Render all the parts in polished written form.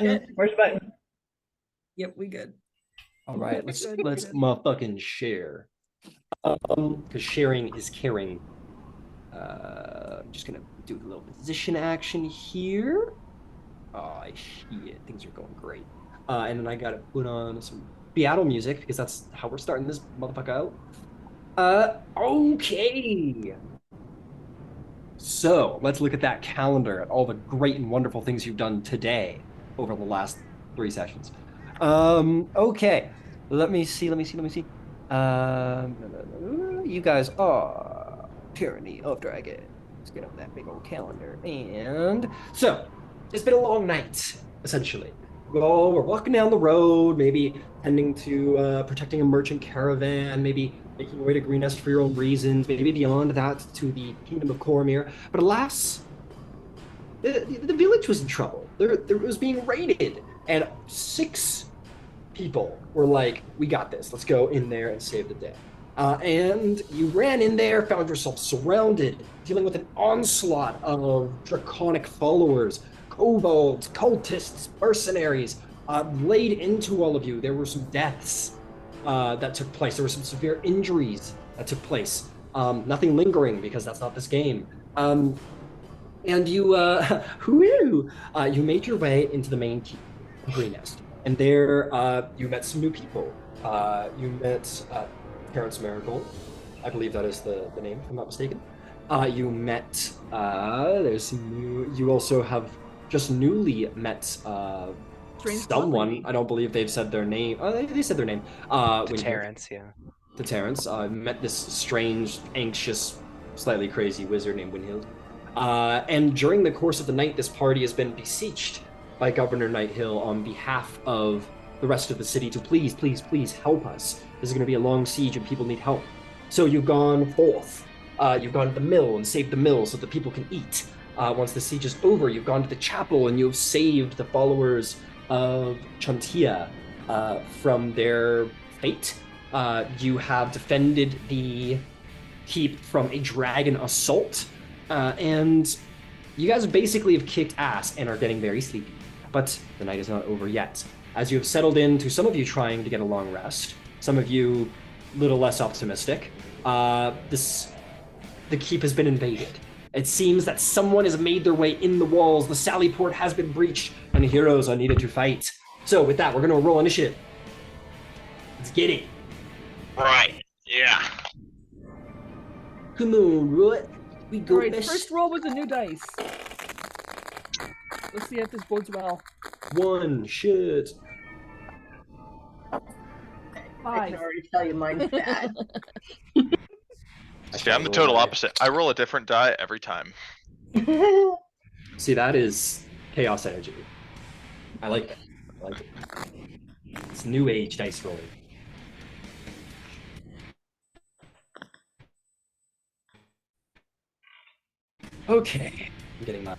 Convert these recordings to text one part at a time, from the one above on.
Button. Where's the button? Yep, we good. All right, let's Good, let's good. motherfucking share. Because sharing is caring. I'm just gonna do a little position action here. Oh shit, things are going great. And then I gotta put on some Seattle music because that's how we're starting this motherfucker out. Okay. So let's look at that calendar at all the great and wonderful things you've done today over the last 3 sessions. Okay. Let me see. You guys are Tyranny of Dragon. Let's get on that big old calendar. And so it's been a long night, essentially. We're walking down the road, maybe tending to protecting a merchant caravan, maybe making your way to Greenest for your own reasons, maybe beyond that to the kingdom of Cormyr. But alas, the village was in trouble. There was being raided, and 6 people were like, "We got this. Let's go in there and save the day." And you ran in there, found yourself surrounded, dealing with an onslaught of draconic followers, kobolds, cultists, mercenaries, laid into all of you. There were some deaths that took place. There were some severe injuries that took place. Nothing lingering because that's not this game. And you, you made your way into the main keep, Green Nest, and there you met some new people. You met Terrence Marigold, I believe that is the name, if I'm not mistaken. You met there's some new. You also have just newly met someone. I don't believe they've said their name. They said their name. To Terrence, yeah. To Terrence. Met this strange, anxious, slightly crazy wizard named Willhilde. And during the course of the night, this party has been beseeched by Governor Nighthill on behalf of the rest of the city to please help us. This is going to be a long siege and people need help. So you've gone forth. You've gone to the mill and saved the mill so that people can eat. Once the siege is over, you've gone to the chapel and you've saved the followers of Chantia from their fate. You have defended the keep from a dragon assault. And you guys basically have kicked ass and are getting very sleepy. But the night is not over yet. As you have settled into some of you trying to get a long rest, some of you a little less optimistic, the keep has been invaded. It seems that someone has made their way in the walls, the sally port has been breached, and heroes are needed to fight. So with that, we're going to roll initiative. Let's get it. Right, yeah. Come on, right? We go. Alright, first roll with a new dice. Let's see if this bodes well. 1 shit. 5. I can already tell you mine's bad. See, I'm the total opposite. I roll a different die every time. See, that is chaos energy. I like it. It's new age dice rolling. Okay, I'm getting that.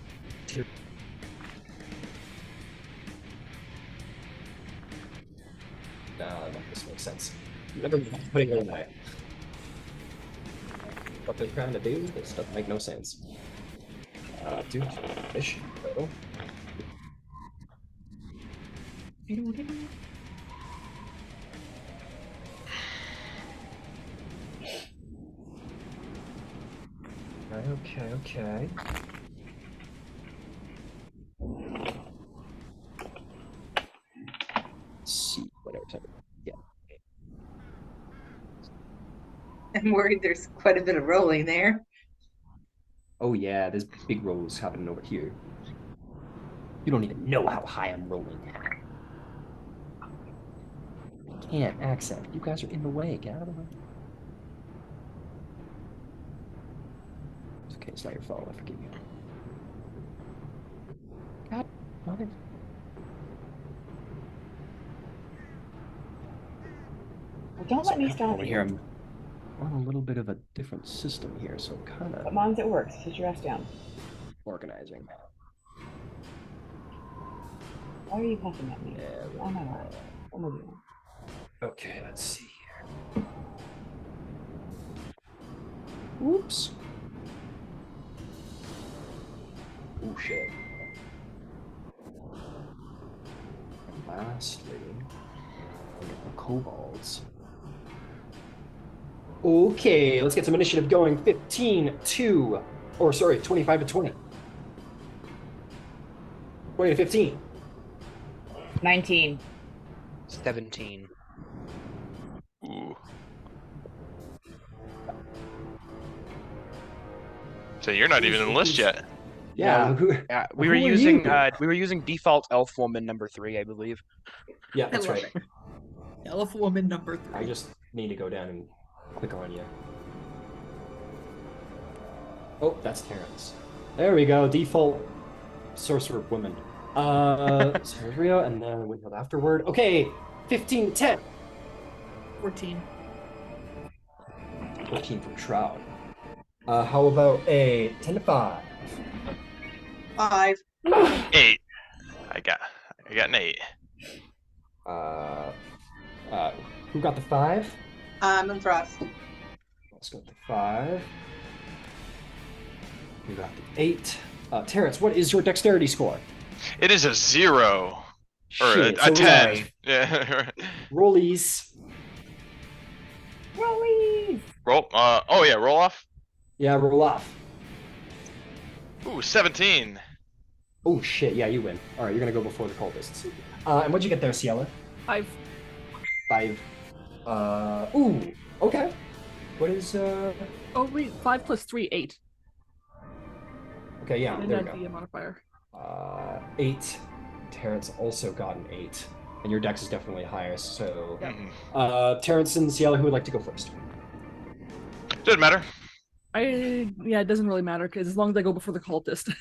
This makes sense. Never mind putting it away. What they're trying to do, this doesn't make no sense. Dude, fish. Go. Okay. Let's see, whatever. Yeah. I'm worried there's quite a bit of rolling there. Oh yeah, there's big rolls happening over here. You don't even know how high I'm rolling now. I can't access. You guys are in the way. Get out of the way. It's okay, it's not your fault. I forgive you. God, mother. Well, don't let me stop over you. here. I'm on a little bit of a different system here, so kind of. But Mom's at work. Sit your ass down. Organizing. Why are you puffing at me? Yeah, Oh my god. What am I doing? okay, let's see here. Oops. Oh shit. lastly, we got the kobolds. Okay, let's get some initiative going. 25 to 20. 20 to 15. 19. 17. Ooh. So you're not even in the list yet. Yeah. Yeah, who are you? we were using default elf woman number 3, I believe. Yeah, that's love right. it. Elf woman number 3. I just need to go down and click on you. Oh, that's Terrence. There we go. Default sorcerer woman. Rio, and then Willhilde afterward. Okay, 15 to 10. 14. 14 from Shroud. How about a 10 to 5? 5. 8. I got an 8. Who got the 5? Moonfrost. Let's go with the 5. Who got the 8? Terrence, what is your dexterity score? It is a 0. Or Shit, a so 10. Yeah. Rollies. Rollies! Roll. Oh yeah, roll off. Yeah, roll off. Ooh, 17. Oh shit, yeah, you win. Alright, you're gonna go before the cultists. And what'd you get there, Ciela? 5. 5. Ooh, okay. What is, Oh, wait. 5 plus 3, 8. Okay, yeah, And there we that'd go. be a modifier. 8. Terrence also got an 8. And your dex is definitely higher, so... Yeah. Terrence and Ciela, who would like to go first? Doesn't matter. Yeah, it doesn't really matter because as long as I go before the cultist,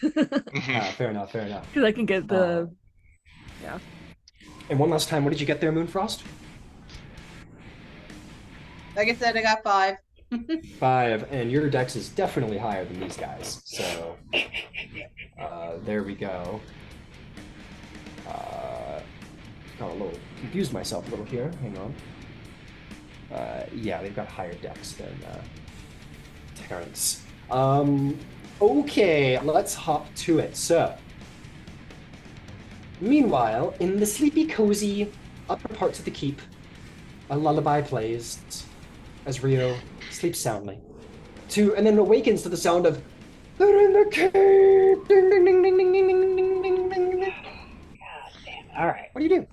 Fair enough, fair enough. because I can get the And one last time, what did you get there, Moonfrost? Like I said, I got 5. 5, and your dex is definitely higher than these guys, so... there we go. Got a little confused myself a little here. Hang on. Yeah, they've got higher dex than Terrence. Okay, let's hop to it. So, meanwhile, in the sleepy, cozy upper parts of the keep, a lullaby plays as Rio sleeps soundly, and then awakens to the sound of "They're in the cave!" Ding, ding, ding, ding, ding, ding, ding, ding, ding, ding, ding. God damn it. All right. What do you do?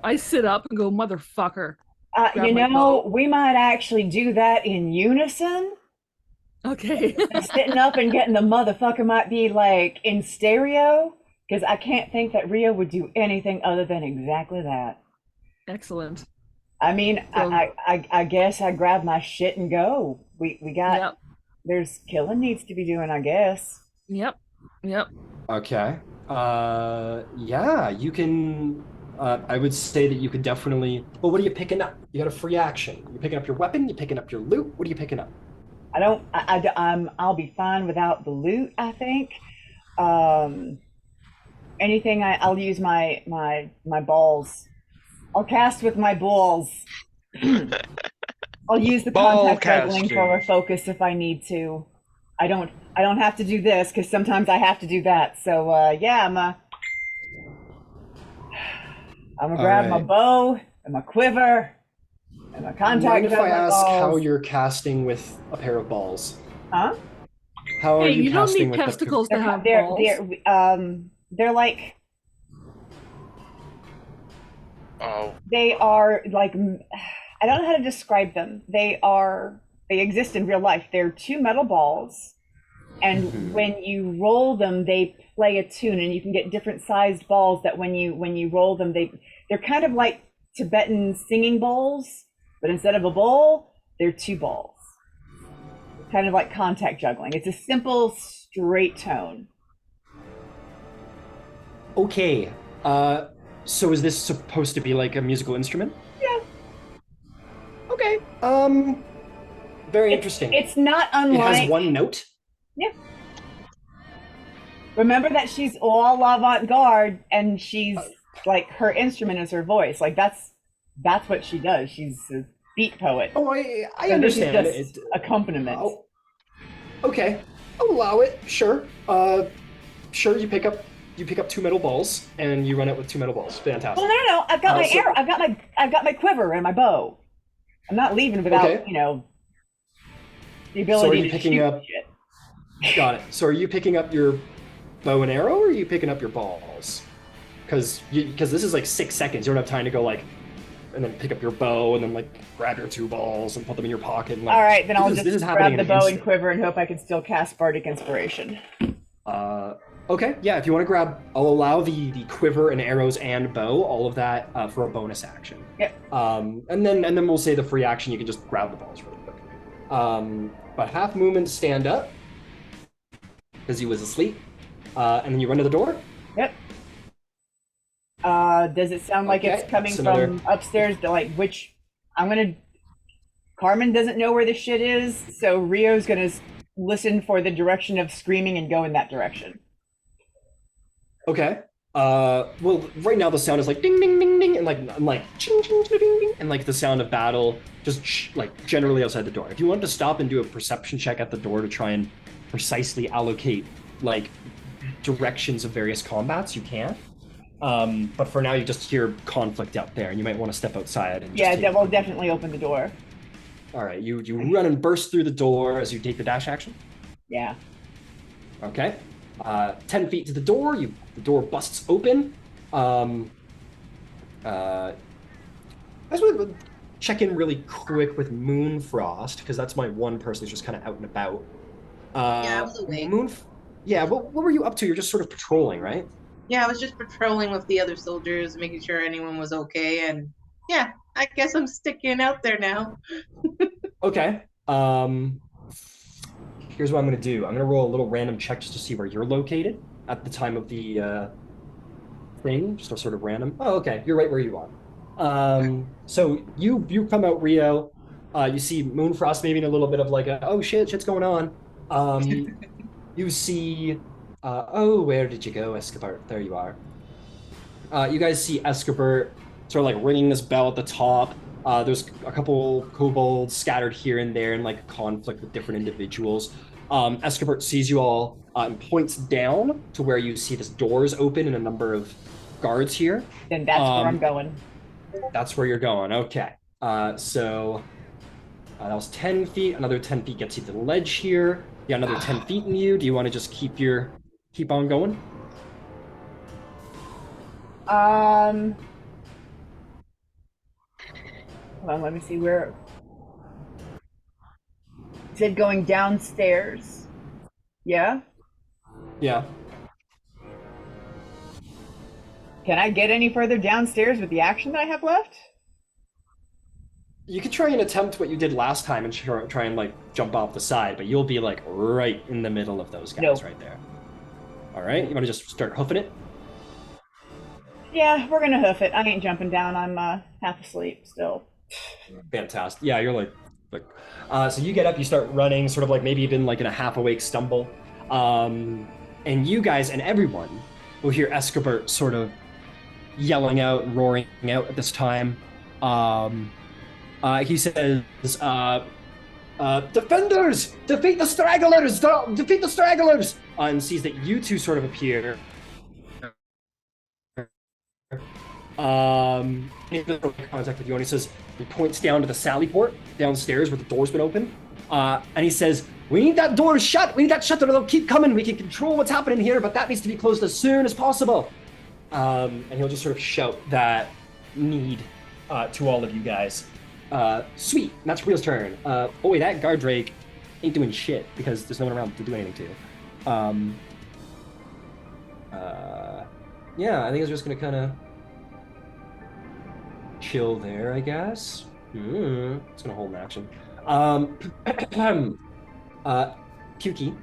I sit up and go, motherfucker. Grab You my know, bow. we might actually do that in unison. Okay. Sitting up and getting the motherfucker might be like in stereo, because I can't think that Rio would do anything other than exactly that. Excellent. I mean, So- I guess I grab my shit and go. We got Yep. there's killing needs to be doing, I guess. Yep. Okay. Yeah, you can. I would say that you could definitely. Well, what are you picking up? You got a free action. You picking up your weapon? You picking up your loot? What are you picking up? I'll be fine without the loot, I think. Anything I'll use my balls. I'll cast with my balls. I'll use the Ball contact juggling for a casting. focus if I need to. I don't have to do this because sometimes I have to do that. So yeah, I'm gonna grab my right. bow and my quiver and my contact Mind if I juggling ask how balls. you're casting with a pair of balls? Huh? How are Hey, you you don't casting need with testicles to have They're balls. they're like Oh, they are like I don't know how to describe them. They exist in real life. They're 2 metal balls, and Mhm. when you roll them, they play a tune, and you can get different sized balls that when you roll them, they're kind of like Tibetan singing bowls, but instead of a bowl, they're 2 balls. Kind of like contact juggling. It's a simple, straight tone. Okay. So is this supposed to be like a musical instrument? Yeah. Okay. Very interesting. It's not It unlike. has one note. Yeah. Remember that she's all avant-garde, and she's like her instrument is her voice. Like that's what she does. She's a beat poet. Oh, I So this is understand. just accompaniment. Oh, okay. I'll allow it. Sure. Sure. You pick up you pick up 2 metal balls and you run out with 2 metal balls. Fantastic. Well, no. I've got my so- arrow. I've got my quiver and my bow. I'm not leaving without Okay. the ability you to picking shoot up- shit. Got it. So are you picking up your bow and arrow, or are you picking up your balls? Because this is like 6 seconds. You don't have time to go like, and then pick up your bow and then like grab your 2 balls and put them in your pocket. And, like, All right, then I'll this is just happening grab in the an bow and instant. quiver and hope I can still cast Bardic Inspiration. Okay, yeah. If you want to grab, I'll allow the quiver and arrows and bow, all of that for a bonus action. Yep. And then we'll say the free action. You can just grab the balls really quick. But half movement, stand up because he was asleep, and then you run to the door. Yep. Does it sound like Okay, it's coming that's from upstairs? Carmen doesn't know where the shit is, so Rio's gonna listen for the direction of screaming and go in that direction. Okay. Well, right now the sound is like ding, ding, ding, ding, and like ching, ching, ching, ding, ding, and like the sound of battle just like generally outside the door. If you wanted to stop and do a perception check at the door to try and precisely allocate like directions of various combats, you can. But for now, you just hear conflict out there, and you might want to step outside. And Yeah, that will definitely open the door. All right, you run and burst through the door as you take the dash action. Yeah. Okay. 10 feet to the door, the door busts open. I just want to check in really quick with Moonfrost, because that's my one person who's just kind of out and about. Yeah, I was awake. Yeah, what were you up to? You're just sort of patrolling, right? Yeah, I was just patrolling with the other soldiers, making sure anyone was okay, and yeah, I guess I'm sticking out there now. Okay. Here's what I'm gonna do. I'm gonna roll a little random check just to see where you're located at the time of the thing. Just a sort of random. Oh, okay. You're right where you are. So you come out, Rio. You see Moonfrost maybe in a little bit of like a, oh shit's going on. You see oh, where did you go, Escobart? There you are. You guys see Escobart sort of like ringing this bell at the top. There's a couple kobolds scattered here and there in like conflict with different individuals. Escobart sees you all and points down to where you see this doors open and a number of guards here. Then that's where I'm going. That's where you're going. Okay. So that was 10 feet. Another 10 feet gets you to the ledge here. You got another 10 feet in you. Do you want to just keep on going? Hold on, let me see where. It said going downstairs. Yeah? Yeah. Can I get any further downstairs with the action that I have left? You could try and attempt what you did last time and try and like jump off the side, but you'll be like right in the middle of those guys Nope. right there. All right, you want to just start hoofing it? Yeah, we're gonna hoof it. I ain't jumping down. I'm half asleep still. Fantastic. Yeah, you're like so you get up, you start running, sort of like maybe even like in a half awake stumble, and you guys and everyone will hear Escobart sort of yelling out and roaring out at this time. He says, defenders, defeat the stragglers, defeat the stragglers, and sees that you two sort of appear. He doesn't make contact with you, and he points down to the sally port downstairs where the door's been open, and he says, we need that door shut, we need that shut, or they'll keep coming, we can control what's happening here, but that needs to be closed as soon as possible. And he'll just sort of shout that need to all of you guys. Sweet, and that's Rio's turn. Boy, that guard drake ain't doing shit because there's no one around to do anything to. Yeah, I think it's just gonna kind of chill there, I guess. It's gonna hold an action. Puki,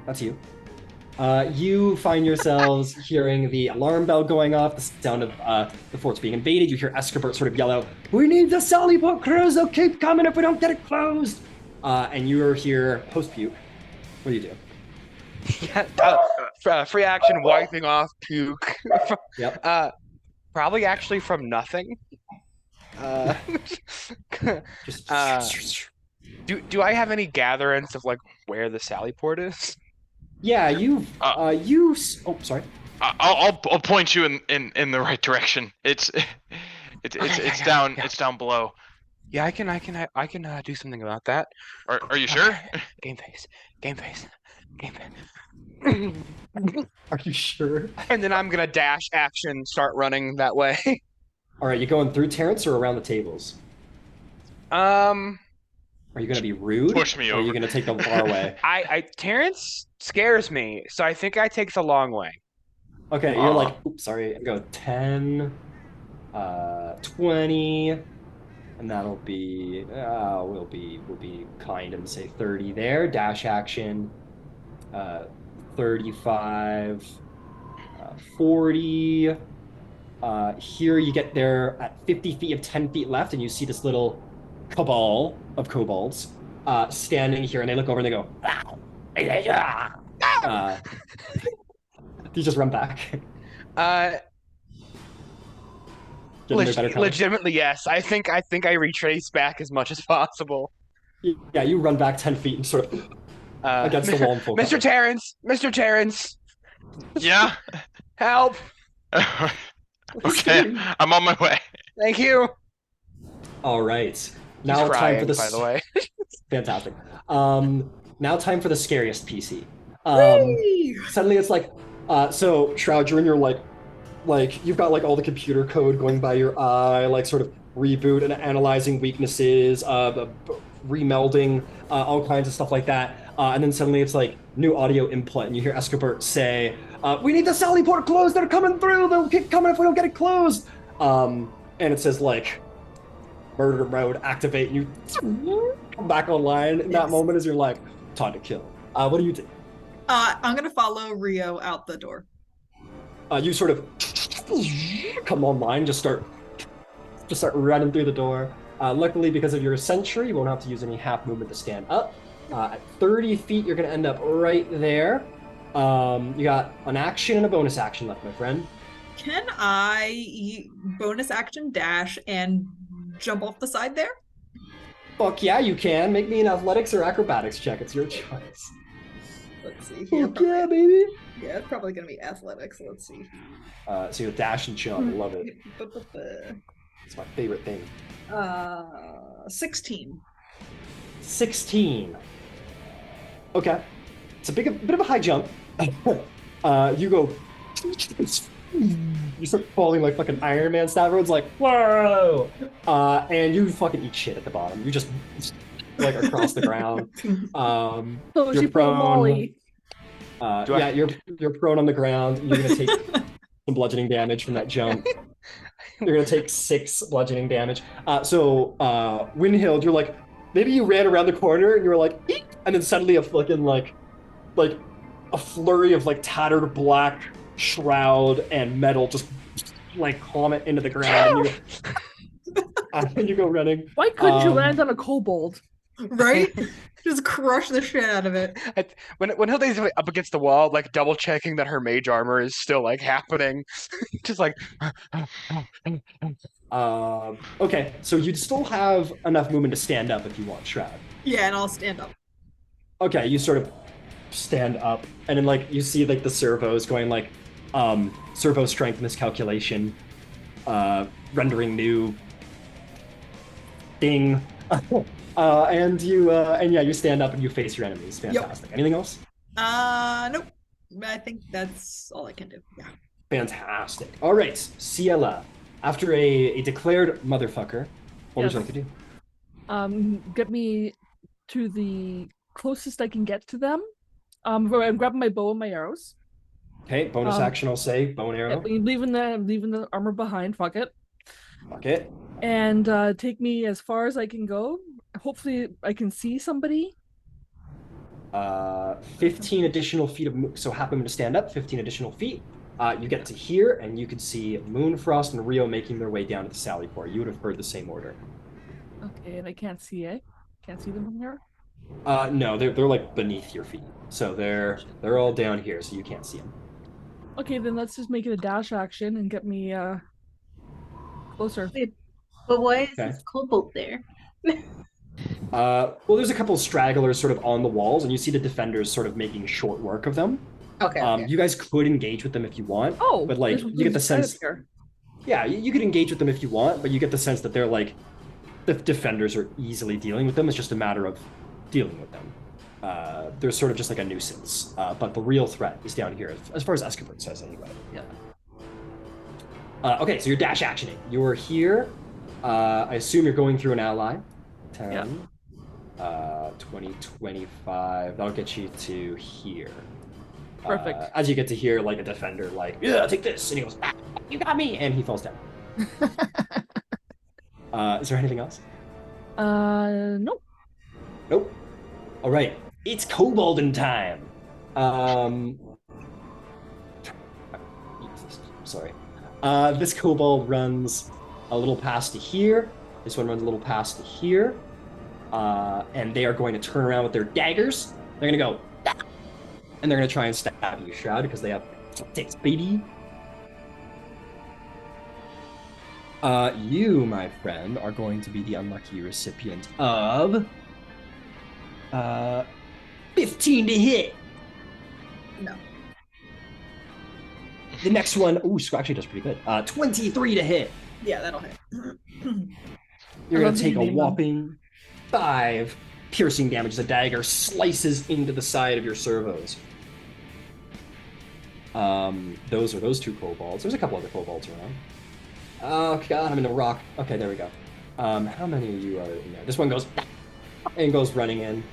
that's you. You find yourselves hearing the alarm bell going off, the sound of the fort's being invaded. You hear Escobart sort of yell out, we need the sally port crews, they'll keep coming if we don't get it closed. And you're here post-puke. What do you do? Free action, wiping off puke. Yep. Probably actually from nothing. Do I have any gatherance of like where the sally port is? Yeah, oh, sorry. I'll point you in the right direction. It's down yeah. it's down below. Yeah, I can do something about that. Are you sure? Game face. Game face. Game face. Are you sure? And then I'm gonna dash action, start running that way. All right, you going through Terrence or around the tables? Are you going to be rude? Push me or are you over. going to take them far away? Terrence scares me, so I think I take the long way. Okay, you're like, oops, sorry, go 10, 20, and that'll be, we'll be kind and say 30 there. Dash action, 35, 40. Here you get there at 50 feet of 10 feet left, and you see this little cabal of kobolds standing here, and they look over and they go, you just run back. Legitimately, yes. I think I retrace back as much as possible. Yeah, you run back 10 feet and sort of against the wall in full Mr. cover. Terrence! Mr. Terrence! Yeah. Help! Okay, I'm on my way. Thank you. All right. Now He's crying, time for the by the way. fantastic. Now time for the scariest PC. Suddenly it's like, so Shroud, you're in your like you've got like all the computer code going by your eye, like sort of reboot and analyzing weaknesses, remelding, all kinds of stuff like that. And then suddenly it's like new audio input, and you hear Escobert say, "We need the Sally port closed. They're coming through. They'll keep coming if we don't get it closed." And it says like, "Murder mode activate." And you come back online in that moment as you're like, "Time to kill." What do you do? I'm gonna follow Rio out the door. You sort of come online, just start running through the door. Luckily, because of your sentry, you won't have to use any half movement to stand up. At 30 feet, you're going to end up right there. You got an action and a bonus action left, my friend. Can I bonus action dash and jump off the side there? Fuck yeah, you can. Make me an athletics or acrobatics check. It's your choice. Let's see. Fuck yeah, baby. Yeah, it's probably gonna be athletics. Let's see. So you'll dash and jump. I love it. It's my favorite thing. 16. 16. Okay. It's a bit of a high jump. You go. You start falling like fucking Iron Man style. Everyone's like, whoa! And you fucking eat shit at the bottom. You just like across the ground. You're prone. You're prone on the ground. You're gonna take some bludgeoning damage from that jump. You're gonna take 6 bludgeoning damage. Willhilde, you're like, maybe you ran around the corner and you were like, eek! And then suddenly a fucking like a flurry of like tattered black shroud and metal just like comet into the ground. And you go running. Why couldn't you land on a kobold? Right? Just crush the shit out of it. When Hilde's up against the wall, like double checking that her mage armor is still like happening, just like. Okay, so you'd still have enough movement to stand up if you want, Shroud. Yeah, and I'll stand up. Okay, you sort of stand up, and then like you see like the servos going like, servo strength miscalculation, rendering new ding. And you stand up and you face your enemies. Fantastic. Yep. Anything else? Nope. I think that's all I can do. Yeah. Fantastic. All right, Ciela. After a declared motherfucker, what would you like to do? Get me to the closest I can get to them. I'm grabbing my bow and my arrows. Okay, bonus action. I'll say bow and arrow. Leaving the armor behind. Fuck it. Fuck it. And take me as far as I can go. Hopefully, I can see somebody. 15 additional feet of so half movement to stand up. 15 additional feet. You get to here, and you can see Moonfrost and Rio making their way down to the Sally Port. You would have heard the same order. Okay, and I can't see it. Can't see them from here. No, they're like beneath your feet, so they're all down here, so you can't see them. Okay, then let's just make it a dash action and get me closer. But why is this kobold there? Well, there's a couple of stragglers sort of on the walls, and you see the defenders sort of making short work of them. Okay. Okay. You guys could engage with them if you want. Oh, but like this was you get the right up sense. here. Yeah, you could engage with them if you want, but you get the sense that they're like the defenders are easily dealing with them. It's just a matter of dealing with them. They're sort of just like a nuisance. But the real threat is down here, as far as Escobert says anyway. Yeah. Okay, so you're dash actioning. You're here. I assume you're going through an ally. 10, 20, 25. That'll get you to here. Perfect. As you get to here, like a defender, like, yeah, take this. And he goes, ah, you got me. And he falls down. Is there anything else? Nope. Nope. All right. It's Kobolden time. Sorry. This kobold runs a little past to here. This one runs a little past to here. And they are going to turn around with their daggers. They're going to go, ah! And they're going to try and stab you, Shroud, because they have six, baby. You, my friend, are going to be the unlucky recipient of 15 to hit. No. The next one, ooh, actually does pretty good. 23 to hit. Yeah, that'll hit. You're going to take a Amazing. whopping 5 piercing damage. The dagger slices into the side of your servos. Those are those 2 kobolds. There's a couple other kobolds around. Oh god, I'm in a rock. Okay, there we go. How many of you are in there? This one goes and goes running in.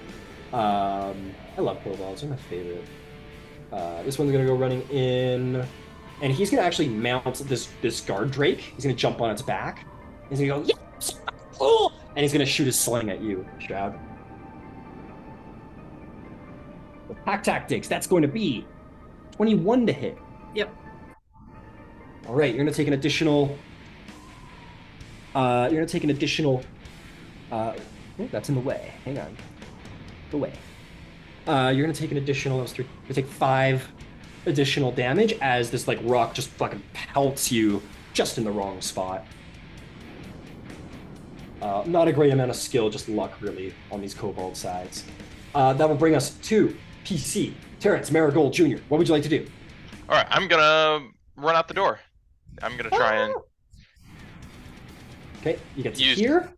I love kobolds. They're my favorite. This one's gonna go running in, and he's gonna actually mount this guard drake. He's gonna jump on its back. He's gonna go, yeah, oh! And he's gonna shoot his sling at you, Shroud. With pack tactics, that's going to be 21 to hit. Yep. All right, you're gonna take an additional. Oh, that's in the way. Hang on. The way. You're gonna take an additional. You're gonna take 5 additional damage as this like rock just fucking pelts you just in the wrong spot. Not a great amount of skill, just luck really on these kobold sides. That will bring us to PC. Terrence Marigold Jr. What would you like to do? All right, I'm gonna run out the door. I'm gonna try and. Okay, you get to here.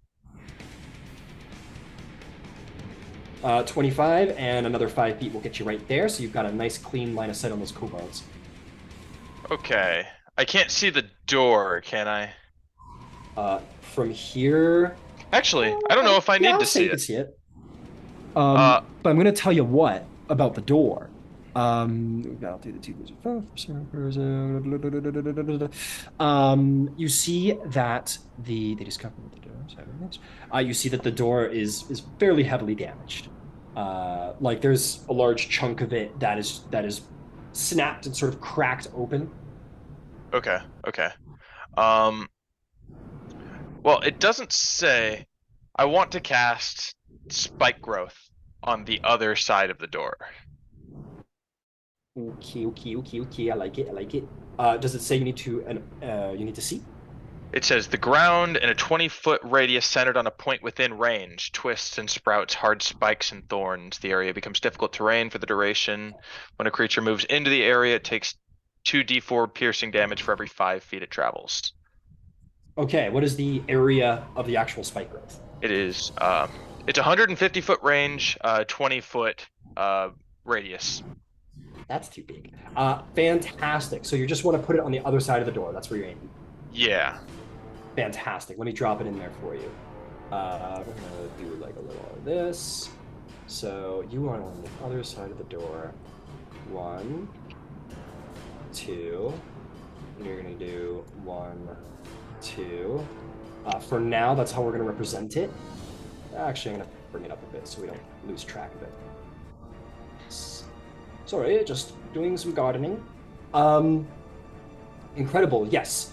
25 and another 5 feet will get you right there, so you've got a nice clean line of sight on those kobolds. Okay, I can't see the door, can I? From here. Actually, I don't know if I need I'll to say see you can it. see it. But I'm going to tell you what about the door. I'll do the 2 you see that they discovered the door. You see that the door is fairly heavily damaged. Like there's a large chunk of it that is snapped and sort of cracked open. Okay. Well, it doesn't say. I want to cast Spike Growth on the other side of the door. Okay. I like it. Does it say you need to see? It says the ground in a 20-foot radius centered on a point within range twists and sprouts hard spikes and thorns. The area becomes difficult terrain for the duration. When a creature moves into the area, it takes 2d4 piercing damage for every 5 feet it travels. Okay, what is the area of the actual spike growth? It is it's 150-foot range, 20-foot radius. That's too big. Fantastic. So you just want to put it on the other side of the door. That's where you're aiming. Yeah. Fantastic. Let me drop it in there for you. We're gonna do like a little of this. So you are on the other side of the door. 1, 2. And you're gonna do 1, 2. For now, that's how we're gonna represent it. Actually, I'm gonna bring it up a bit so we don't lose track of it. Sorry, just doing some gardening. Incredible, yes.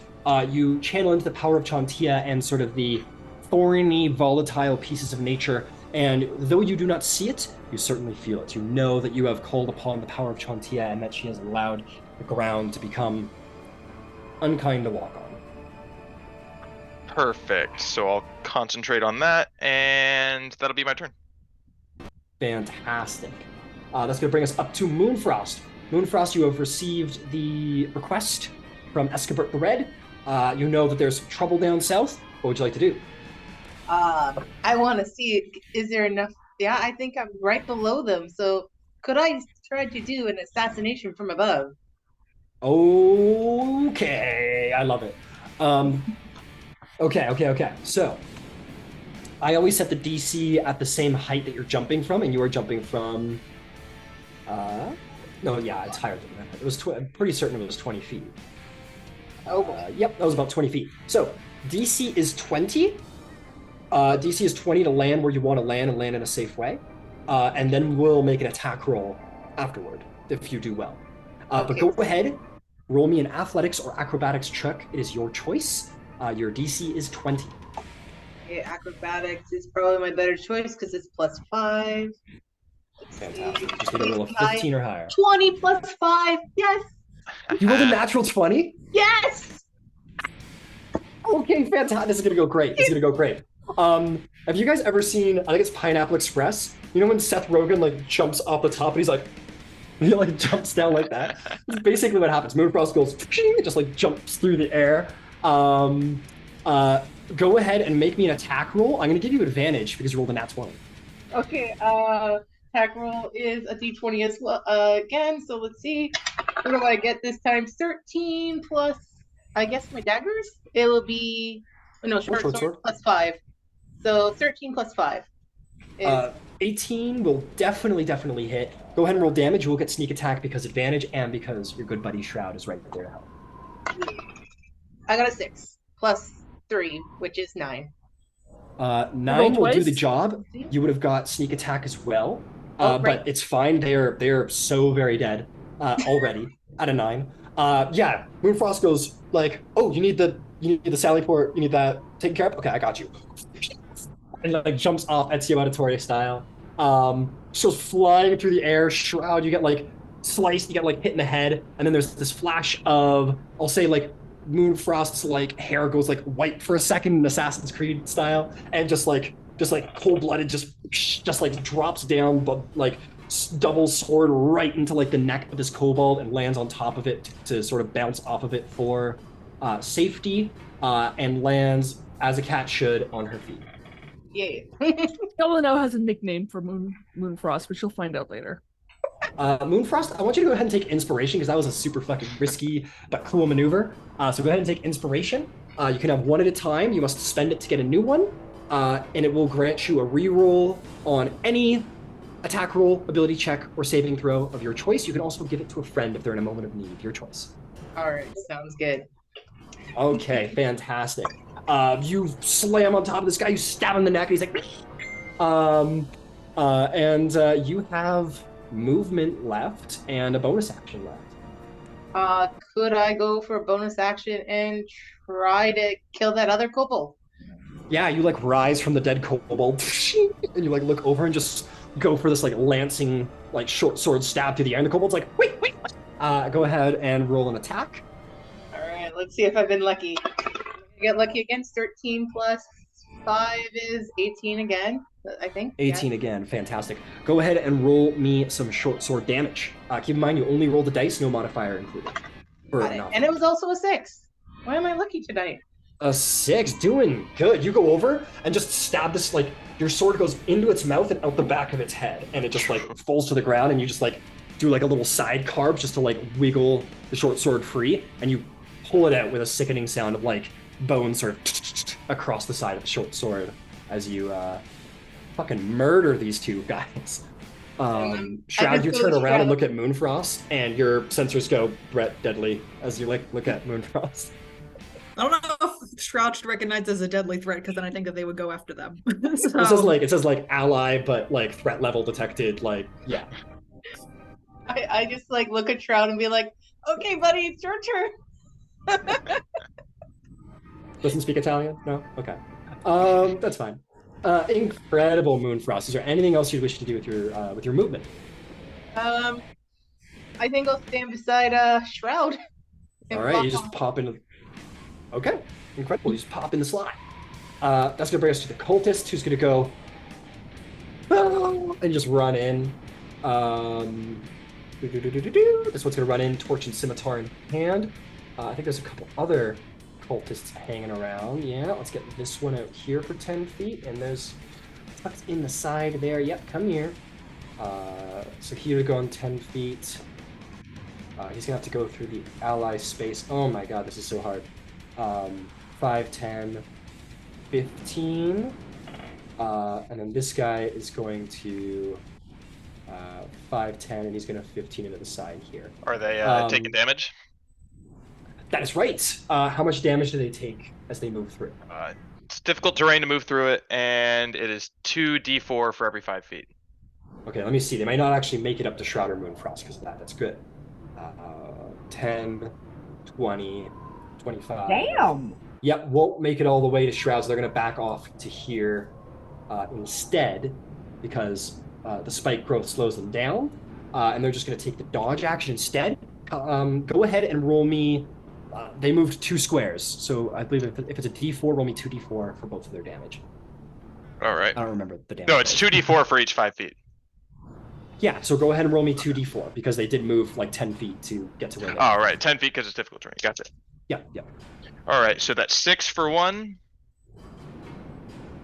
You channel into the power of Chantia and sort of the thorny, volatile pieces of nature, and though you do not see it, you certainly feel it. You know that you have called upon the power of Chantia and that she has allowed the ground to become unkind to walk on. Perfect. So I'll concentrate on that, and that'll be my turn. Fantastic. That's going to bring us up to Moonfrost. Moonfrost, you have received the request from Escobert the Red. You know that there's trouble down south. What would you like to do? I want to see, is there enough? Yeah, I think I'm right below them. So could I try to do an assassination from above? Okay, I love it. Okay. So, I always set the DC at the same height that you're jumping from, and you are jumping from. No, yeah, it's higher than that. It was. I'm pretty certain it was 20 feet. Oh, Yep, that was about 20 feet. So, DC is 20. DC is 20 to land where you want to land and land in a safe way, and then we'll make an attack roll afterward if you do well. But go ahead, roll me an athletics or acrobatics check. It is your choice. Your DC is 20. okay, acrobatics is probably my better choice because it's +5. Fantastic. Just need a roll of 15 or higher. 20 plus 5. Yes. You rolled a natural 20? Yes. Okay, fantastic. This is gonna go great. Have you guys ever seen, I think it's Pineapple Express? You know when Seth Rogen like jumps off the top and he's like, he like jumps down like that? That's basically what happens. Moonfrost goes, it just like jumps through the air. Go ahead and make me an attack roll. I'm gonna give you advantage because you rolled a nat 20. Okay. Attack roll is a d20 as well. Again. So let's see. What do I get this time? 13 plus, I guess, my daggers. It'll be short sword plus 5. So 13 plus 5. Is... 18 will definitely hit. Go ahead and roll damage. You will get sneak attack because advantage and because your good buddy Shroud is right there to help. I got a 6 plus 3, which is 9. 9 will do the job. You would have got sneak attack as well, but it's fine. They're so very dead already at a 9. Yeah, Moonfrost goes like, oh, you need the sally port. You need that taken care of. Okay, I got you. And like jumps off Ezio Auditoria style. She goes flying through the air. Shroud, you get like sliced. You get like hit in the head, and then there's this flash of, I'll say, like Moonfrost's like hair goes like white for a second in Assassin's Creed style, and just like cold-blooded just like drops down, but like double sword right into like the neck of this kobold and lands on top of it to sort of bounce off of it for safety, and lands as a cat should on her feet. Yeah. Ella now has a nickname for Moonfrost, which you'll find out later. Moonfrost, I want you to go ahead and take inspiration because that was a super fucking risky but cool maneuver. So go ahead and take inspiration. You can have one at a time. You must spend it to get a new one, and it will grant you a reroll on any attack roll, ability check, or saving throw of your choice. You can also give it to a friend if they're in a moment of need. Your choice. All right, sounds good. Okay, fantastic. You slam on top of this guy. You stab him in the neck, and he's like, and you have movement left and a bonus action left. Could I go for a bonus action and try to kill that other kobold? Yeah, you like rise from the dead kobold, and you like look over and just go for this like lancing, like short sword stab through the air. And the kobold's like, wait. Go ahead and roll an attack. All right, let's see if I've been lucky. I get lucky again. 13 plus 5 is 18 again, I think. 18 again, fantastic. Go ahead and roll me some short sword damage. Keep in mind, you only roll the dice, no modifier included. And it was also a 6. Why am I lucky tonight? A 6, doing good. You go over and just stab this, like, your sword goes into its mouth and out the back of its head, and it just, like, falls to the ground, and you just, like, do, like, a little side carve just to, like, wiggle the short sword free, and you pull it out with a sickening sound of, like, bones sort of across the side of the short sword as you fucking murder these two guys. Shroud, you turn around and look at Moonfrost, and your sensors go Brett deadly as you like look at Moonfrost. I don't know if Shroud should recognize as a deadly threat because then I think that they would go after them. So... It says like ally, but like threat level detected. Like yeah. I just like look at Shroud and be like, okay, buddy, it's your turn. Doesn't speak Italian? No? Okay. That's fine. Incredible, Moonfrost. Is there anything else you'd wish to do with your movement? I think I'll stand beside Shroud. All right, you just pop into. Okay, incredible. You just pop in the slot. That's gonna bring us to the cultist, who's gonna go and just run in. This one's gonna run in, torch and scimitar in hand. I think there's a couple other cultists hanging around. Yeah, let's get this one out here for 10 feet, and there's tucked in the side there. Yep, come here. So here to go on 10 feet. He's gonna have to go through the ally space. Oh my god, this is so hard. 5, 10, 15. And then this guy is going to 5, 10, and he's going to 15 into the side here. Are they taking damage? That is right. How much damage do they take as they move through? It's difficult terrain to move through it, and it is 2d4 for every 5 feet. Okay, let me see. They might not actually make it up to Shroud or Moonfrost because of that. That's good. 10, 20, 25. Damn. Yep, won't make it all the way to Shroud, so they're going to back off to here instead because the spike growth slows them down, and they're just going to take the dodge action instead. Go ahead and roll me. They moved 2 squares, so I believe if it's a d4, roll me 2d4 for both of their damage. All right. I don't remember the damage. No, it's 2d4 for each 5 feet. Yeah, so go ahead and roll me 2d4 because they did move like 10 feet to get to where they All right, 10 feet because it's difficult terrain. Gotcha. Yeah. All right, so that's 6 for 1.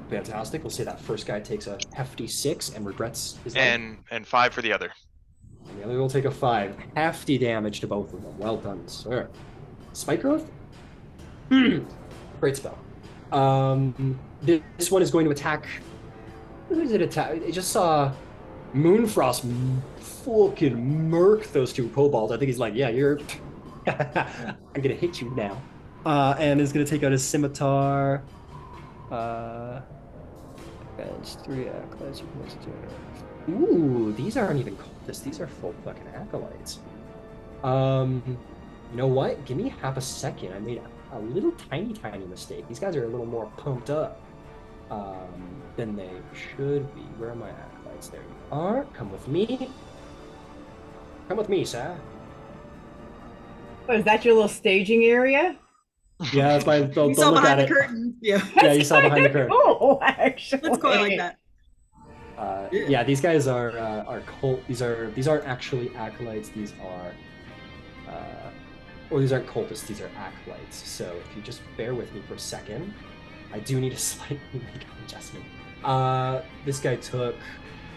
Fantastic. We'll say that first guy takes a hefty 6 and regrets his life. And 5 for the other. And the other will take a 5. Hefty damage to both of them. Well done, sir. Spike growth? Great spell. This one is going to attack. Who does it attack? It just saw Moonfrost fucking murk those 2 kobolds. I think he's like, yeah, you're. I'm gonna hit you now. And is gonna take out his scimitar. It's 3 acolytes. Ooh, these aren't even cultists. These are full fucking acolytes. You know what? Give me half a second. I made a little tiny mistake. These guys are a little more pumped up than they should be. Where are my acolytes? There you are. Come with me. Come with me, sir. What, is that your little staging area? Yeah, that's why don't You saw look behind at the it. curtain. Yeah. Yeah, you saw behind the curtain. Cool, actually. Let's go like that. Yeah, these guys are cult. These aren't actually acolytes. These are, or these aren't cultists. These are acolytes. So if you just bear with me for a second, I do need to slightly make an adjustment. This guy took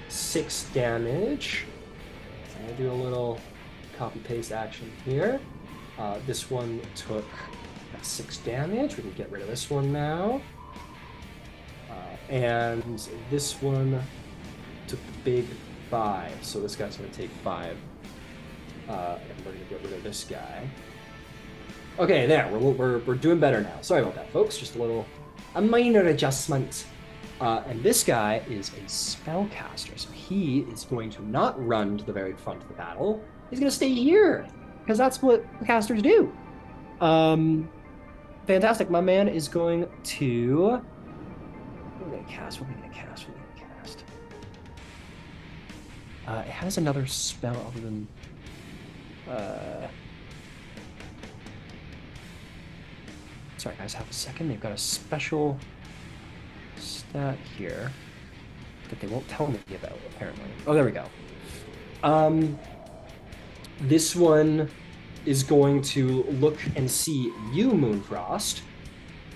6 damage. I'm gonna do a little copy paste action here. This one took 6 damage. We can get rid of this one now. And this one took the big 5, so this guy's going to take 5. And we're going to get rid of this guy. Okay, there, we're doing better now. Sorry about that, folks. Just a minor adjustment. And this guy is a spellcaster, so he is going to not run to the very front of the battle. He's going to stay here, because that's what casters do. Fantastic. My man is going to... What are we going to cast? It has another spell other than... Sorry, guys, have a second. They've got a special stat here that they won't tell me about, apparently. Oh, there we go. This one is going to look and see you, Moonfrost,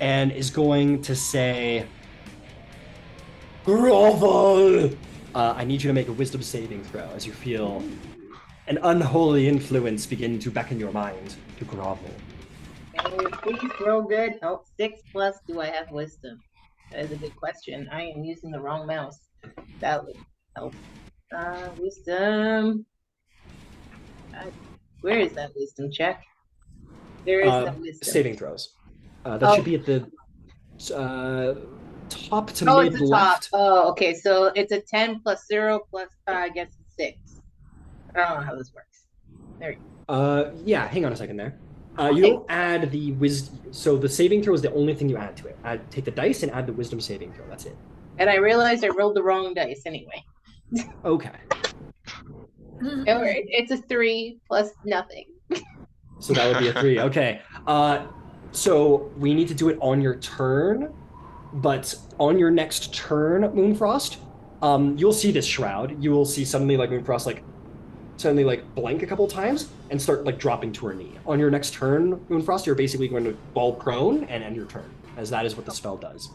and is going to say, grovel! I need you to make a wisdom saving throw as you feel an unholy influence begin to beckon your mind to grovel. Please roll good. Oh, 6 plus. Do I have wisdom? That is a good question. I am using the wrong mouse. That would help. Wisdom. Where is that wisdom check? There is that wisdom. Saving throws. That should be at the top to mid it's the left. top. Oh, okay. So it's a 10 plus 0 plus, I guess, 6. I don't know how this works. There you go. Yeah, hang on a second there. You don't add the wisdom. So the saving throw is the only thing you add to it. Take the dice and add the wisdom saving throw. That's it. And I realized I rolled the wrong dice anyway. Okay. It's a 3 plus nothing. So that would be a 3. Okay. So we need to do it on your turn, but on your next turn, Moonfrost, you'll see this shroud. You will see suddenly like Moonfrost like suddenly like blank a couple times and start like dropping to her knee. On your next turn, Moonfrost, you're basically going to fall prone and end your turn, as that is what the spell does.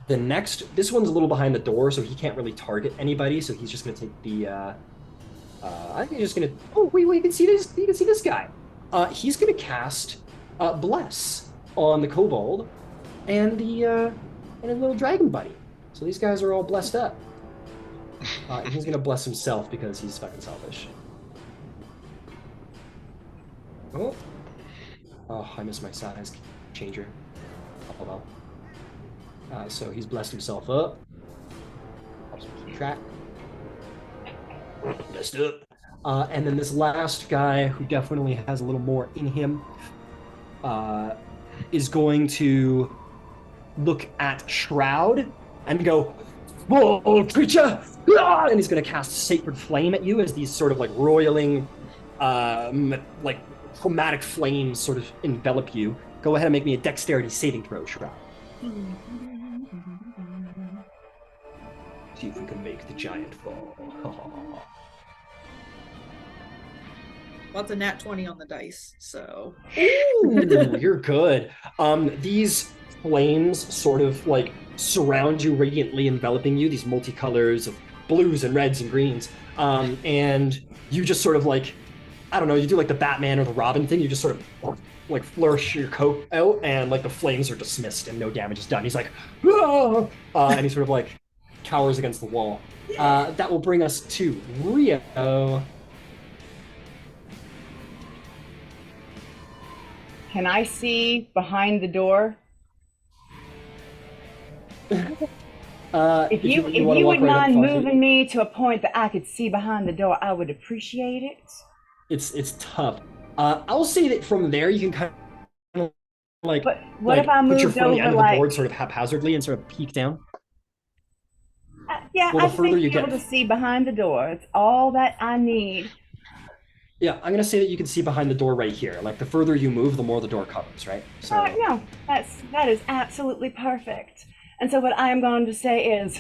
This one's a little behind the door, so he can't really target anybody. So he's just going to take the. I think he's just going to. Oh wait, you can see this. You can see this guy. He's going to cast Bless on the kobold and the and his little dragon buddy. So these guys are all blessed up. And he's gonna bless himself because he's fucking selfish. Oh, I missed my size changer. Oh well. So he's blessed himself up. Helps me keep track. Blessed up. And then this last guy, who definitely has a little more in him, is going to look at Shroud and go, "Whoa, creature!" And he's going to cast Sacred Flame at you as these sort of like roiling, like chromatic flames sort of envelop you. Go ahead and make me a dexterity saving throw, Shroud. See if we can make the giant fall. Well, it's a nat 20 on the dice, so. Ooh, you're good. These flames sort of like surround you, radiantly enveloping you, these multicolors of blues and reds and greens. And you just sort of like, I don't know, you do like the Batman or the Robin thing, you just sort of like flourish your coat out and like the flames are dismissed and no damage is done. He's like, "Ah!" And he sort of like cowers against the wall. That will bring us to Rio. Can I see behind the door? If you would mind moving me to a point that I could see behind the door, I would appreciate it. It's tough. I'll say that from there you can kind of like, but what if I put your moved foot on the end over, of the board sort of haphazardly and sort of peek down. Yeah, Well, I the just further need you to be able get- to see behind the door. It's all that I need. Yeah, I'm gonna say that you can see behind the door right here. Like the further you move, the more the door covers, right? So No, that is absolutely perfect. And so what I am going to say is,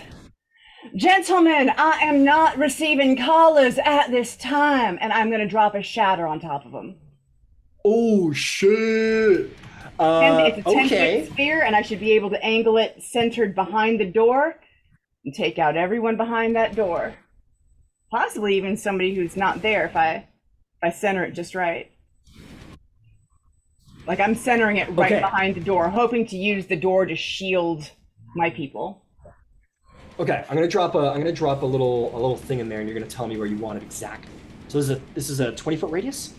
gentlemen, I am not receiving callers at this time, and I'm going to drop a shatter on top of them. oh shit. And it's a 10-foot Okay. sphere, and I should be able to angle it centered behind the door and take out everyone behind that door. Possibly even somebody who's not there if I center it just right. Like I'm centering it right Okay. behind the door, hoping to use the door to shield my people. Okay, I'm gonna drop a little thing in there, and you're gonna tell me where you want it exactly. So this is a 20-foot radius.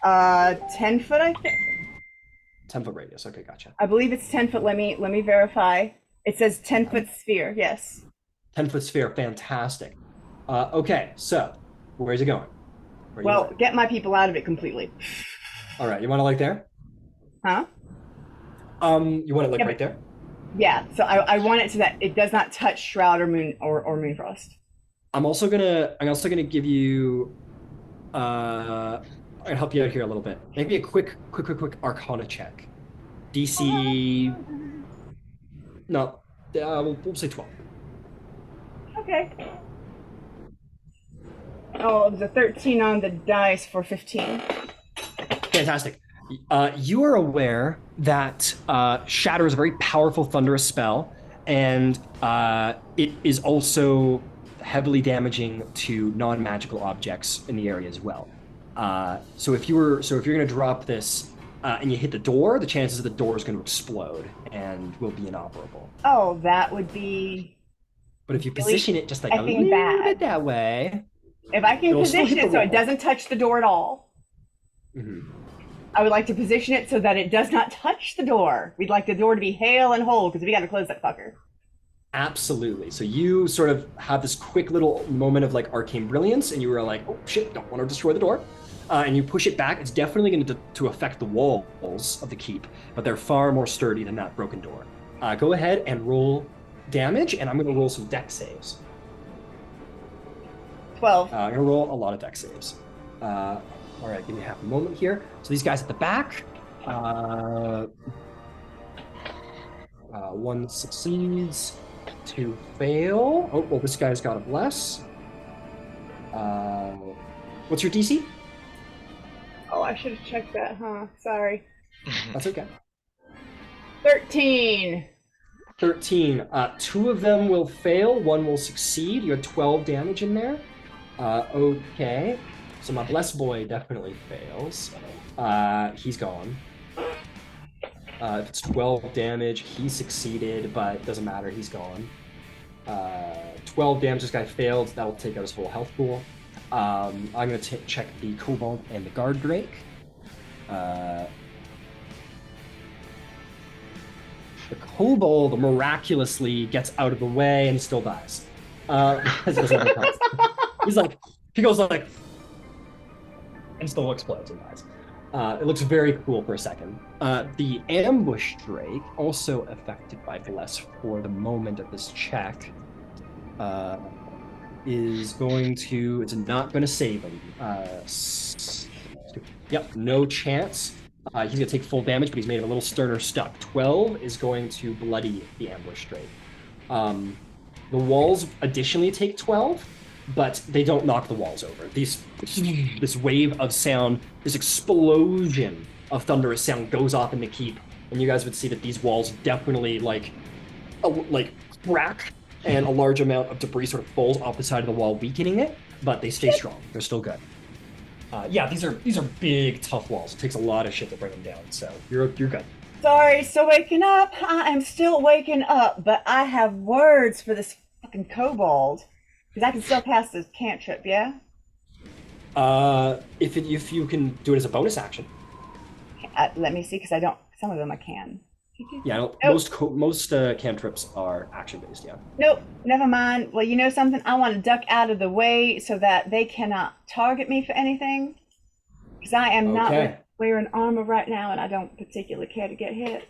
10 foot, I think. 10-foot radius. Okay, gotcha. I believe it's 10 foot. Let me verify. It says 10-foot sphere. Yes. 10-foot sphere. Fantastic. Okay, so where's it going? Where you Well, want it? get my people out of it completely. All right, you want it like there? Huh? You want it like Yeah, right there? Yeah. So I want it so that it does not touch Shroud or Moon or Moonfrost. I'm also gonna give you. I'm gonna help you out here a little bit. Maybe a quick Arcana check. DC. No, we'll say 12. Okay. Oh, it was a 13 on the dice for 15. Fantastic. You are aware that Shatter is a very powerful thunderous spell, and it is also heavily damaging to non-magical objects in the area as well. So if you're going to drop this and you hit the door, the chances of the door is going to explode and will be inoperable. Oh, that would be. But if you Really position it just like a effing little bad. bit that way, If I can It'll still position hit it the so it wall. doesn't touch the door at all, mhm. I would like to position it so that it does not touch the door. We'd like the door to be hale and whole because we got to close that fucker. Absolutely. So you sort of have this quick little moment of like arcane brilliance, and you were like, "Oh shit! Don't want to destroy the door," and you push it back. It's definitely going to affect the walls of the keep, but they're far more sturdy than that broken door. Go ahead and roll damage, and I'm going to roll some dex saves. 12. I'm going to roll a lot of dex saves. All right, give me half a moment here. So these guys at the back, one succeeds, two fail. Oh, well, this guy's got a bless. What's your DC? Oh, I should have checked that, huh? Sorry. That's okay. 13. 13. Two of them will fail, one will succeed. You had 12 damage in there. Okay. So my blessed boy definitely fails. He's gone. If it's 12 damage, he succeeded, but it doesn't matter, he's gone. 12 damage, this guy failed. That'll take out his whole health pool. I'm going to check the Kobold and the Guard Drake. The Kobold miraculously gets out of the way and still dies. He's like, he goes like, and still explodes and dies. It looks very cool for a second. The Ambush Drake, also affected by Bless for the moment of this check, is going to, it's not going to save him. Yep, no chance. He's going to take full damage, but he's made him a little sterner stuck. 12 is going to bloody the Ambush Drake. The walls additionally take 12, but they don't knock the walls over. This wave of sound, this explosion of thunderous sound goes off in the keep, and you guys would see that these walls definitely like crack, and a large amount of debris sort of falls off the side of the wall, weakening it, but they stay strong. They're still good. Yeah, these are big, tough walls. It takes a lot of shit to bring them down, so you're good. Sorry, still waking up. I am still waking up, but I have words for this fucking kobold. Because I can still cast this cantrip, yeah? If you can do it as a bonus action. Let me see, because I don't. Some of them I can. Yeah, no, most cantrips are action based. Yeah. Nope, never mind. Well, you know something? I want to duck out of the way so that they cannot target me for anything. Because I am not wearing armor right now, and I don't particularly care to get hit.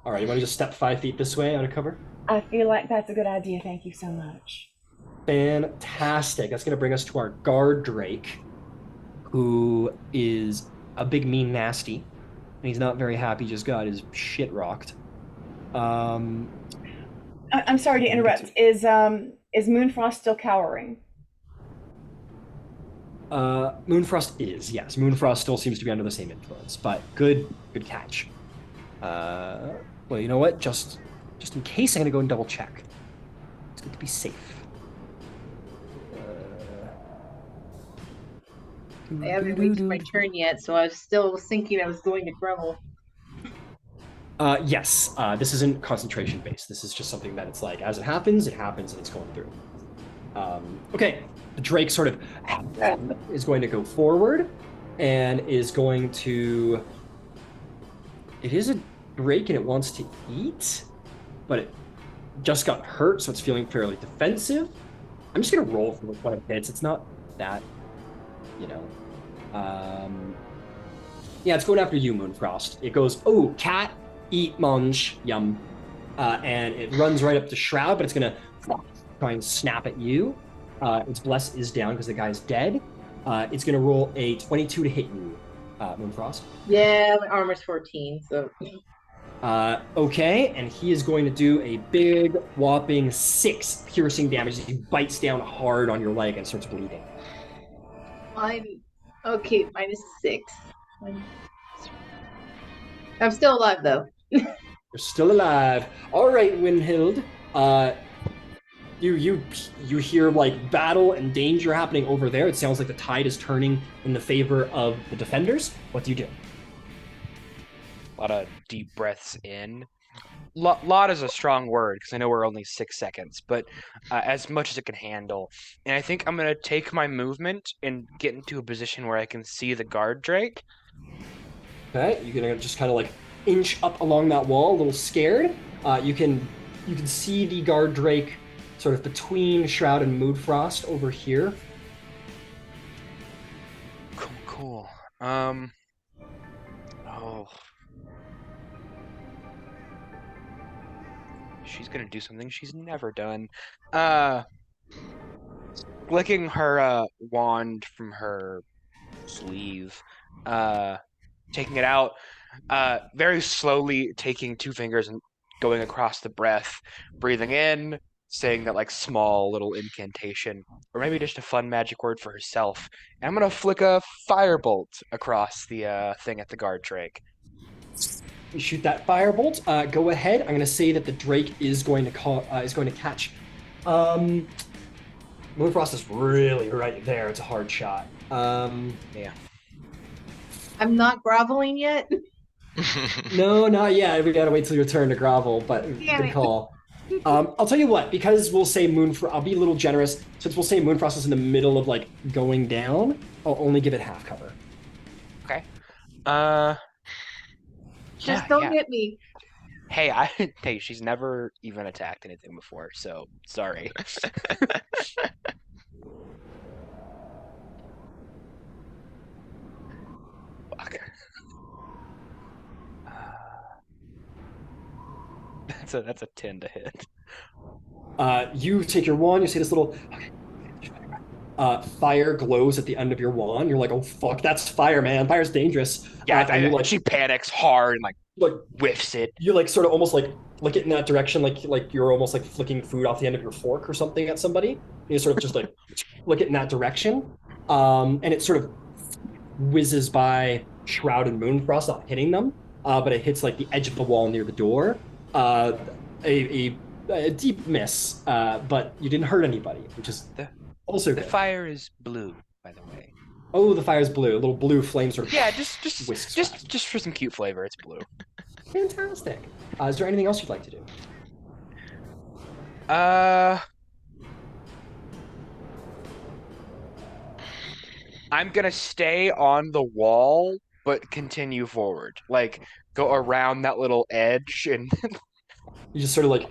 All right, you want to just step 5 feet this way out of cover? I feel like that's a good idea. Thank you so much. Fantastic. That's going to bring us to our Guard Drake, who is a big, mean, nasty. And he's not very happy, just got his shit rocked. I'm sorry to interrupt. Is Moonfrost still cowering? Moonfrost is, yes. Moonfrost still seems to be under the same influence, but good catch. Well, you know what? Just in case, I'm going to go and double check. It's good to be safe. I haven't reached my turn yet, so I was still thinking I was going to Grumble. Yes, this isn't concentration based. This is just something that it's like, as it happens, and it's going through. Okay, the Drake sort of is going to go forward and is going to... It is a Drake and it wants to eat, but it just got hurt, so it's feeling fairly defensive. I'm just going to roll for what it hits. It's not that... yeah, it's going after you, Moonfrost. It goes, oh, cat, eat, munch, yum. And it runs right up to Shroud, but it's going to try and snap at you. Its bless is down because the guy's dead. It's going to roll a 22 to hit you, Moonfrost. Yeah, my armor's 14, so... Okay, and he is going to do a big, whopping 6 piercing damage as he bites down hard on your leg and starts bleeding. Okay, -6. I'm still alive, though. You're still alive. All right, Willhilde. You hear like battle and danger happening over there. It sounds like the tide is turning in the favor of the defenders. What do you do? A lot of deep breaths in. Lot is a strong word because I know we're only 6 seconds, but as much as it can handle. And I think I'm going to take my movement and get into a position where I can see the Guard Drake. Okay, you're going to just kind of like inch up along that wall, a little scared. You can see the Guard Drake sort of between Shroud and Moonfrost over here. Cool. She's gonna do something she's never done. Flicking her wand from her sleeve, taking it out, very slowly taking 2 fingers and going across the breath, breathing in, saying that like small little incantation, or maybe just a fun magic word for herself. And I'm gonna flick a firebolt across the thing at the guard drake. You shoot that firebolt. Go ahead. I'm going to say that the drake is going to catch. Moonfrost is really right there. It's a hard shot. Yeah. I'm not groveling yet. No, not yet. We gotta wait till your turn to grovel. But Damn good it. call. I'll tell you what. Because we'll say Moonfrost. I'll be a little generous. Since we'll say Moonfrost is in the middle of like going down, I'll only give it half cover. Okay. Just don't hit me. Hey, hey, she's never even attacked anything before, so sorry. Fuck. That's a 10 to hit. You take your wand. You say this little. Fire glows at the end of your wand. You're like, oh fuck, that's fire, man. Fire's dangerous. Yeah, and you, like, she panics hard and like whiffs it. You like sort of almost like flick it in that direction, like you're almost like flicking food off the end of your fork or something at somebody. And you sort of just like flick it in that direction, and it sort of whizzes by Shroud and Moonfrost, not hitting them, but it hits like the edge of the wall near the door. A deep miss, but you didn't hurt anybody, which is also the good. fire is blue, by the way. Oh, the fire's blue. A little blue flame sort of. Yeah, just for some cute flavor, it's blue. Fantastic. Is there anything else you'd like to do? I'm gonna stay on the wall, but continue forward. Like, go around that little edge and You just sort of like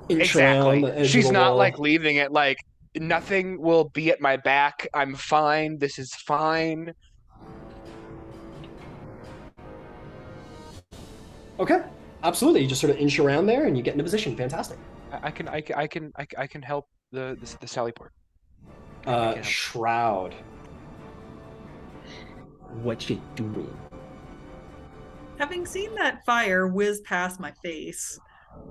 inch exactly. around the edge She's of the not wall. like leaving it like nothing will be at my back. I'm fine. This is fine. Okay, absolutely. You just sort of inch around there and you get into position. Fantastic. I can help the Sally port. Shroud. What you doing? Having seen that fire whiz past my face,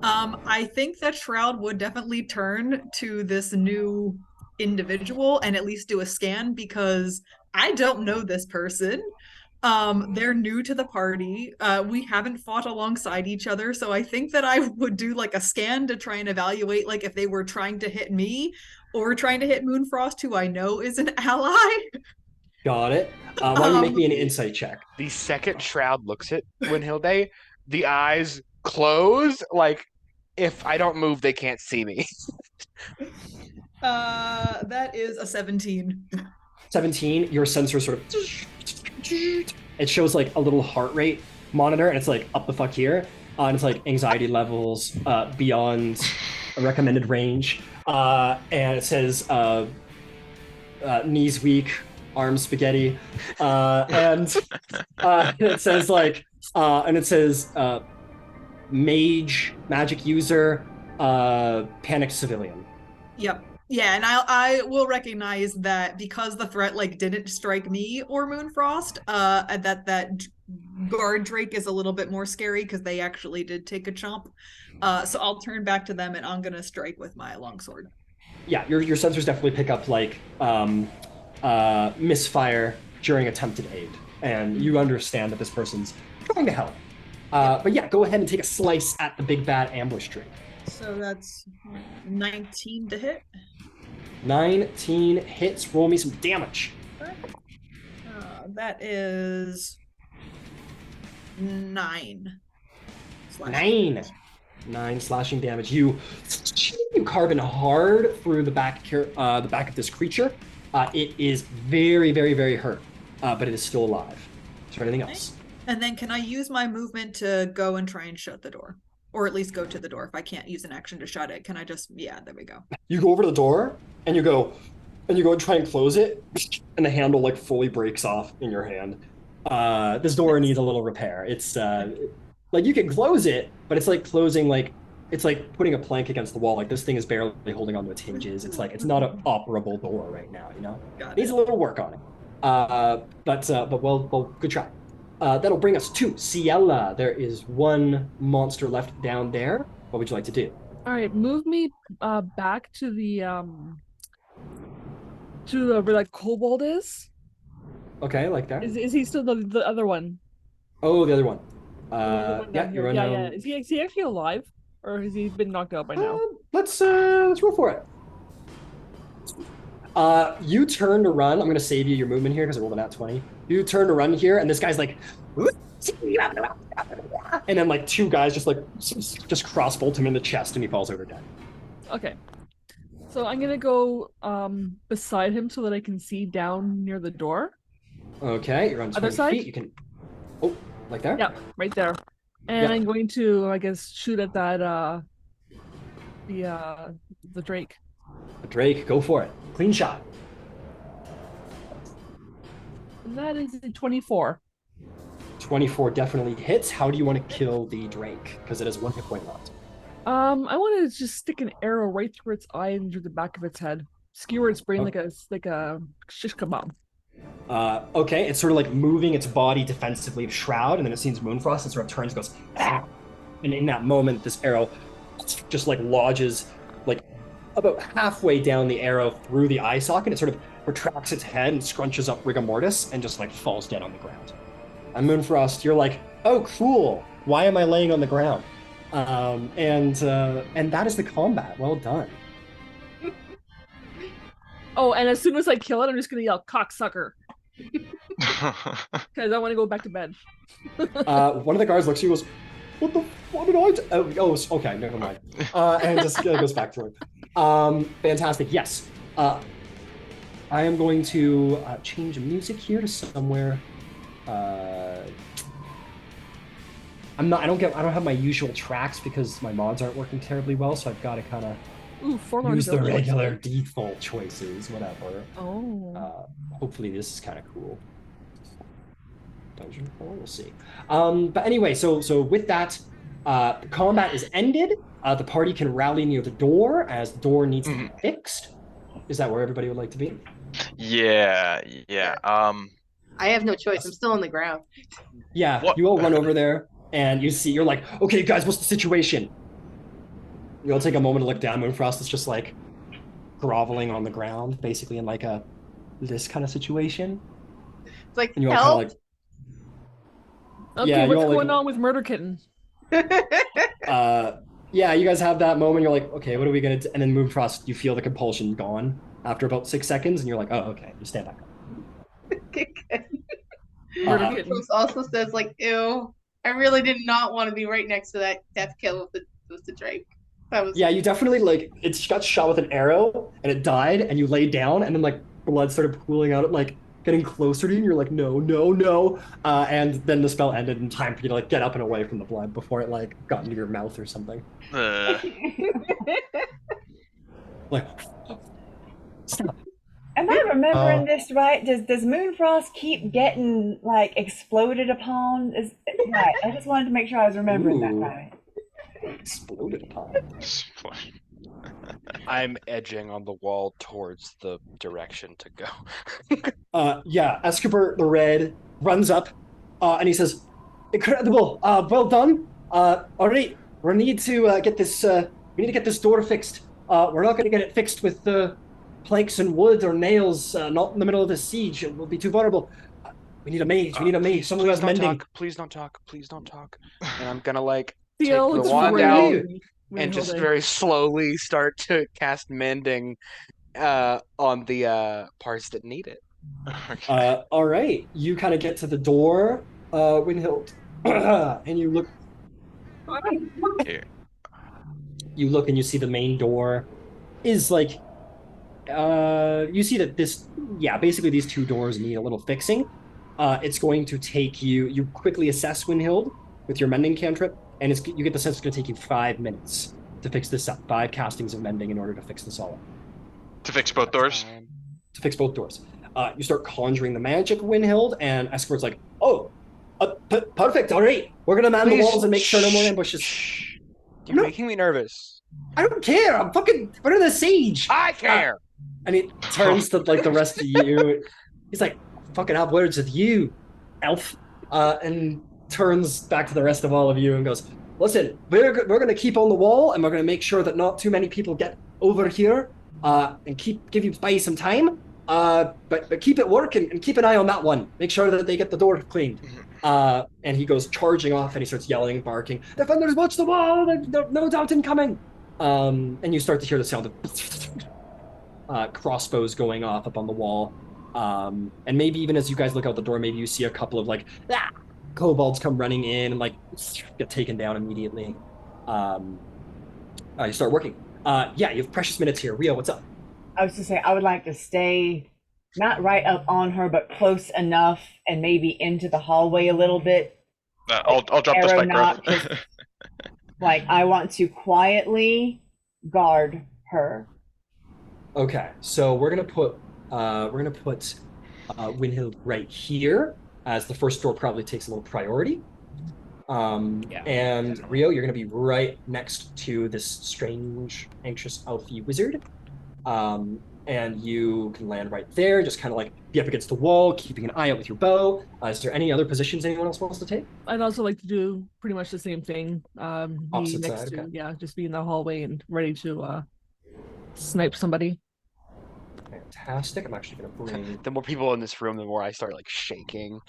I think that Shroud would definitely turn to this new individual and at least do a scan, because I don't know this person. They're new to the party. We haven't fought alongside each other, so I think that I would do like a scan to try and evaluate like if they were trying to hit me or trying to hit Moonfrost, who I know is an ally. Got it. Why don't you make me an insight check? The second Shroud looks at Willhilde, the eyes close. Like, if I don't move, they can't see me. That is a 17. 17. Your sensor sort of. It shows like a little heart rate monitor, and it's like up the fuck here. And it's like anxiety levels beyond a recommended range. And it says knees weak, arms spaghetti, and it says like, and it says mage, magic user, panicked civilian. Yep. Yeah, and I will recognize that because the threat like didn't strike me or Moonfrost, that guard drake is a little bit more scary because they actually did take a chomp. So I'll turn back to them and I'm gonna strike with my longsword. Yeah, your sensors definitely pick up like misfire during attempted aid, and you understand that this person's trying to help. But yeah, go ahead and take a slice at the big bad ambush drake. So that's 19 to hit. 19 hits. Roll me some damage. That is 9. Nine slashing damage. You carve in hard through the back of this creature. It is very, very, very hurt, but it is still alive. Is there anything else? And then can I use my movement to go and try and shut the door? Or at least go to the door. If I can't use an action to shut it, can I just, yeah, there we go. You go over to the door and you go and try and close it, and the handle like fully breaks off in your hand. This door needs a little repair. It's like you can close it, but it's like closing it's like putting a plank against the wall. Like this thing is barely holding onto its hinges. It's like it's not an operable door right now. You know, needs a little work on it. But well, good try. That'll bring us to Ciela. There is one monster left down there. What would you like to do? All right, move me back to where like Kobold is. Okay, like that. Is he still the other one? Oh, the other one. The one Yeah, down you here. run Yeah, down. yeah. Is he actually alive, or has he been knocked out by now? Let's roll for it. You turn to run. I'm gonna save you your movement here because I rolled a nat 20. You turn to run here, and this guy's like, and then like two guys just crossbolt him in the chest, and he falls over dead. Okay. So I'm gonna go beside him so that I can see down near the door. Okay, you're on 20 Other side? feet. You can. Oh, like there? Yeah, right there. And Yeah. I'm going to, I guess, shoot at that the Drake. Drake, go for it. Clean shot. And that is a 24. 24 definitely hits. How do you want to kill the Drake? Because it has 1 hit point left. I want to just stick an arrow right through its eye and through the back of its head. Skewer its brain like a shish kebab. Okay, it's sort of like moving its body defensively to Shroud, and then it sees Moonfrost and sort of turns and goes, ah! And in that moment, this arrow just like lodges like about halfway down the arrow through the eye socket. It sort of retracts its head and scrunches up rigor mortis and just like falls dead on the ground. And Moonfrost, you're like, oh, cool. Why am I laying on the ground? And that is the combat. Well done. Oh, and as soon as I kill it, I'm just gonna yell cocksucker. Because I want to go back to bed. One of the guards looks at you and goes, what did I do? Oh, okay, never mind. And just goes back to it. Fantastic. Yes. I am going to change the music here to somewhere. I don't have my usual tracks because my mods aren't working terribly well, so I've got to kind of use the regular default choices, whatever. Oh. Hopefully this is kind of cool. Dungeon crawl, we'll see. But anyway, so with that, the combat is ended. The party can rally near the door as the door needs to be fixed. Is that where everybody would like to be? Yeah. I have no choice. I'm still on the ground. Yeah, What? you all run over there and you're like, okay, guys, what's the situation? You all take a moment to look down. Moonfrost is just like groveling on the ground, basically in like this kind of situation. It's like, And you all help. kind of Okay, Yeah, you what's all, like- going on with Murder Kitten? yeah, you guys have that moment. You're like, okay, what are we gonna do? And then Moonfrost, you feel the compulsion gone after about 6 seconds, and you're like, oh, okay, you stand back up. Murder Kitten. Moonfrost also says like, ew, I really did not want to be right next to that death kill with the Drake. That was Yeah, you definitely like it got shot with an arrow and it died, and you lay down, and then like blood started pooling out, like getting closer to you, and you're like, no, and then the spell ended in time for you to like get up and away from the blood before it like got into your mouth or something. Like, stop. Am I remembering this right? Does Moonfrost keep getting like exploded upon? Right. I just wanted to make sure I was remembering that Ooh. right. Exploded upon. I'm edging on the wall towards the direction to go. Yeah, Escobar the Red runs up, and he says, "Incredible! Well done. All right, we need to get this. We need to get this door fixed. We're not going to get it fixed with planks and wood or nails. Not in the middle of the siege. It will be too vulnerable. We need a mage. We need a mage. Someone who has mending. Please don't talk. Please don't talk. And I'm gonna like Feel take the it's wand really- out and just Willhilde. very slowly start to cast mending on the parts that need it. Okay. All right, you kind of get to the door, Willhilde, and you look. Here. You look and you see the main door is like. You see that basically these two doors need a little fixing. It's going to take you. You quickly assess Willhilde with your mending cantrip, and you get the sense it's going to take you 5 minutes to fix this up. 5 castings of mending in order to fix this all up. To fix both doors? To fix both doors. You start conjuring the magic, Willhilde, and Escort's like, oh, perfect, all right. We're going to man the walls and make sure no more ambushes. Shh. You're No. making me nervous. I don't care. I'm fucking, we're in the siege. I care. And he turns to like the rest of you. He's like, fucking have words with you, elf. And turns back to the rest of all of you and goes, listen, we're gonna keep on the wall, and we're gonna make sure that not too many people get over here, and give you some time. But keep it working and keep an eye on that one. Make sure that they get the door cleaned. And he goes charging off, and he starts yelling, barking, "Defenders, watch the wall! No doubt incoming!" And you start to hear the sound of crossbows going off up on the wall. And maybe even as you guys look out the door, maybe you see a couple of kobolds come running in and get taken down immediately. You start working. Yeah, you have precious minutes here. Rio, what's up? I was to say I would like to stay not right up on her, but close enough, and maybe into the hallway a little bit. I'll drop the arrow spike knot, growth. I want to quietly guard her. Okay, so we're gonna put Willhilde right here, as the first door probably takes a little priority. And definitely. Rio, you're gonna be right next to this strange, anxious elfie wizard. And you can land right there, just kind of be up against the wall, keeping an eye out with your bow. Is there any other positions anyone else wants to take? I'd also like to do pretty much the same thing. Opposite next side, to, okay. yeah, just be in the hallway and ready to snipe somebody. Fantastic. I'm actually going to bring... The more people in this room, the more I start shaking.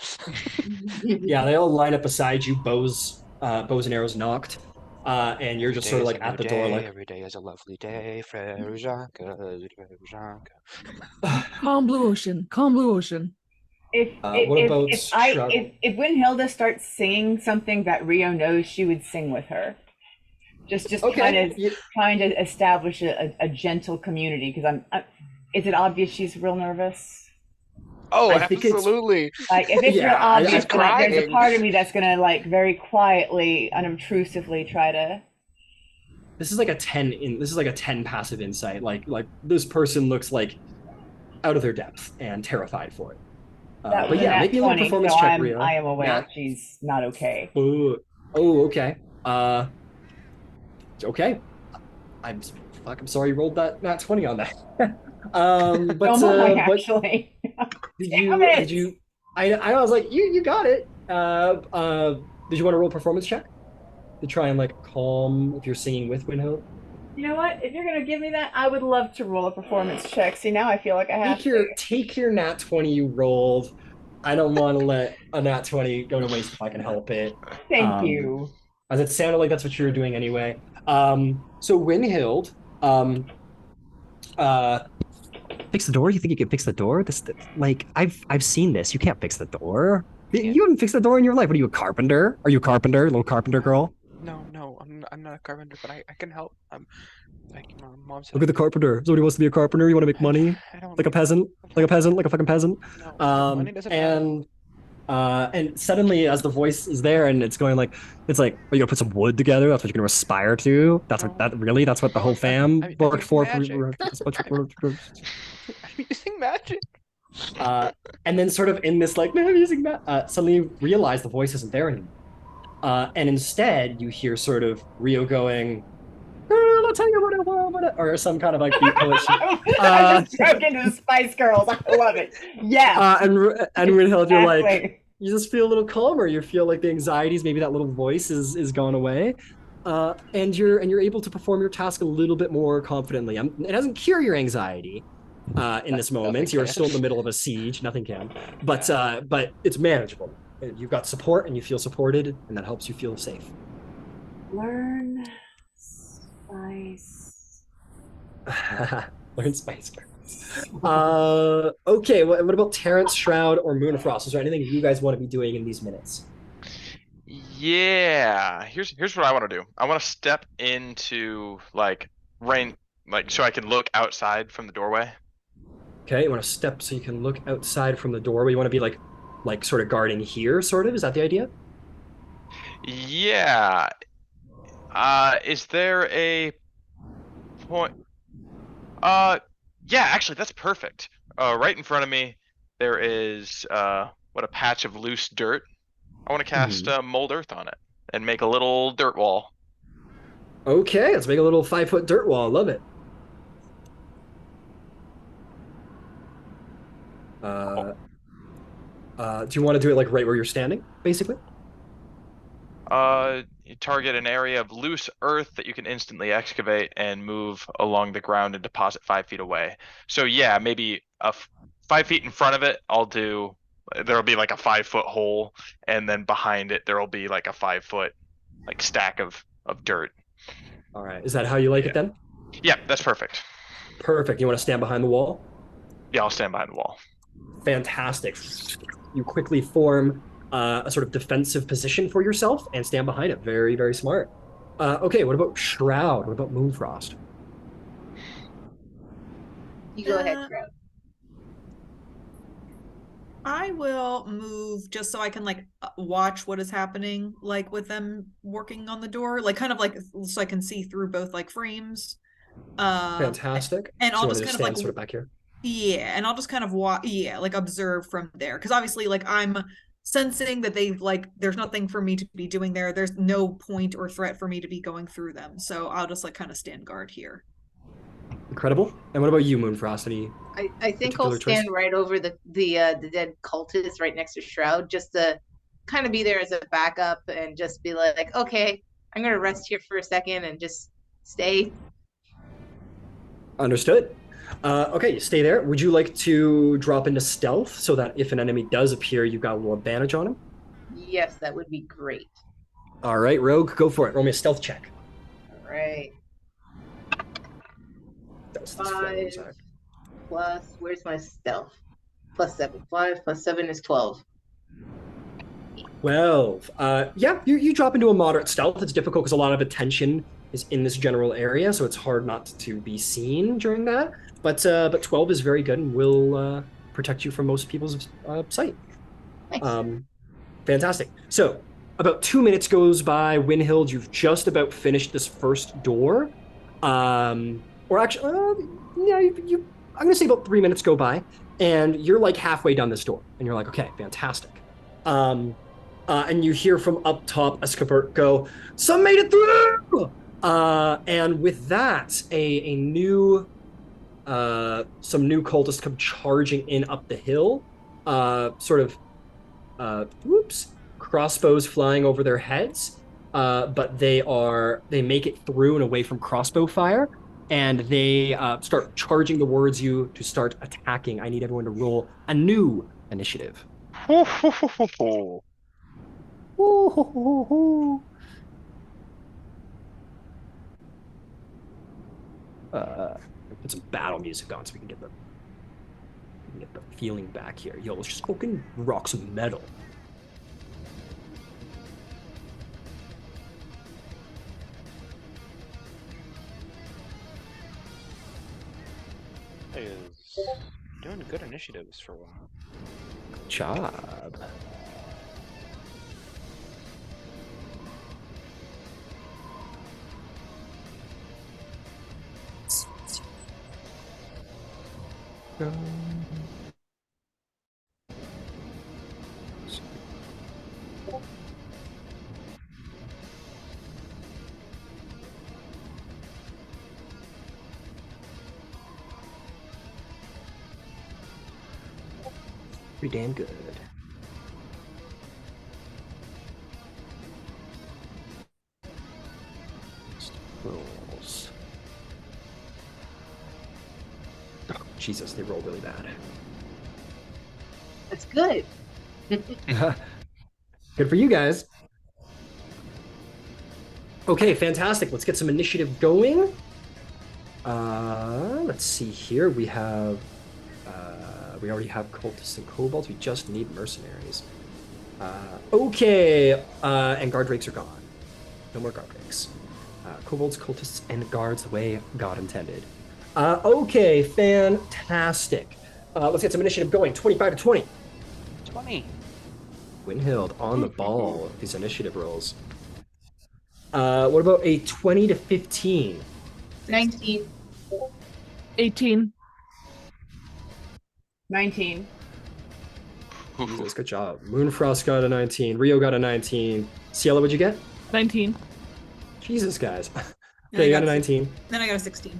Yeah, they all line up beside you, bows and arrows knocked. And you're just sort of at the door, every day is a lovely day. Frère Jacques. Calm blue ocean. Calm blue ocean. If Willhilde starts singing something that Rio knows, she would sing with her. Just okay. trying to establish a gentle community, because is it obvious she's real nervous? Oh, absolutely. If it's real obvious, there's a part of me that's gonna very quietly, unobtrusively try to. This is a 10 This is a 10 passive insight. Like this person looks out of their depth and terrified for it. But yeah, make me a little performance check, Rio. I am aware she's not okay. Okay. Okay. I'm sorry you rolled that nat 20 on that. Actually. Did you? I was like, you got it. Did you want to roll a performance check to try and calm if you're singing with Willhilde? You know what? If you're gonna give me that, I would love to roll a performance check. See, now I feel like I have to. Take your nat 20 you rolled. I don't want to let a nat 20 go to waste if I can help it. Thank you. As it sounded like that's what you were doing anyway. So Willhilde, fix the door? You think you can fix the door? I've seen this. You can't fix the door. You haven't fixed the door in your life. What are you, a carpenter? Are you a carpenter, little carpenter girl? No, I'm not a carpenter, but I can help. My mom said. Look at the carpenter. Somebody wants to be a carpenter. You want to make money? Like a peasant? Like a fucking peasant? No, money doesn't matter. And suddenly, as the voice is there, and it's going are you gonna put some wood together? That's what you're gonna aspire to? That's what the whole fam worked for. I'm using magic. And then sort of in this I'm using that, suddenly you realize the voice isn't there anymore. And instead you hear sort of Rio going, "Girl, I'll tell you what I want," or some kind of beat poetry. I just broke into the Spice Girls. I love it. Yeah. And Willhilde, you're you just feel a little calmer. You feel like the anxieties, maybe that little voice is gone away. And you're able to perform your task a little bit more confidently. It doesn't cure your anxiety in this moment. You're still in the middle of a siege. Nothing can. But it's manageable. You've got support, and you feel supported, and that helps you feel safe. Learn spice. Learn spice. Okay, what about Terrence, Shroud, or Moon of Frost? Is there anything you guys want to be doing in these minutes? Yeah, here's what I want to do. I want to step into rain, so I can look outside from the doorway. Okay, you want to step so you can look outside from the doorway. You want to be sort of guarding here, sort of? Is that the idea? Yeah. Is there a point? Yeah, actually, that's perfect. Right in front of me, there is a patch of loose dirt. I want to cast Mold Earth on it and make a little dirt wall. Okay, let's make a little 5-foot dirt wall. I love it. Do you want to do it right where you're standing, basically? You target an area of loose earth that you can instantly excavate and move along the ground and deposit 5 feet away. So yeah, maybe 5 feet in front of it, there'll be like a 5-foot hole, and then behind it there'll be like a 5-foot like stack of dirt. All right. Is that how you like it then? Yeah, that's perfect. Perfect. You want to stand behind the wall? Yeah, I'll stand behind the wall. Fantastic. You quickly form a sort of defensive position for yourself and stand behind it. Very, very smart. Okay, what about Shroud? What about Moonfrost? You go ahead, Shroud. I will move just so I can like watch what is happening, like with them working on the door, like kind of like so I can see through both like frames. Fantastic. And So I'll you just want to kind of stand like sort of back here. Yeah, and I'll just kind of like observe from there, because obviously like I'm sensing that they've like there's nothing for me to be doing there. There's no point or threat for me to be going through them, so I'll just like kind of stand guard here. Incredible. And what about you, Moonfrost? Any I think I'll particular stand choice? right over the dead cultist right next to Shroud, just to kind of be there as a backup and just be like, okay, I'm gonna rest here for a second and just stay. Understood. Okay, stay there. Would you like to drop into stealth so that if an enemy does appear, you've got a little advantage on him? Yes, that would be great. All right, Rogue, go for it. Roll me a stealth check. All right. That's 5 plus, where's my stealth? +7. 5 plus 7 is 12. 12. Yeah, you drop into a moderate stealth. It's difficult because a lot of attention is in this general area, so it's hard not to be seen during that. But 12 is very good and will protect you from most people's sight. Nice. Fantastic. So about 2 minutes goes by. Willhilde, you've just about finished this first door. Or actually, yeah, I'm gonna say about 3 minutes go by, and you're like halfway down this door, and you're like, okay, fantastic. And you hear from up top Escapert go, "Some made it through!" And with that, some new cultists come charging in up the hill, crossbows flying over their heads, but they make it through and away from crossbow fire, and they start charging towards you to start attacking. I need everyone to roll a new initiative. Put some battle music on so we can get the feeling back here. Yo, let's just fucking rock some metal. Is doing good initiatives for a while. Good job. Pretty damn good. Rolls. Oh, Jesus, they roll really bad. That's good. Good for you guys. Okay, fantastic. Let's get some initiative going. Let's see here. We already have cultists and kobolds. We just need mercenaries. Okay, and guard rakes are gone. No more guard rakes. Kobolds, cultists, and guards the way God intended. Okay, fantastic. Let's get some initiative going. 25 to 20. 20. Willhilde on the ball with these initiative rolls. What about a 20 to 15? 19. 18. 19. Jesus, good job. Moonfrost got a 19. Rio got a 19. Ciela, what'd you get? 19. Jesus, guys. And Okay, I you got a got 19. Then I got a 16.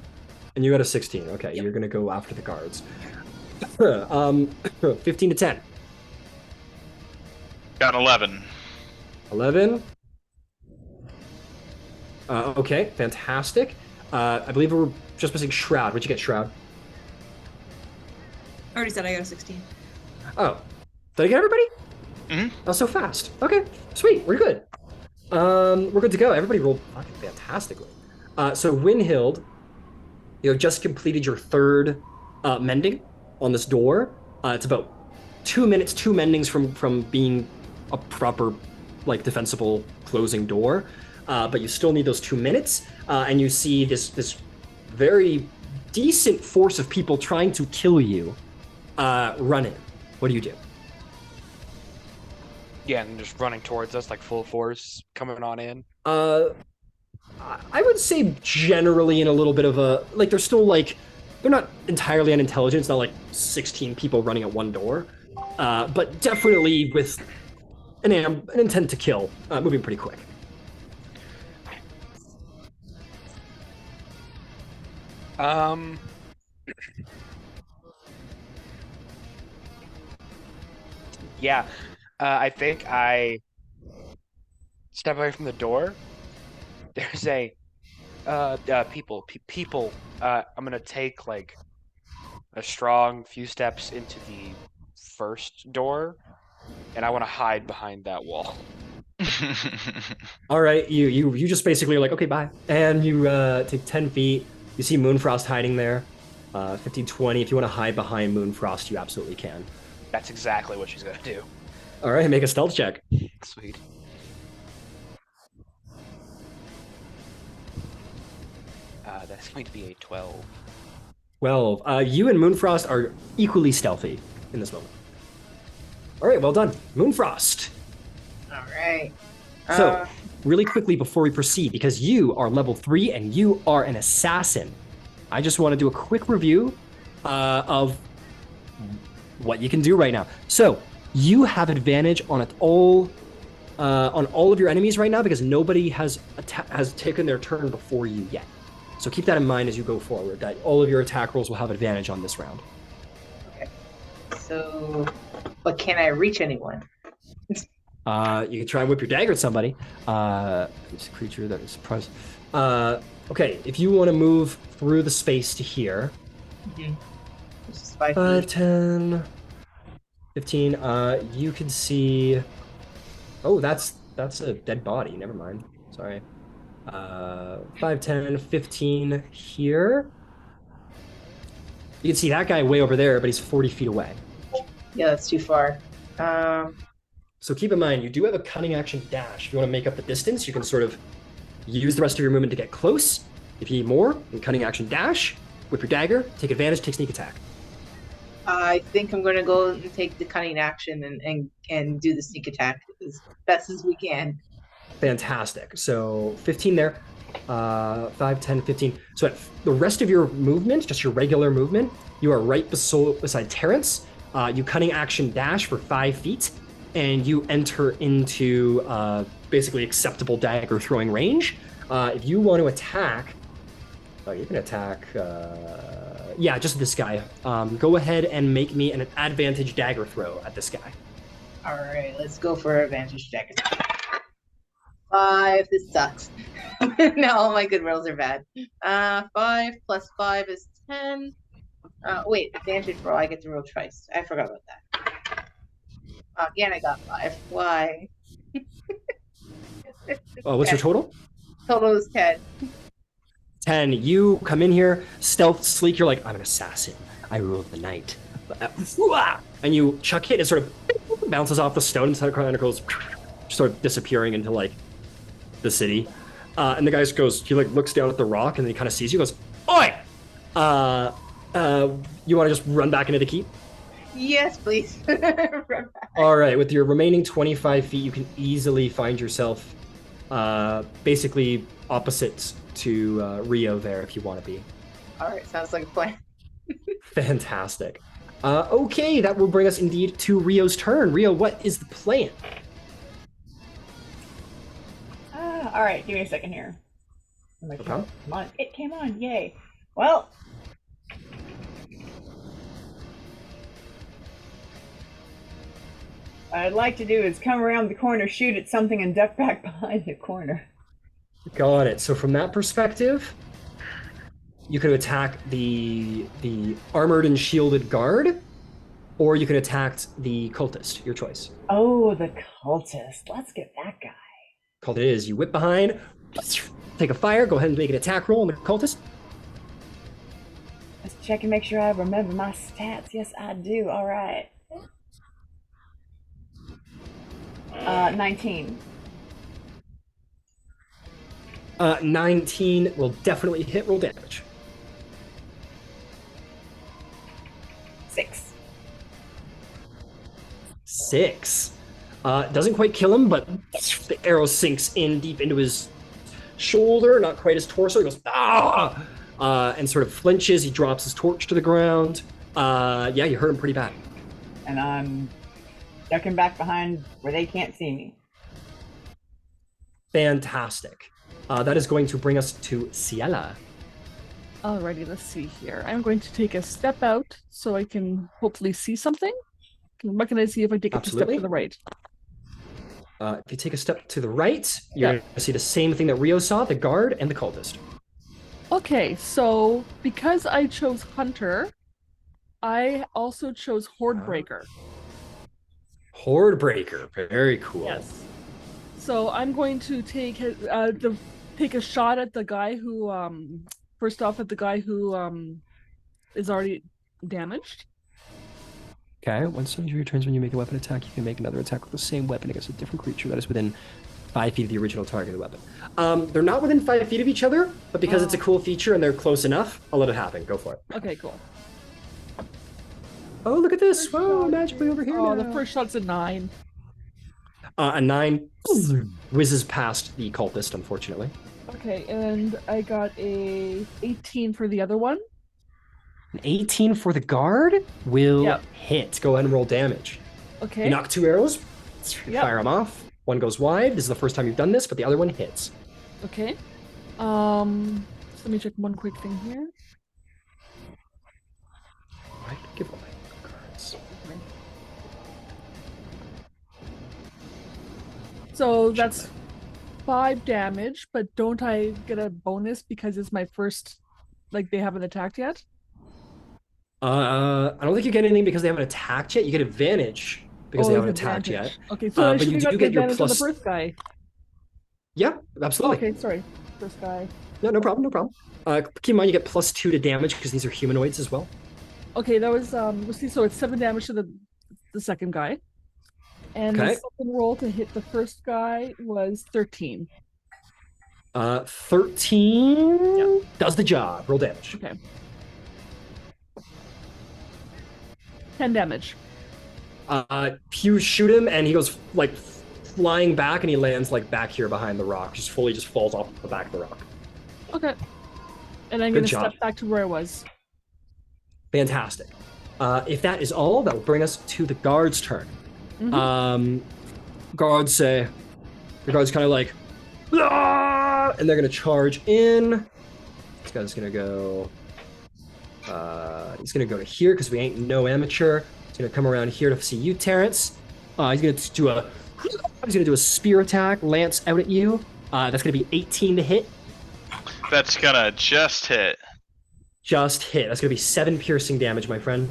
And you got a 16. Okay, Yep. you're going to go after the guards. 15 to 10. Got an 11. 11. Okay, fantastic. I believe we're just missing Shroud. What'd you get, Shroud? I already said I got a 16. Oh, did I get everybody? Mhm. Oh, so fast. Okay, sweet. We're good. We're good to go. Everybody rolled fucking fantastically. So Willhilde, you have just completed your third mending on this door. It's about 2 minutes, two mendings from being a proper, like, defensible closing door. But you still need those 2 minutes, and you see this very decent force of people trying to kill you run in. What do you do? Yeah, and just running towards us like full force, coming on in. I would say generally in a little bit of a, like, they're still, like, they're not entirely unintelligent. It's not like 16 people running at one door, but definitely with an intent to kill, moving pretty quick. Yeah, I think I step away from the door. There's a people. I'm gonna take like a strong few steps into the first door, and I want to hide behind that wall. All right, you just basically are like, okay, bye, and you take 10 feet. You see Moonfrost hiding there. 15, 20. If you want to hide behind Moonfrost, you absolutely can. That's exactly what she's gonna do. All right, make a stealth check. Sweet. That's going to be a 12. 12. You and Moonfrost are equally stealthy in this moment. All right, well done, Moonfrost. All right. So, really quickly before we proceed, because you are level 3 and you are an assassin, I just want to do a quick review of what you can do right now. So, you have advantage on all of your enemies right now because nobody has taken their turn before you yet. So keep that in mind as you go forward, that all of your attack rolls will have advantage on this round. Okay. So, but can I reach anyone? You can try and whip your dagger at somebody. It's a creature that is surprised. Okay, if you want to move through the space to here. Mm-hmm. This is 5 5, feet. 10, 15. You can see. Oh, that's a dead body. Never mind. Sorry. 5, 10, 15 here. You can see that guy way over there, but he's 40 feet away. Yeah, that's too far. So keep in mind, you do have a cunning action dash. If you want to make up the distance, you can sort of use the rest of your movement to get close. If you need more, you can cunning action dash, whip your dagger, take advantage, take sneak attack. I think I'm going to go and take the cunning action and do the sneak attack as best as we can. Fantastic. So 15 there. 5, 10, 15. So at the rest of your movement, just your regular movement, you are right beside Terrence. You cunning action dash for 5 feet, and you enter into basically acceptable dagger throwing range. If you want to attack, you can attack. Yeah, just this guy. Go ahead and make me an advantage dagger throw at this guy. All right, let's go for advantage dagger. 5. This sucks. No, all my good rolls are bad. 5 plus 5 is 10. Wait, advantage roll. I get to roll twice. I forgot about that. Again, I got 5. Why? Oh, what's your total? Total is 10. 10. You come in here, stealth, sleek. You're like, I'm an assassin. I rule the night. And you chuck it, and sort of bounces off the stone and kind of goes, sort of disappearing into like the city. And the guy goes, he like looks down at the rock and then he kind of sees you, goes, "Oi! You want to just run back into the keep?" Yes, please. Run back. All right. With your remaining 25 feet, you can easily find yourself basically opposite to Rio there if you want to be. All right, sounds like a plan. Fantastic. Okay, that will bring us indeed to Rio's turn. Rio, what is the plan? All right, give me a second here. Oh my Okay. God, come on, it came on, yay. Well, what I'd like to do is come around the corner, shoot at something, and duck back behind the corner. Got it. So from that perspective, you could attack the armored and shielded guard, or you can attack the cultist. Your choice. Oh, the cultist. Let's get that guy. Called it is. You whip behind, take a fire. Go ahead and make an attack roll on the cultist. Let's check and make sure I remember my stats. Yes, I do. All right. 19. 19 will definitely hit. Roll damage. 6. 6. Doesn't quite kill him, but the arrow sinks in deep into his shoulder, not quite his torso. He goes, ah! And sort of flinches. He drops his torch to the ground. Yeah, you hurt him pretty bad. And I'm ducking back behind where they can't see me. Fantastic. That is going to bring us to Ciela. Alrighty, let's see here. I'm going to take a step out so I can hopefully see something. What can I see if I take a step to the right? If you take a step to the right, you're Yeah. going to see the same thing that Rio saw, the guard and the cultist. Okay, so because I chose Hunter, I also chose Horde Breaker. Horde Breaker. Very cool. Yes. So I'm going to take take a shot at the guy who first off at the guy who is already damaged. Okay, once on your turns when you make a weapon attack, you can make another attack with the same weapon against a different creature that is within 5 feet of the original target of the weapon. They're not within 5 feet of each other, but because it's a cool feature and they're close enough, I'll let it happen. Go for it. Okay, cool. Oh, look at this! Whoa, magically over here Oh, now. the first shot's a 9. A 9 whizzes past the cultist, unfortunately. Okay, and I got a 18 for the other one. An 18 for the guard will Yep. hit. Go ahead and roll damage. Okay. You knock 2 arrows, Yep. fire them off. One goes wide. This is the first time you've done this, but the other one hits. Okay. So let me check one quick thing here. Right, give away cards. So that's 5 damage, but don't I get a bonus because it's my first, like they haven't attacked yet? I don't think you get anything because they haven't attacked yet. You get advantage because they Oh, haven't it's attacked advantage. yet. Okay, so I but should you have got do the get your advantage on the plus. first guy. Yeah, absolutely. Okay, sorry. First guy. No problem, no problem. Keep in mind you get +2 to damage because these are humanoids as well. Okay, that was let's see, so it's 7 damage to the second guy. And Okay. the second roll to hit the first guy was 13. 13 does the job. Roll damage. Okay. 10 damage. You shoot him and he goes like flying back and he lands like back here behind the rock. Just falls off the back of the rock. Okay. And I'm Good gonna job. step back to where I was. Fantastic. If that is all, that will bring us to the guard's turn. Mhm. Guards say, the guard's kind of like, "Ah!" And they're gonna charge in. This guy's gonna go. He's gonna go to here because we ain't no amateur. He's gonna come around here to see you, Terrence. He's gonna do a spear attack, lance out at you. That's gonna be 18 to hit. That's gonna just hit. Just hit. That's gonna be 7 piercing damage, my friend.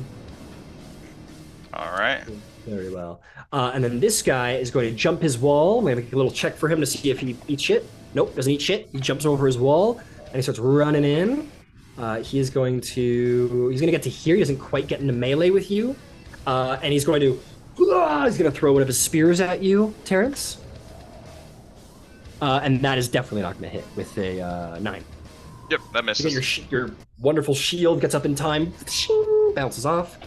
All right. Very well. And then this guy is going to jump his wall. I'm going to make a little check for him to see if he eats shit. Nope, doesn't eat shit. He jumps over his wall and he starts running in. He's going to get to here. He doesn't quite get into melee with you. And he's going to throw one of his spears at you, Terrence. And that is definitely not going to hit with a 9. Yep, that You misses. get your wonderful shield, gets up in time, bounces off.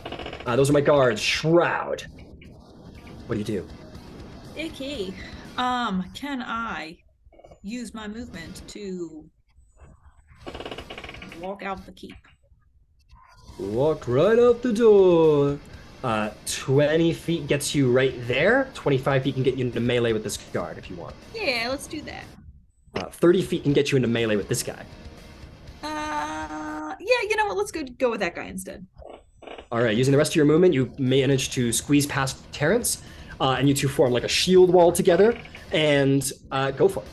Those are my guards. Shroud. What do you do? Okay. Can I use my movement to walk out the keep? Walk right out the door. 20 feet gets you right there. 25 feet can get you into melee with this guard if you want. Yeah, let's do that. 30 feet can get you into melee with this guy. Yeah, you know what? Let's go with that guy instead. All right, using the rest of your movement, you manage to squeeze past Terrence, and you two form like a shield wall together, and go for it.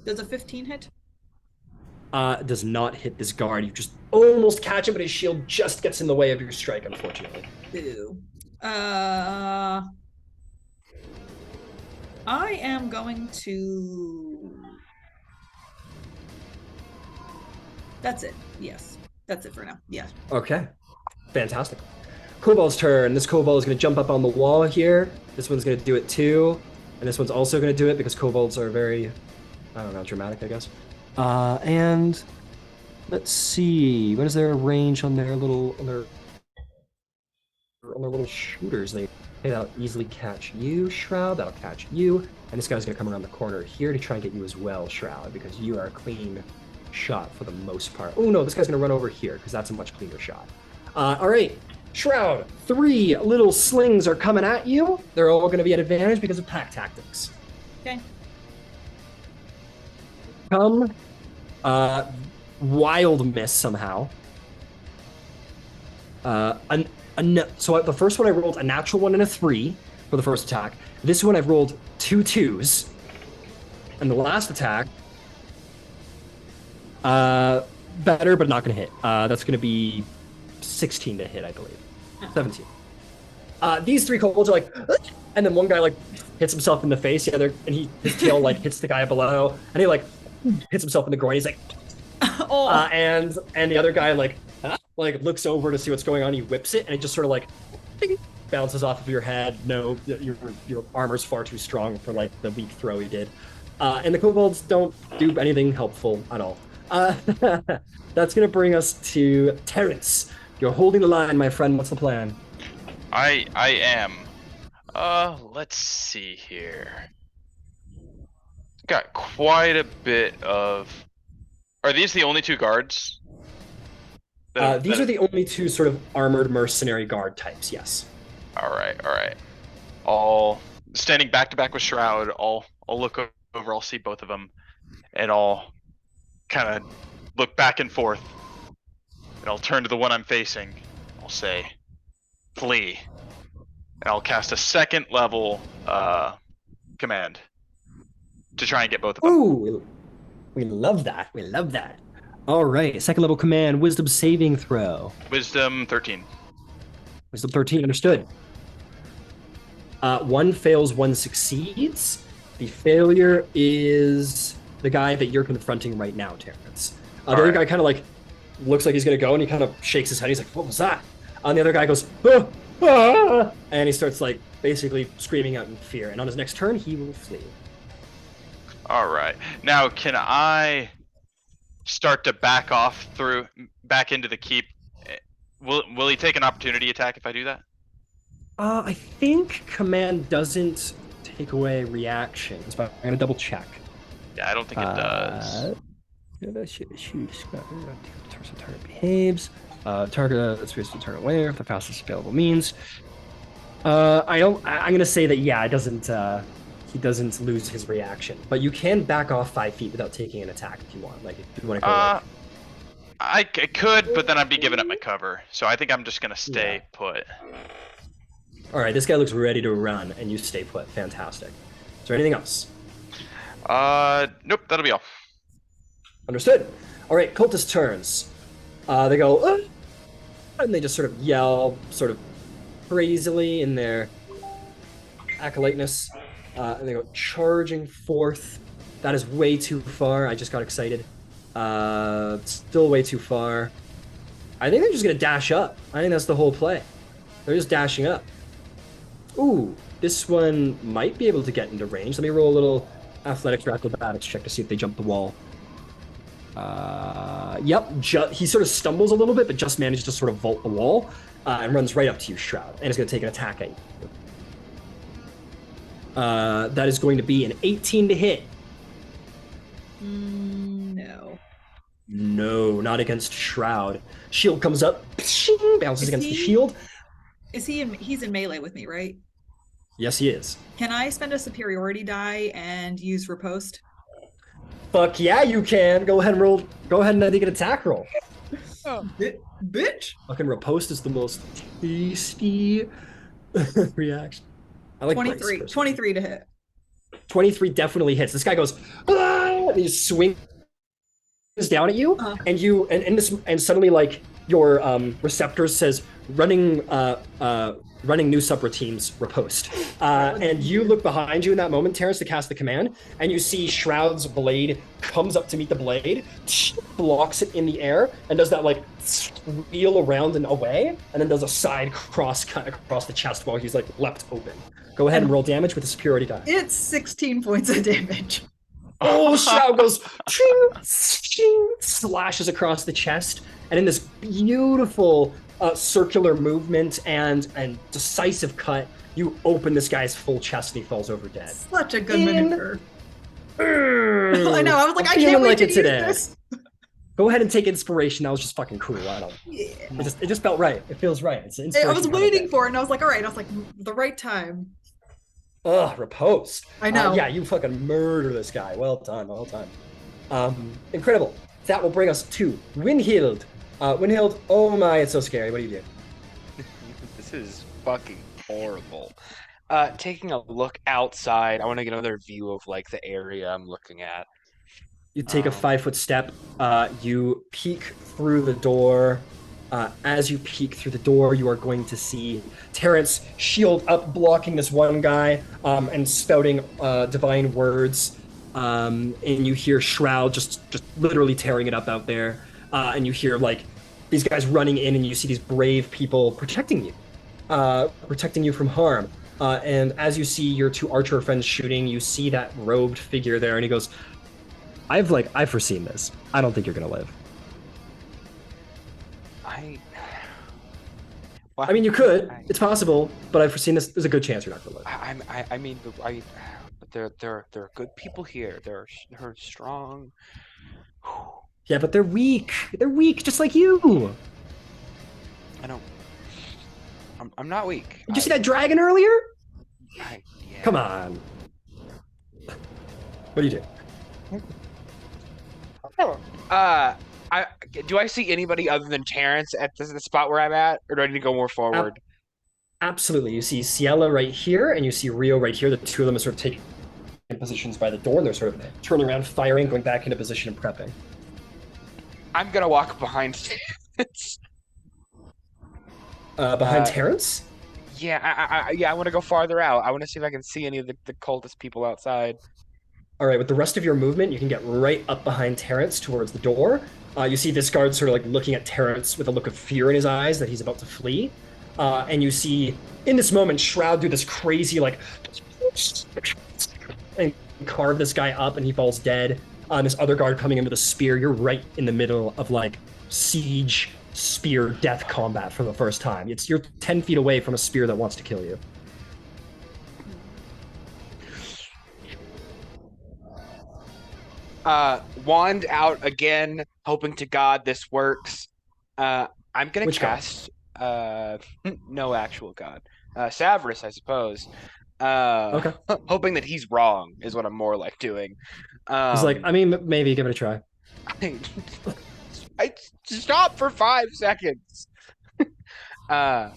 Does a 15 hit? Does not hit this guard. You just almost catch him, but his shield just gets in the way of your strike, unfortunately. Ew. I am going to... That's it. Yes. That's it for now. Yeah. Okay. Fantastic. Kobold's turn. This kobold is going to jump up on the wall here. This one's going to do it too. And this one's also going to do it because kobolds are very, I don't know, dramatic, I guess. And let's see. What is their range on their little shooters? That'll easily catch you, Shroud. That'll catch you. And this guy's going to come around the corner here to try and get you as well, Shroud, because you are a clean shot for the most part. Oh, no, this guy's going to run over here because that's a much cleaner shot. All right, Shroud, 3 little slings are coming at you. They're all going to be at advantage because of pack tactics. Okay. Come, wild miss somehow. So the first one I rolled a natural 1 and a 3 for the first attack. This one I've rolled 2 2s. And the last attack, better, but not going to hit. That's going to be 16 to hit, I believe. 17. These 3 kobolds are like, and then one guy like hits himself in the face. The other, and his tail like hits the guy below, and he like hits himself in the groin. He's like, Oh. and the other guy like looks over to see what's going on. He whips it, and it just sort of like ding, bounces off of your head. No, your armor's far too strong for like the weak throw he did. And the kobolds don't do anything helpful at all. That's gonna bring us to Terrence. You're holding the line, my friend. What's the plan? I am. Let's see here. Got quite a bit of... Are these the only 2 guards? These are the only 2 sort of armored mercenary guard types, yes. Alright. All standing back to back with Shroud, I'll look over, I'll see both of them, and I'll kind of look back and forth, and I'll turn to the one I'm facing. I'll say, flee. And I'll cast a 2nd level command to try and get both of them. Ooh, we love that. We love that. All right, 2nd level command, wisdom saving throw. Wisdom 13. Wisdom 13, understood. 1 fails, 1 succeeds. The failure is the guy that you're confronting right now, Terrence. The other guy kind of like looks like he's gonna go, and he kind of shakes his head. He's like, "What was that?" And the other guy goes, "Ah, ah," and he starts like basically screaming out in fear. And on his next turn, he will flee. All right. Now, can I start to back off back into the keep? Will he take an opportunity attack if I do that? I think command doesn't take away reactions, but I'm gonna double check. Yeah, I don't think it does. Target behaves. Target space to target where the fastest available means. I'm gonna say that it doesn't. He doesn't lose his reaction, but you can back off 5 feet without taking an attack if you want. Like if you want to go. I could, but then I'd be giving up my cover. So I think I'm just gonna stay put. All right, this guy looks ready to run, and you stay put. Fantastic. Is there anything else? Nope, that'll be all. Understood. All right, cultist turns. They go, "Ah!" and they just sort of yell, sort of crazily in their acolyteness, and they go charging forth. That is way too far. I just got excited. Still way too far. I think they're just gonna dash up. I think that's the whole play. They're just dashing up. Ooh, this one might be able to get into range. Let me roll a little athletics or acrobatics check to see if they jump the wall. Yep, he sort of stumbles a little bit, but just manages to sort of vault the wall and runs right up to you, Shroud, and is going to take an attack at you. That is going to be an 18 to hit. No. No, not against Shroud. Shield comes up, bounces against the shield. Is he's in melee with me, right? Yes, he is. Can I spend a superiority die and use riposte? Fuck yeah, you can. Go ahead and roll. Go ahead and take an attack roll. Oh, bitch! Fucking riposte is the most tasty reaction. I like 23 to hit. 23 definitely hits. This guy goes, "Ah!" and he swings down at you, Uh-huh. and suddenly like your receptors says running new subra teams riposte, and you look behind you in that moment, Terrence, to cast the command, and you see Shroud's blade comes up to meet the blade, blocks it in the air, and does that like wheel around and away, and then does a side cross cut across the chest while he's like leapt open. Go ahead and roll damage with a superiority die. It's 16 points of damage. Oh, Shroud goes ching, ching, slashes across the chest, and in this beautiful circular movement and decisive cut, you open this guy's full chest and he falls over dead. Such a good maneuver. I know. I was like, I can't wait to use this. Go ahead and take inspiration. That was just fucking cool. I don't. Yeah. It just felt right. It feels right. It's I inspiration was waiting for it, and I was like, all right. I was like, the right time. Ugh, riposte. I know. Yeah, you fucking murder this guy. Well done, well done. Incredible. That will bring us to Willhilde. Willhilde, oh my, it's so scary. What do you do? This is fucking horrible. Taking a look outside, I want to get another view of like the area I'm looking at. You take a 5-foot step. You peek through the door. As you peek through the door, you are going to see Terrence shield up, blocking this one guy, and spouting divine words. And you hear Shroud just literally tearing it up out there. And you hear like these guys running in, and you see these brave people protecting you from harm. And as you see your two archer friends shooting, you see that robed figure there, and he goes, I've foreseen this. I don't think you're gonna live. I mean, you could. It's possible, but I've foreseen this. There's a good chance you're not gonna live. But there are good people here. They're strong. Yeah, but they're weak. They're weak, just like you. I don't. I'm not weak. Did you see that dragon earlier? Yeah. Come on. What do you do? Do I see anybody other than Terrence at the spot where I'm at, or do I need to go more forward? Absolutely. You see Ciela right here, and you see Rio right here. The two of them are sort of taking positions by the door, and they're sort of turning around, firing, going back into position and prepping. I'm gonna walk behind Terrence. Behind Terrence? Yeah, I want to go farther out. I want to see if I can see any of the cultist people outside. All right, with the rest of your movement, you can get right up behind Terrence towards the door. You see this guard sort of like looking at Terrence with a look of fear in his eyes that he's about to flee. And you see, in this moment, Shroud do this crazy, like, and carve this guy up, and he falls dead. This other guard coming in with a spear. You're right in the middle of, like, siege, spear, death combat for the first time. You're 10 feet away from a spear that wants to kill you. Wand out again, hoping to God this works. I'm gonna cast no actual God. Savras, I suppose. Okay. Hoping that he's wrong is what I'm more like doing. He's like, I mean, maybe give it a try. I stop for 5 seconds. And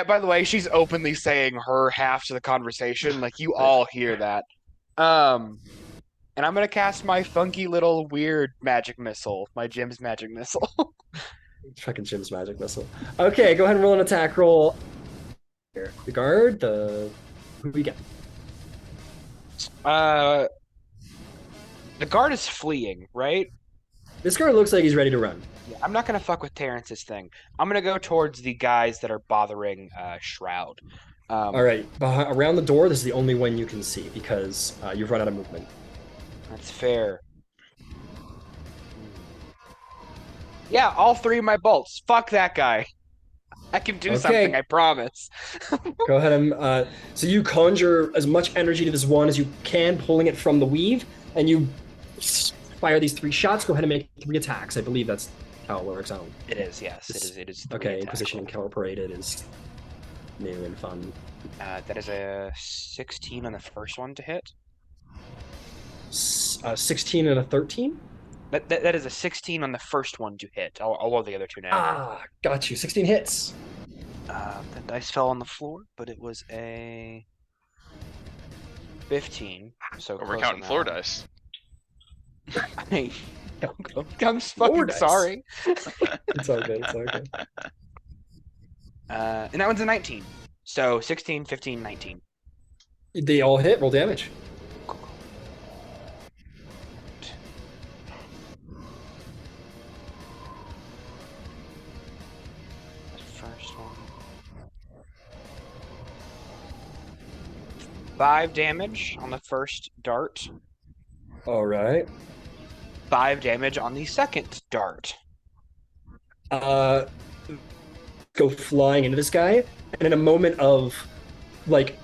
by the way, she's openly saying her half to the conversation. Like, you all hear that. And I'm gonna cast my funky little weird magic missile, my Jim's magic missile. Fucking Jim's magic missile. Okay, go ahead and roll an attack roll. Here, the guard, who we get? The guard is fleeing, right? This guard looks like he's ready to run. Yeah, I'm not gonna fuck with Terrence's thing. I'm gonna go towards the guys that are bothering Shroud. All right, around the door, this is the only one you can see because you've run out of movement. That's fair. Yeah, all 3 of my bolts. Fuck that guy. I can do something, I promise. Go ahead and so you conjure as much energy to this one as you can, pulling it from the weave, and you fire these 3 shots. Go ahead and make 3 attacks. I believe that's how it works out. It is, yes. It is. Okay, Inquisition Incorporated is new and fun. That is a 16 on the first one to hit. 16 and a 13? That is a 16 on the first one to hit. I'll roll the other 2 now. Ah, got you. 16 hits. The dice fell on the floor, but it was a 15. So we're counting floor dice. Hey, I'm fucking More dice. sorry. It's all good. It's all good. And that one's a 19. So 16, 15, 19. They all hit. Roll damage. First one. 5 damage on the first dart. All right. 5 damage on the second dart. Go flying into this guy, and in a moment of like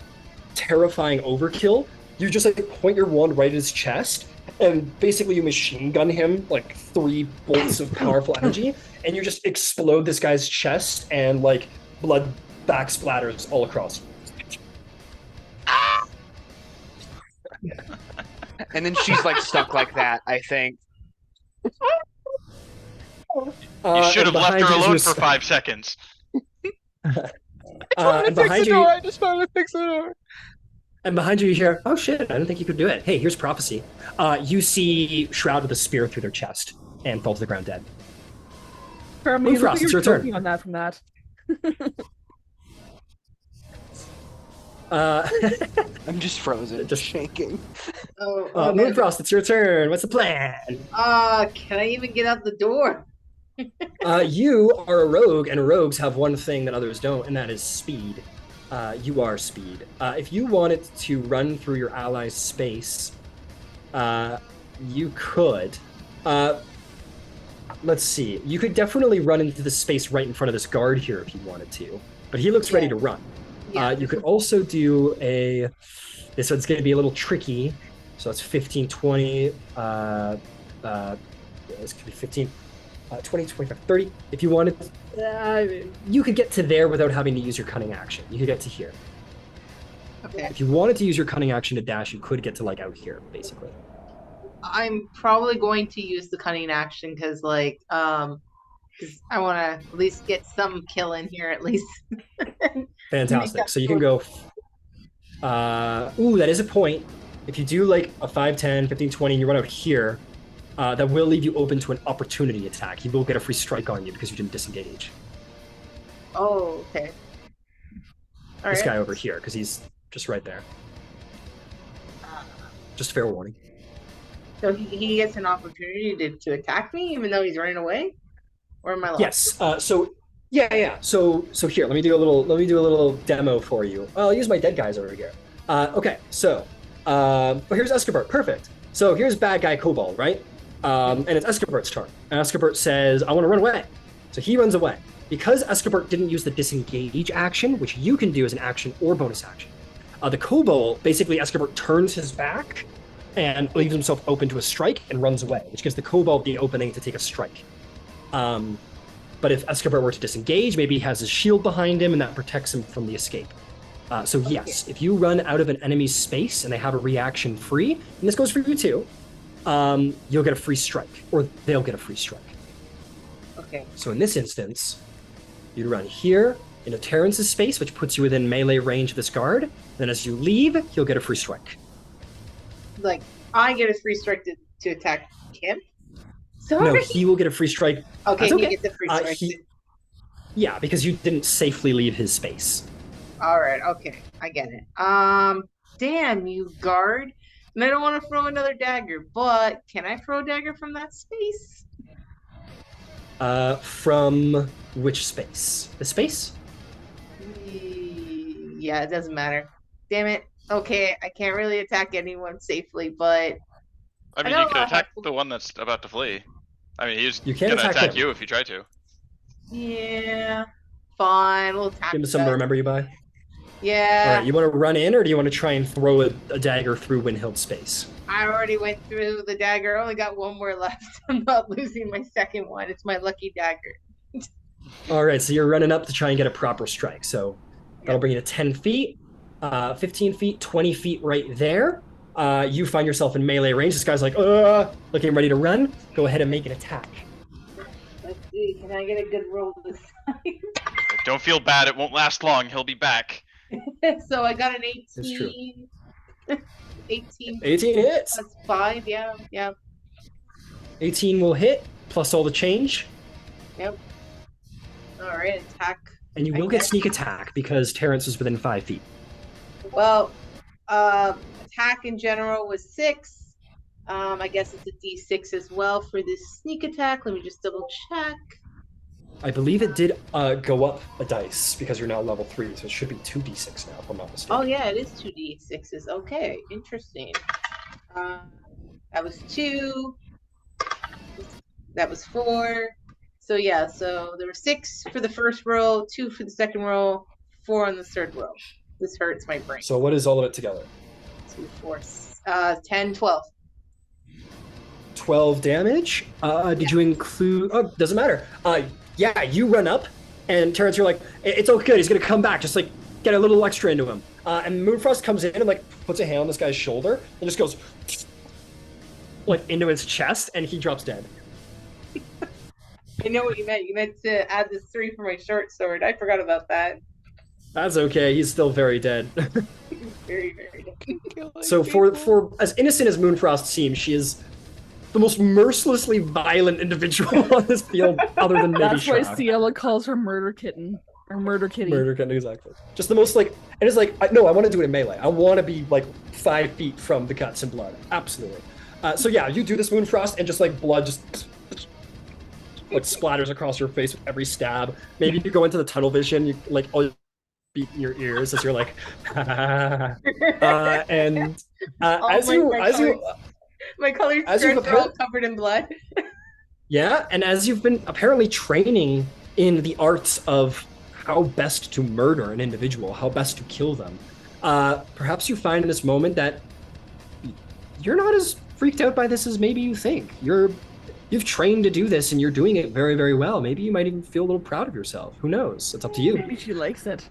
terrifying overkill, you just like point your wand right at his chest, and basically you machine gun him like 3 bolts of powerful energy, and you just explode this guy's chest, and like blood back splatters all across. And then she's like stuck like that, I think. You should have and left behind her you is alone your for s- 5 seconds. and behind you, I just wanted to fix the door. and behind you, you hear, "Oh shit! I didn't think you could do it." Hey, here's prophecy. You see Shroud with a spear through their chest and fall to the ground dead. Herman, you look Frost, like it's you're your turn. choking on that from that. I'm just frozen, Just- shaking. Oh, okay. Moonfrost, it's your turn. What's the plan? Can I even get out the door? You are a rogue, and rogues have one thing that others don't, and that is speed. You are speed. If you wanted to run through your ally's space, you could. Let's see. You could definitely run into the space right in front of this guard here if you wanted to, but he looks ready to run. Yeah. You could also do a. This one's going to be a little tricky. So that's 15, 20. This could be 15, 20, 25, 30. If you wanted, you could get to there without having to use your cunning action. You could get to here. Okay. If you wanted to use your cunning action to dash, you could get to like out here, basically. I'm probably going to use the cunning action because, like, because I want to at least get some kill in here at least. Fantastic. So you can go. Ooh, that is a point. If you do like a 5, 10, 15, 20, and you run out here, that will leave you open to an opportunity attack. He will get a free strike on you because you didn't disengage. Oh, okay. All This right. guy over here, because he's just right there. Just fair warning. So he gets an opportunity to attack me even though he's running away? Or am I lost? Yes. So here, let me do a little demo for you. I'll use my dead guys over here. Okay. So here's Escobert. Perfect. So here's bad guy Kobold, right? And it's Escobert's turn. And Escobert says, "I want to run away." So he runs away. Because Escobert didn't use the disengage action, which you can do as an action or bonus action. The Kobold, basically Escobert turns his back and leaves himself open to a strike and runs away, which gives the Kobold the opening to take a strike. But if Escobert were to disengage, maybe he has his shield behind him and that protects him from the escape. So yes, if you run out of an enemy's space and they have a reaction free, and this goes for you too, you'll get a free strike, or they'll get a free strike. Okay. So in this instance, you'd run here into Terrence's space, which puts you within melee range of this guard. Then as you leave, he'll get a free strike. Like, I get a free strike to attack him? No, Sorry. he will get a free strike. Okay, That's okay. he gets a free strike. Yeah, because you didn't safely leave his space. All right, okay, I get it. Damn you, guard. And I don't want to throw another dagger, but can I throw a dagger from that space? From which space? The space? Yeah, it doesn't matter. Damn it. Okay, I can't really attack anyone safely, but I mean, know you could I attack have- the one that's about to flee. I mean, he's You can gonna attack attack him. you if you try to. yeah, fine. We'll attack. Give him the something to guy. remember you by. Yeah, All right, you want to run in, or do you want to try and throw a dagger through Willhilde's space? I already went through the dagger. I only got one more left. I'm not losing my second one. It's my lucky dagger. All right, so you're running up to try and get a proper strike. So that'll bring you to 10 feet, 15 feet, 20 feet right there. You find yourself in melee range. This guy's like, looking ready to run. Go ahead and make an attack. Let's see. Can I get a good roll this Don't feel bad. It won't last long. He'll be back. time? So I got an That's true. 18. 18 18 hits. plus 5. Yeah. 18 will hit, plus all the change. Yep. All right, attack. And you will get sneak attack because Terrence is within 5 feet. Well, attack in general was 6. I guess it's a D6 as well for this sneak attack. Let me just double check. I believe it did go up a dice because you're now level 3, so it should be 2d6 now, if I'm not mistaken. Oh yeah, it is 2d6s. Okay, interesting. That was 2. That was 4. So yeah, so there were 6 for the first row, 2 for the second row, 4 on the third row. This hurts my brain. So what is all of it together? 2, 4, 10, 12. 12 damage. Did you include? Oh, doesn't matter. Yeah, you run up, and Terrence, you're like, it's all good. He's gonna come back. Just like get a little extra into him. And Moonfrost comes in and like puts a hand on this guy's shoulder and just goes like into his chest, and he drops dead. I know what you meant. You meant to add this 3 for my short sword. I forgot about that. That's okay. He's still very dead. Very, very dead. So for as innocent as Moonfrost seems, she is the most mercilessly violent individual on this field, other than maybe That's why Shroud. Ciela calls her Murder Kitten. Or Murder Kitty. Murder Kitten, exactly. Just the most like, and it's like, no, I want to do it in melee. I want to be like 5 feet from the guts and blood. Absolutely. So yeah, you do this Moonfrost, and just like blood just like splatters across your face with every stab. Maybe you go into the tunnel vision, you like all your beat in your ears as you're like, and my colors are all covered in blood. Yeah, and as you've been apparently training in the arts of how best to murder an individual, how best to kill them, perhaps you find in this moment that you're not as freaked out by this as maybe you think. You've trained to do this, and you're doing it very, very well. Maybe you might even feel a little proud of yourself. Who knows? It's up to you. Maybe she likes it.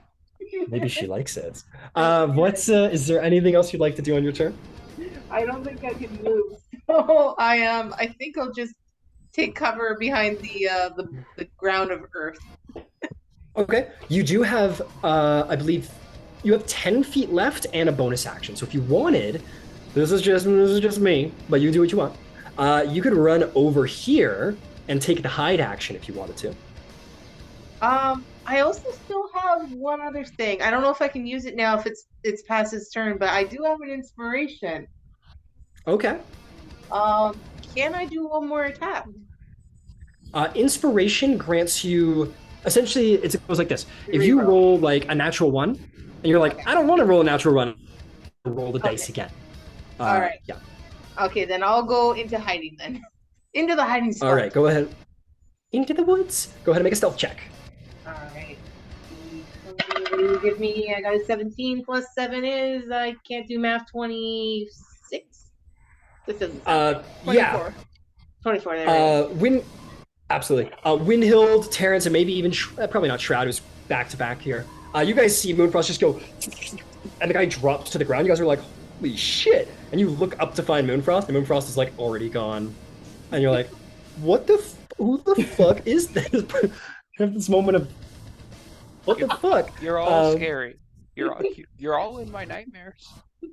Maybe she likes it. Is there anything else you'd like to do on your turn? I don't think I can move. So I think I'll just take cover behind the ground of earth. Okay. You do have, I believe, you have 10 feet left and a bonus action. So if you wanted, this is just me, but you do what you want. You could run over here and take the hide action if you wanted to. I also still have one other thing. I don't know if I can use it now if it's past his turn, but I do have an inspiration. Okay. Can I do one more attack? Inspiration grants you, essentially, it goes like this. If you roll like a natural 1, and you're like, I don't want to roll a natural 1, roll the dice again. All right. Yeah. Okay, then I'll go into hiding then. Into the hiding spot. All right, go ahead. Into the woods. Go ahead and make a stealth check. All right. Give me, I got a 17 plus 7 is, I can't do math, 26? This doesn't sound right. Yeah. 24, there we go. Absolutely. Willhilde, Terrence, and maybe even, probably not Shroud, who's back to back here. You guys see Moonfrost just go, and the guy drops to the ground. You guys are like, holy shit. And you look up to find Moonfrost, and Moonfrost is like already gone. And you're like, who the fuck is this? You have this moment of, what the fuck? You're all scary. You're all in my nightmares.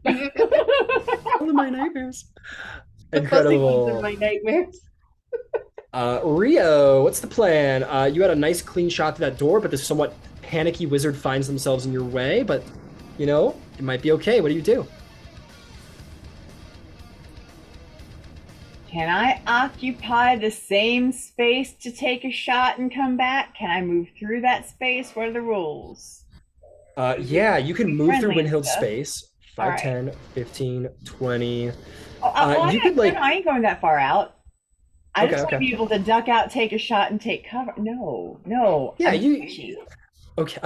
All in my nightmares. The Incredible. fuzzy ones in my nightmares. Rio, what's the plan? You had a nice clean shot to that door, but this somewhat panicky wizard finds themselves in your way, but, you know, it might be okay. What do you do? Can I occupy the same space to take a shot and come back? Can I move through that space? What are the rules? Yeah, you can move through Friendly Willhilde's stuff. space. 5, All right. 10, 15, 20. I ain't going that far out. I just want to okay. be able to duck out, take a shot, and take cover. No. Yeah, I'm you. fishy. Okay.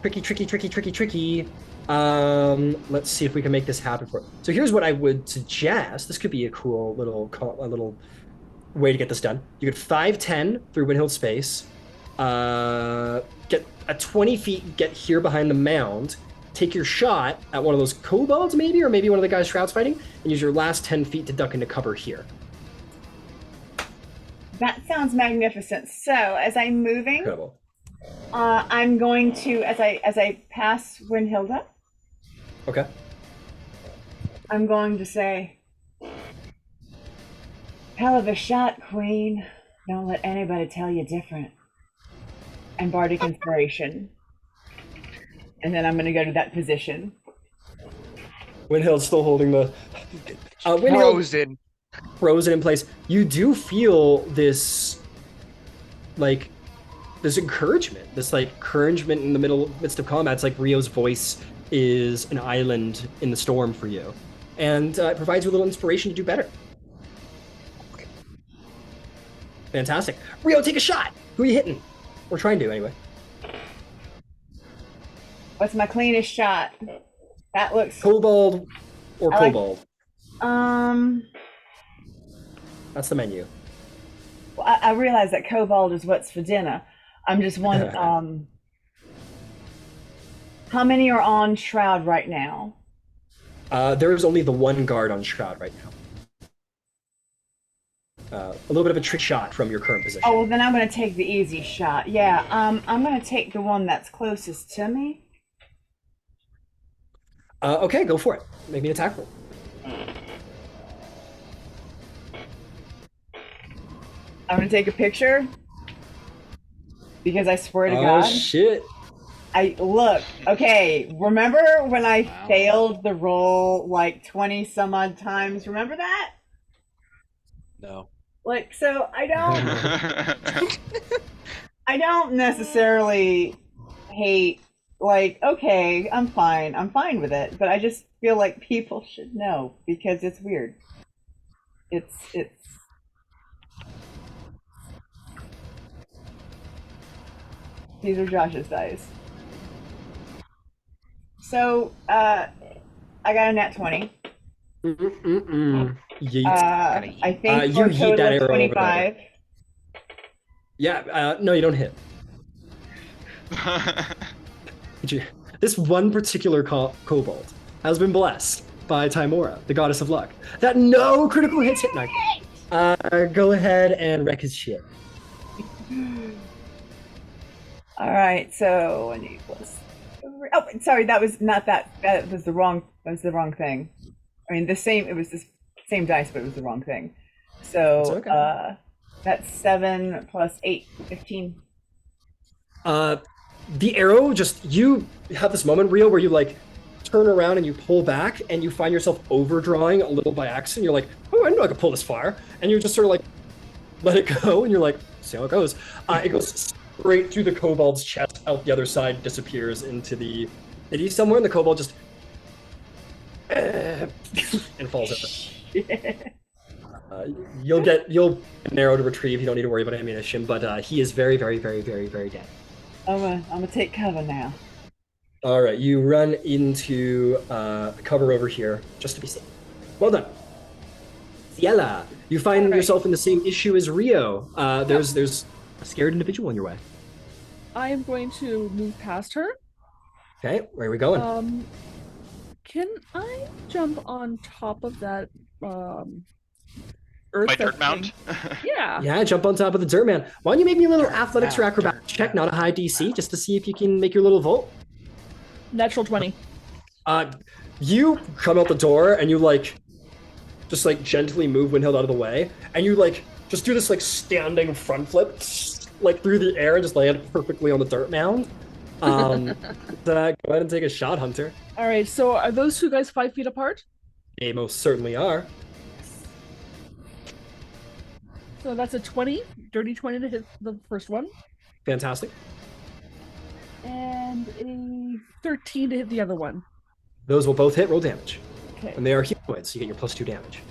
Tricky. Let's see if we can make this happen for. So here's what I would suggest. This could be a cool little way to get this done. You could 5-10 through Willhilde's space. Get at 20 feet. Get here behind the mound. Take your shot at one of those kobolds, maybe, or maybe one of the guys Shroud's fighting, and use your last 10 feet to duck into cover here. That sounds magnificent. So as I'm moving, Incredible. I'm going to as I pass Willhilde, Okay. I'm going to say, Hell of a shot, Queen. Don't let anybody tell you different. And Bardic Inspiration. And then I'm going to go to that position. Willhilde's still holding the. Willhilde frozen in place. You do feel this, like, this encouragement, in the midst of combat. It's like Rio's voice is an island in the storm for you, and it provides you a little inspiration to do better. Fantastic. Rio, take a shot. Who are you hitting? Or trying to, anyway. What's my cleanest shot? That looks... Kobold or kobold? That's the menu. Well, I realize that kobold is what's for dinner. I'm just wondering, how many are on Shroud right now? There is only the one guard on Shroud right now. A little bit of a trick shot from your current position. Oh, well, then I'm going to take the easy shot. Yeah, I'm going to take the one that's closest to me. Okay, go for it. Make me an attack roll. I'm going to take a picture. Because I swear to God. God. Oh, shit. Look, okay, remember when I failed the roll like 20 some odd times? Remember that? No. Like, so I don't necessarily hate, like, okay, I'm fine with it, but I just feel like people should know because it's weird. It's these are Josh's dice. So, I got a nat 20. Yeet. I think you for a yeet total that of arrow 25. Yeah, no, you don't hit. This one particular kobold has been blessed by Timora, the goddess of luck, that no critical hits hit night. Go ahead and wreck his shit. All right, so an 8 plus. Oh, sorry, that was not that. That was the wrong. That was the wrong thing. I mean, the same. It was the same dice, but it was the wrong thing. So okay. That's 7 plus 8, 15. The arrow you have this moment, Rio, where you like turn around and you pull back and you find yourself overdrawing a little by accident. You're like, oh, I know I can pull this far, and you just sort of like let it go, and you're like, see how it goes. It goes straight through the kobold's chest, out the other side, disappears into the city somewhere, and the kobold just and falls over. You'll get an arrow to retrieve. You don't need to worry about ammunition, but he is very, very, very, very, very dead. I'm gonna take cover now. All right, you run into cover over here just to be safe. Well done. Ciela, you find yourself in the same issue as Rio. There's a scared individual in your way. I am going to move past her. Okay, where are we going? Can I jump on top of that earth? My dirt mound? Yeah. Yeah, jump on top of the dirt man. Why don't you make me a little athletics or acrobatics check, not a high DC, just to see if you can make your little vault? Natural 20. You come out the door and you just gently move Willhilde out of the way, and you just do this standing front flip, through the air and just land perfectly on the dirt mound. Go ahead and take a shot, Hunter. All right, so are those two guys 5 feet apart? They most certainly are. So that's a 20, dirty 20 to hit the first one. Fantastic. And a 13 to hit the other one. Those will both hit. Roll damage. Okay. And they are humanoids, so you get your +2 damage.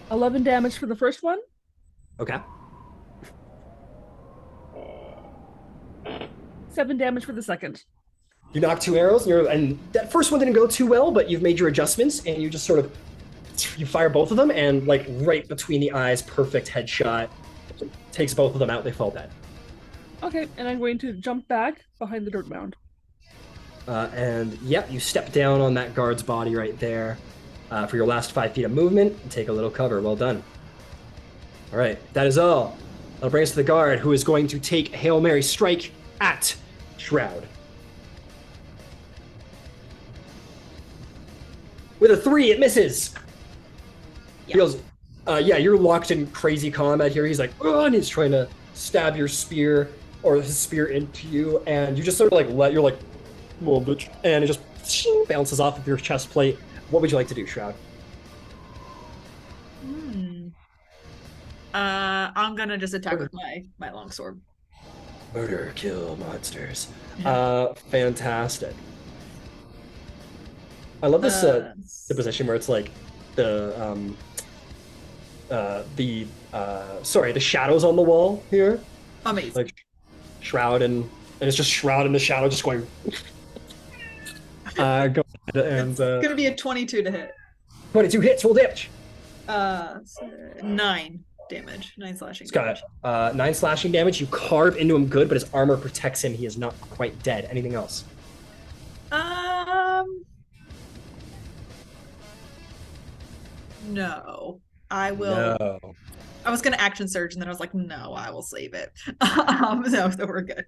11 damage for the first one. Okay. 7 damage for the second. You knock 2 arrows, and that first one didn't go too well, but you've made your adjustments, and you just you fire both of them, and right between the eyes, perfect headshot. Takes both of them out, they fall dead. Okay, and I'm going to jump back behind the dirt mound. And yep, you step down on that guard's body right there for your last 5 feet of movement, and take a little cover. Well done. All right, that is all. That'll bring us to the guard, who is going to take a Hail Mary strike at Shroud. With a 3, it misses. Yeah. He goes, yeah, you're locked in crazy combat here. He's like, oh, and he's trying to stab your spear or his spear into you, and you just sort of like you're like, well, bitch, and it just bounces off of your chest plate. What would you like to do, Shroud? I'm gonna just attack with my longsword. Murder, kill monsters. Fantastic. I love this the position where it's like the shadows on the wall here. Amazing. Like Shroud and it's just Shroud in the shadow just going. Go ahead and It's gonna be a 22 to hit. 22 hits, roll damage. 9 damage, 9 slashing. He's got 9 slashing damage. You carve into him good, but his armor protects him. He is not quite dead. Anything else? No. I will. No. I was gonna action surge, and then I was like, no, I will save it. So we're good.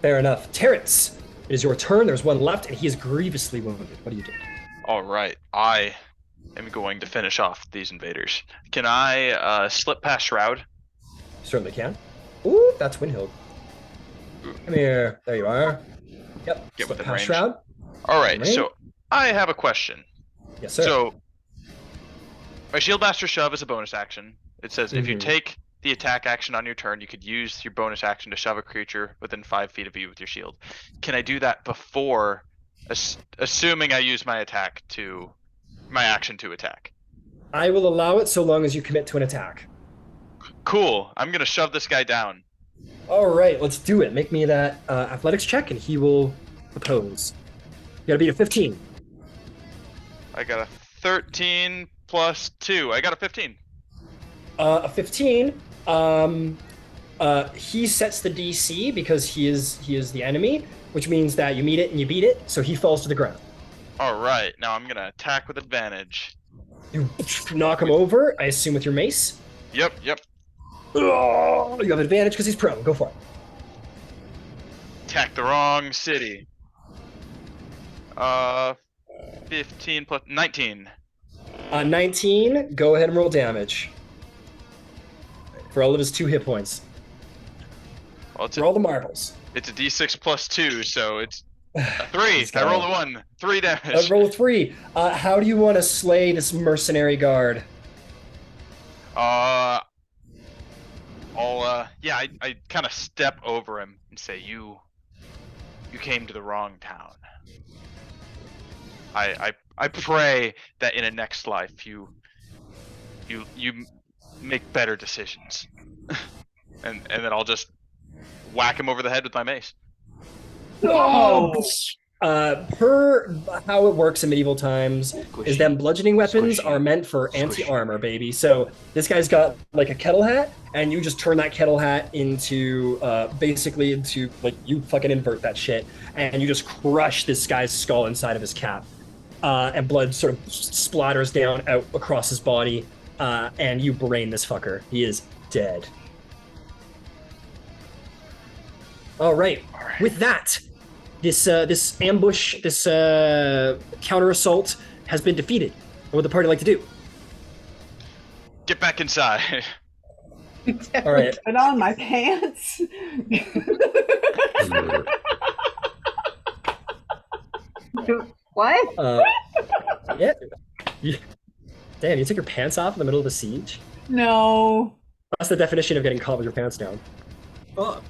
Fair enough. Terrence, it is your turn. There's one left, and he is grievously wounded. What do you do? All right, I am going to finish off these invaders. Can I slip past Shroud? You certainly can. Ooh, that's Willhilde. Come here. There you are. Yep. Get slip within past range. Shroud. All right, Range. so I have a question. Yes, sir. So my Shield Master Shove is a bonus action. It says if you Mhm. take the attack action on your turn, you could use your bonus action to shove a creature within 5 feet of you with your shield. Can I do that before, assuming I use my action to attack? I will allow it so long as you commit to an attack. Cool. I'm gonna shove this guy down. All right, let's do it. Make me that athletics check, and he will oppose. You gotta beat a 15. I got a 13 plus 2. I got a 15. A 15. He sets the DC because he is the enemy, which means that you meet it and you beat it, so he falls to the ground. All right, now I'm gonna attack with advantage. You knock him over, I assume, with your mace. Yep. Oh, you have advantage because he's prone. Go for it. Attack the wrong city. 15 plus 19. 19. Go ahead and roll damage for all of his 2 hit points. Well, it's Roll the marbles. It's a d6 plus 2, so it's a 3. I rolled a 1. 3 damage. Roll 3. How do you want to slay this mercenary guard? I kind of step over him and say, you came to the wrong town. I pray that in a next life you make better decisions. and then I'll just whack him over the head with my mace. Oh! Per how it works in medieval times is that bludgeoning weapons are meant for anti-armor, baby. So this guy's got like a kettle hat, and you just turn that kettle hat into basically into like you fucking invert that shit, and you just crush this guy's skull inside of his cap, and blood sort of splatters down out across his body, and you brain this fucker. He is dead. All right. With that, this ambush, this counter assault has been defeated. What would the party like to do? Get back inside. All right. Put on my pants. What? Yeah. Damn, you took your pants off in the middle of the siege? No. That's the definition of getting caught with your pants down. Fuck.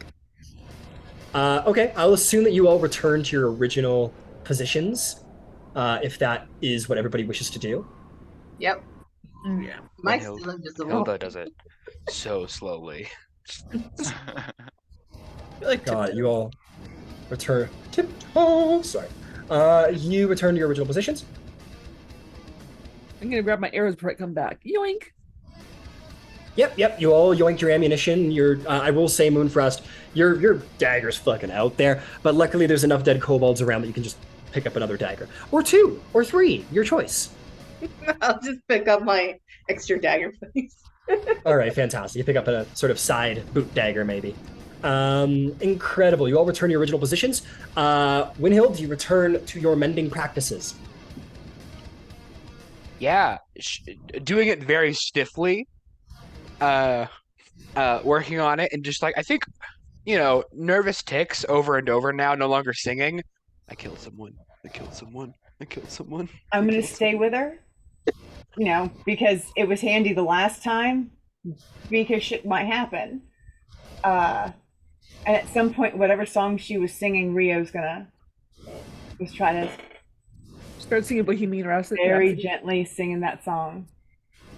Okay, I'll assume that you all return to your original positions, if that is what everybody wishes to do. Yep. Yeah. My Hilda- still invisible. Hilda does it so slowly. Like God, you all return. Sorry. You return to your original positions. I'm gonna grab my arrows before I come back. Yoink! Yep. You all yoinked your ammunition. I will say, Moonfrost, your dagger's fucking out there. But luckily, there's enough dead kobolds around that you can just pick up another dagger, or 2, or 3, your choice. I'll just pick up my extra dagger, please. All right, fantastic. You pick up a sort of side boot dagger, maybe. Incredible. You all return to your original positions. Willhilde, you return to your mending practices. Yeah, doing it very stiffly, working on it, and just like I think, nervous ticks over and over now, no longer singing. I killed someone. I killed someone. I killed someone. I'm I gonna killed stay with her, because it was handy the last time, because shit might happen. And at some point, whatever song she was singing, Rio's gonna was trying to Start singing Bohemian Rhapsody. very gently singing that song,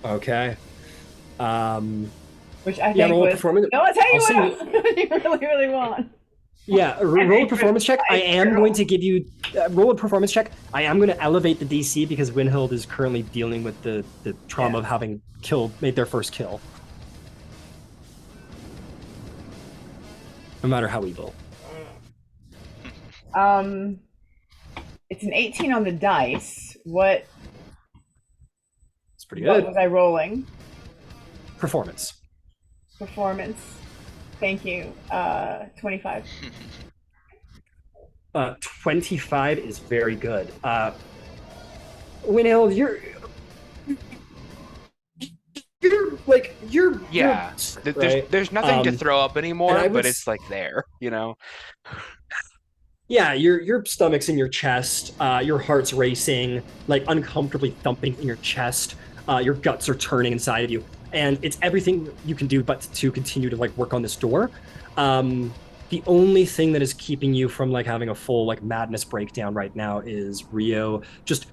Okay. which I Yeah, think roll a was. performance. No, I'll tell you I'll what you really, really want. Yeah, roll a performance check. I am going to give you roll a performance check. I am going to elevate the DC because Willhilde is currently dealing with the trauma of having made their first kill. No matter how evil. It's an 18 on the dice. What It's pretty what good. was I rolling? Performance. Performance. Thank you. 25. 25 is very good. Willhilde, you're Yeah, right? there's nothing to throw up anymore, and I would but it's like there. Yeah, your stomach's in your chest, your heart's racing, like uncomfortably thumping in your chest. Your guts are turning inside of you, and it's everything you can do but to continue to like work on this door. The only thing that is keeping you from like having a full like madness breakdown right now is Rio just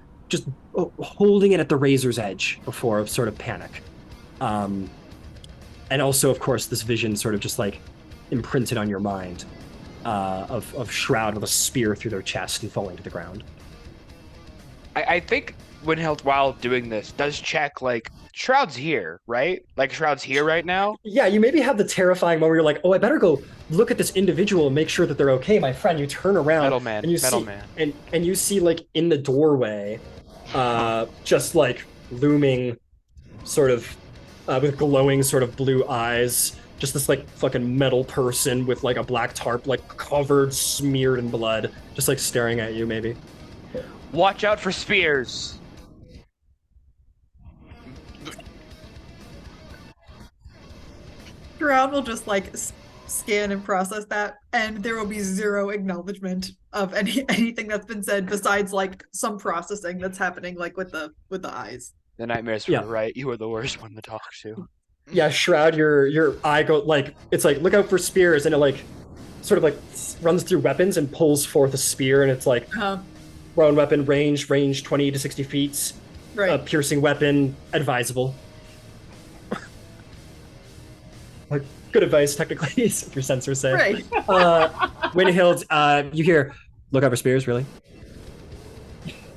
holding it at the razor's edge before sort of panic. And also, of course, this vision sort of just like imprinted on your mind of Shroud with a spear through their chest and falling to the ground. I think Willhilde, while doing this, does check like Shroud's here, right? Like Shroud's here right now. Yeah, you maybe have the terrifying moment where you're like, oh, I better go look at this individual and make sure that they're okay, my friend. You turn around Metalman, and you Metalman. see and you see like in the doorway, just like looming, sort of with glowing sort of blue eyes, just this like fucking metal person with like a black tarp like covered, smeared in blood, just like staring at you maybe. Watch out for spears. Shroud will just like scan and process that, and there will be zero acknowledgement of anything that's been said besides like some processing that's happening like with the eyes. The nightmares were right. You were the worst one to talk to. Yeah, Shroud, your eye go like it's like look out for spears, and it like sort of like runs through weapons and pulls forth a spear, and it's like thrown weapon range 20 to 60 feet, right? A piercing weapon advisable. Like good advice technically, if your sensors say. Right. Willhilde, you hear look out for spears, really?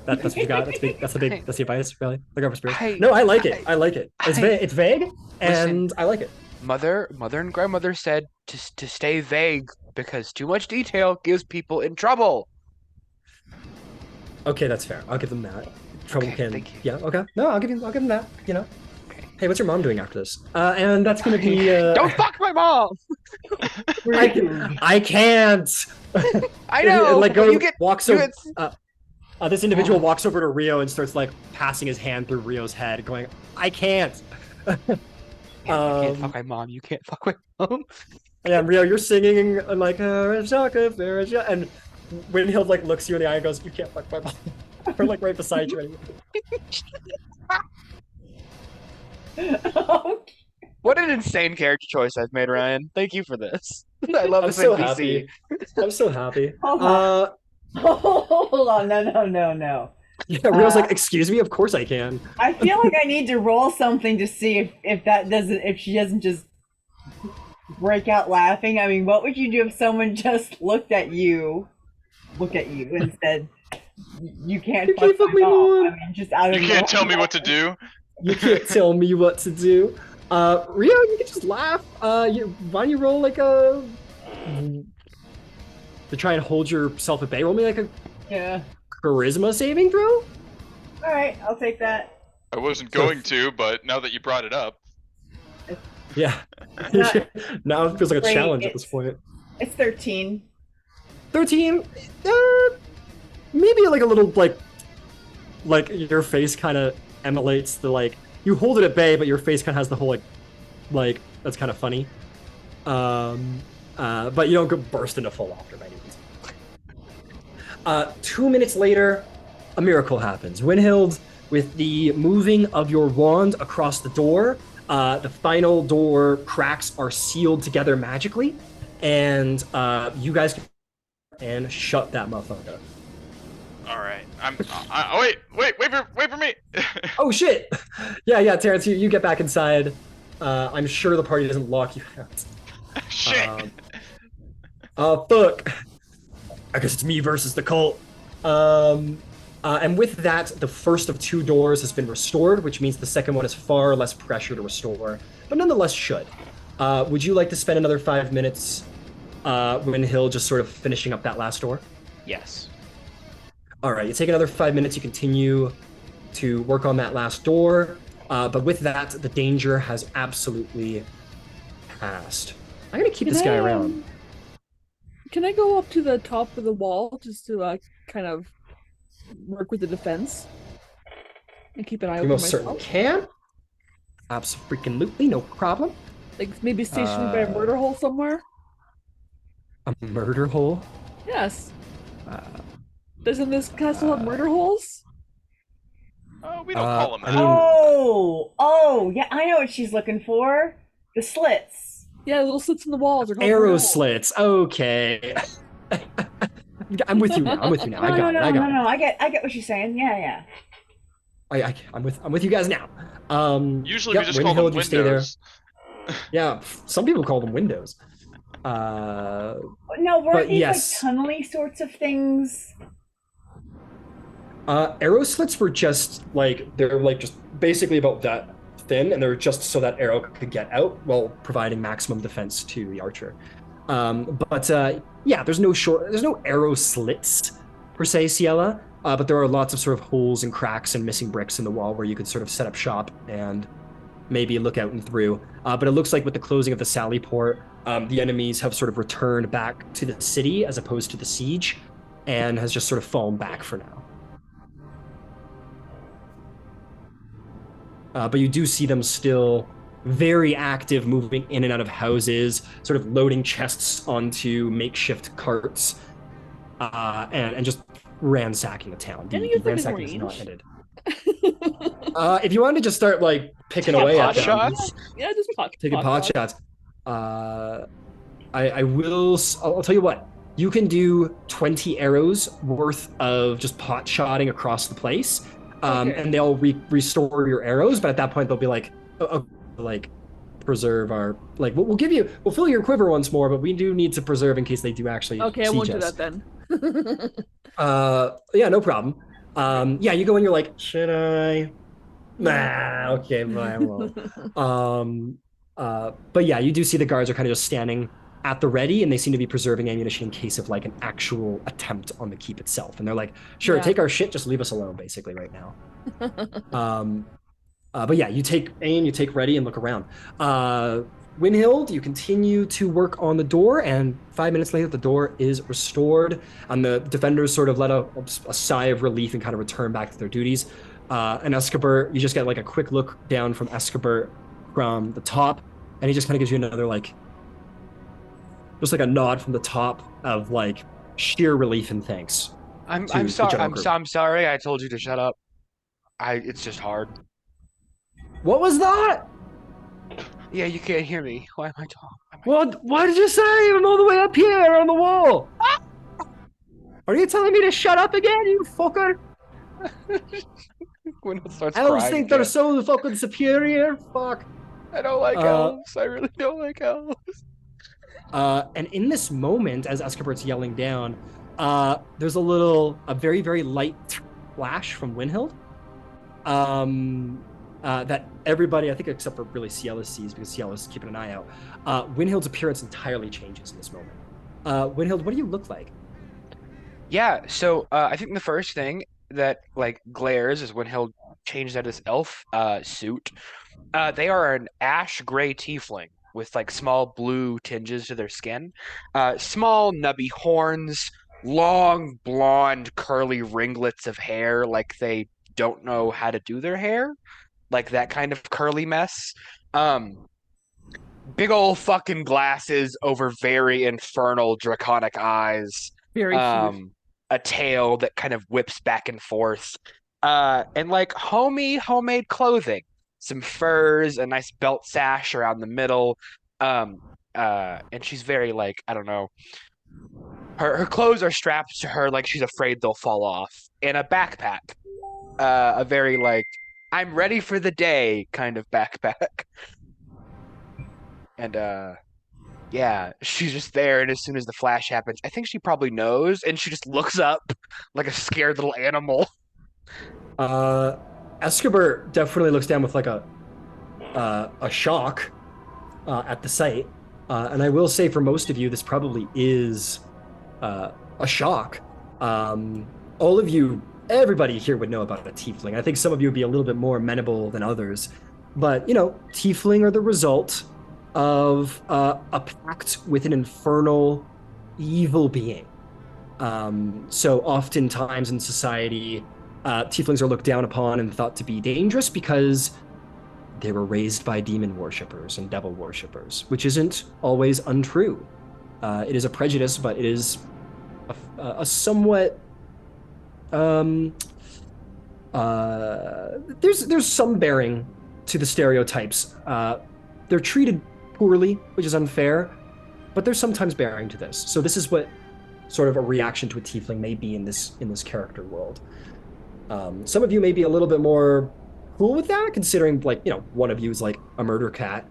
That's what you got. That's the advice, really. Look out for spears. No, I like it. I like it. It's vague, and I like it. Mother and grandmother said to stay vague because too much detail gives people in trouble. Okay, that's fair. I'll give them that. Trouble Okay, can. thank you. Yeah. Okay. No, I'll give them that. You know. Okay. Hey, what's your mom doing after this? And that's gonna be. Don't fuck my mom. I can't. I know. Like walks over. You This individual walks over to Rio and starts like passing his hand through Rio's head, going, "I can't." I can't fuck my mom. You can't fuck my mom. Yeah, Rio, you're singing like and Willhilde like looks you in the eye and goes, "You can't fuck my mom." Or like right beside you. What an insane character choice I've made, Ryan. Thank you for this. I love this so NPC. happy. I'm so happy. Hold on, no. Yeah, Rio's like, excuse me, of course I can. I feel like I need to roll something to see if she doesn't just break out laughing. I mean, what would you do if someone just looked at you and said, "You can't fuck my mom"? I mean, just out of You can't tell me what to do. You can't tell me what to do. Rio, you can just laugh. Why don't you roll like a to try and hold yourself at bay? Roll me like a charisma saving throw. All right, I'll take that. I wasn't going to, but now that you brought it up. Yeah. Now it feels like a challenge at this point. It's 13. 13? Maybe like a little like your face kind of emulates the like you hold it at bay, but your face kind of has the whole like that's kind of funny. But you don't go burst into full laughter by any means. 2 minutes later, a miracle happens. Willhilde, with the moving of your wand across the door, the final door cracks are sealed together magically, and you guys can and shut that motherfucker. All right. Wait for me. Oh shit! Yeah, Terrence, you get back inside. I'm sure the party doesn't lock you out. Shit. Fuck. I guess it's me versus the cult. And with that, the first of 2 doors has been restored, which means the second one is far less pressure to restore, but nonetheless should. Would you like to spend another 5 minutes, Willhilde, just sort of finishing up that last door? Yes. All right, you take another 5 minutes, you continue to work on that last door, but with that, the danger has absolutely passed. I'm gonna keep this guy around. Can I go up to the top of the wall just to kind of work with the defense and keep an eye You over most myself? certainly can. Absolutely, no problem. Like maybe station me by a murder hole somewhere? A murder hole? Yes. Doesn't this castle have murder holes? We don't call them that. I mean, Oh, yeah, I know what she's looking for. The slits. Yeah, little slits in the walls are called arrow murder holes. slits. Okay. I'm with you now. I got it. No. I get what you're saying. Yeah. I'm with you guys now. Usually we just call them Willhilde, you stay there. windows. Yeah, some people call them windows. No, weren't But these yes. like tunnely sorts of things? Arrow slits were just like they're like just basically about that thin, and they're just so that arrow could get out while providing maximum defense to the archer. Yeah, there's no arrow slits per se, Ciela, but there are lots of sort of holes and cracks and missing bricks in the wall where you could sort of set up shop and maybe look out and through. But it looks like with the closing of the Sally Port, the enemies have sort of returned back to the city as opposed to the siege, and has just sort of fallen back for now. But you do see them still very active, moving in and out of houses, sort of loading chests onto makeshift carts, and just ransacking the town. The ransacking is not ended. If you wanted to just start like picking away at them, shots? Yeah, just taking pot shots. I'll tell you what. You can do 20 arrows worth of just pot shotting across the place. And they'll restore your arrows, but at that point they'll be like, preserve our we'll fill your quiver once more, but we do need to preserve in case they do actually. Okay, I won't do us. that then. Yeah, no problem. Yeah, you go and you're like, should I? Nah, okay, but I won't. But yeah, you do see the guards are kind of just standing at the ready, and they seem to be preserving ammunition in case of like an actual attempt on the keep itself. And they're like, sure, take our shit, just leave us alone, basically, right now. But yeah, you take aim, you take ready, and look around. Willhilde, you continue to work on the door, and 5 minutes later, the door is restored, and the defenders sort of let a sigh of relief and kind of return back to their duties. And Escobar, you just get like a quick look down from Escobar from the top, and he just kind of gives you another just like a nod from the top of like sheer relief and thanks. I'm sorry. I told you to shut up. It's just hard. What was that? Yeah, you can't hear me. Why am I talking? Why did you say I'm all the way up here on the wall? Are you telling me to shut up again, you fucker? Elves think they're so fucking superior. Fuck. I don't like elves. I really don't like elves. And in this moment, as Escobar's yelling down, there's a very, very light flash from Willhilde. That everybody, I think except for really Ciela sees, because Ciela's keeping an eye out. Willhilde's appearance entirely changes in this moment. Willhilde, what do you look like? Yeah, so I think the first thing that like glares is Willhilde changed out his elf suit. They are an ash gray tiefling with like small blue tinges to their skin, small nubby horns, long blonde curly ringlets of hair like they don't know how to do their hair, like that kind of curly mess. Big old fucking glasses over very infernal draconic eyes. Very huge. A tail that kind of whips back and forth. And like homemade clothing. Some furs, a nice belt sash around the middle. And she's very like, I don't know. Her clothes are strapped to her like she's afraid they'll fall off. And a backpack. A very like, I'm ready for the day kind of backpack. And yeah, she's just there, and as soon as the flash happens, I think she probably knows, and she just looks up like a scared little animal. Escobar definitely looks down with like a shock at the sight, and I will say for most of you, this probably is a shock. All of you, everybody here would know about a tiefling. I think some of you would be a little bit more amenable than others, but you know, tiefling are the result of a pact with an infernal evil being. So oftentimes in society, tieflings are looked down upon and thought to be dangerous because they were raised by demon worshippers and devil worshippers, which isn't always untrue. It is a prejudice, but it is a somewhat there's some bearing to the stereotypes. They're treated poorly, which is unfair, but there's sometimes bearing to this. So this is what sort of a reaction to a tiefling may be in this character world. Some of you may be a little bit more cool with that, considering like, you know, one of you is like a murder cat,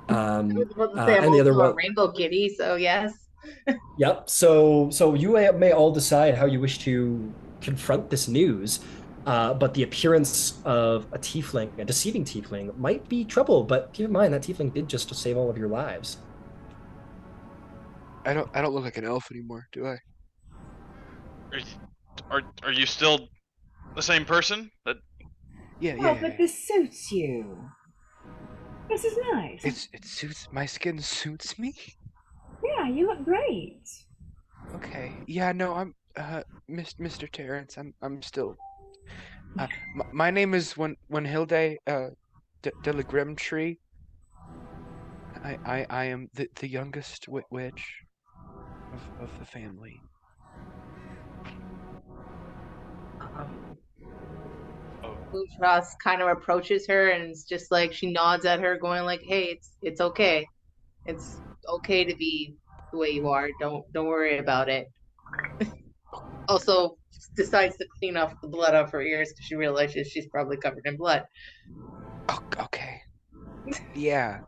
and the other one rainbow kitty. So yes. Yep. So you may all decide how you wish to confront this news. But the appearance of a tiefling, a deceiving tiefling, might be trouble. But keep in mind that tiefling did just to save all of your lives. I don't look like an elf anymore, do I? Are you still the same person? Yeah. But this suits you. This is nice. It suits my skin suits me. Yeah, you look great. Okay. Yeah. No, I'm Mr. Terrence. I'm still. My name is Willhilde de la Grimtree. I am the youngest witch of the family. Boutros kind of approaches her and it's just like she nods at her, going like, "Hey, it's okay. It's okay to be the way you are. Don't worry about it." Also decides to clean off the blood off her ears because she realizes she's probably covered in blood. Oh, okay. Yeah.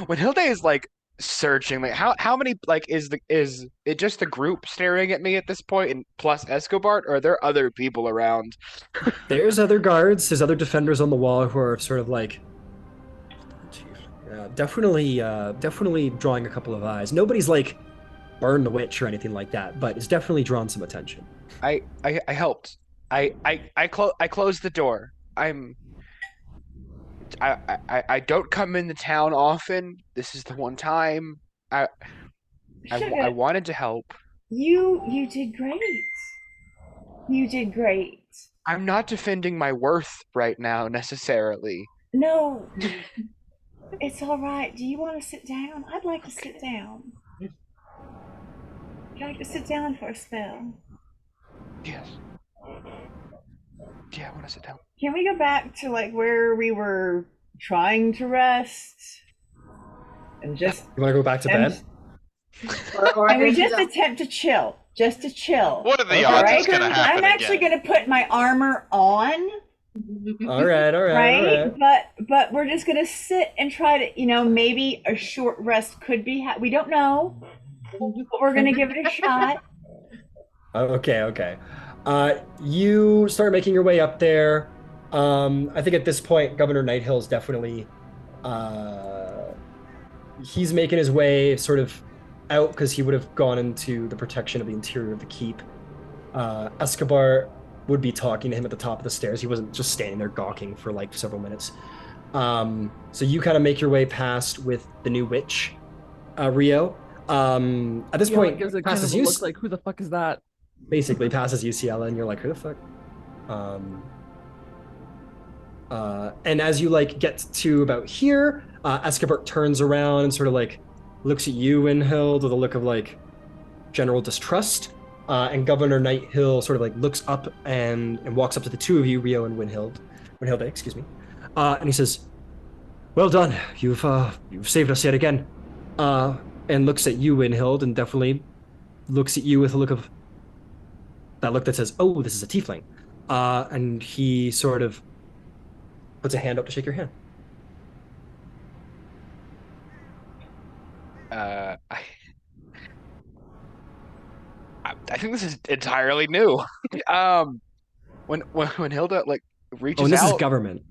When Hilde is like searching, like how many like is it just the group staring at me at this point, and plus Escobar, or are there other people around? There's other guards, there's other defenders on the wall who are sort of like definitely drawing a couple of eyes. Nobody's like burn the witch or anything like that, but it's definitely drawn some attention. I helped. I closed the door. I don't come into town often. This is the one time. I wanted to help. You did great. You did great. I'm not defending my worth right now necessarily. No. It's all right. Do you want to sit down? I'd like to sit down. Would you like to sit down for a spell? Yes. Yeah, I want to sit down. Can we go back to like where we were trying to rest? And just You want to go back to bed? and we just attempt to chill. Just to chill. What are the odds it's gonna happen I'm actually again? gonna put my armor on. All right. Right? But we're just gonna sit and try to, you know, maybe a short rest could be we don't know. But we're gonna give it a shot. Okay. You start making your way up there. I think at this point, Governor Nighthill's definitely he's making his way sort of out because he would have gone into the protection of the interior of the keep. Escobar would be talking to him at the top of the stairs. He wasn't just standing there gawking for like several minutes. So you kind of make your way past with the new witch, Rio. At this point, gives it kind passes of a you. look like, who the fuck is that? basically passes UCL, and you're like, who the fuck? And as you like get to about here, Escabert turns around and sort of like looks at you, Willhilde, with a look of like general distrust. And Governor Nighthill sort of like looks up and walks up to the two of you, Rio and Willhilde, excuse me. And he says, "Well done, you've saved us yet again." And looks at you, Willhilde, and definitely looks at you with a look of that look that says, "Oh, this is a tiefling." And he sort of puts a hand up to shake your hand. I think this is entirely new. When Hilda like reaches Oh, and this out, is government.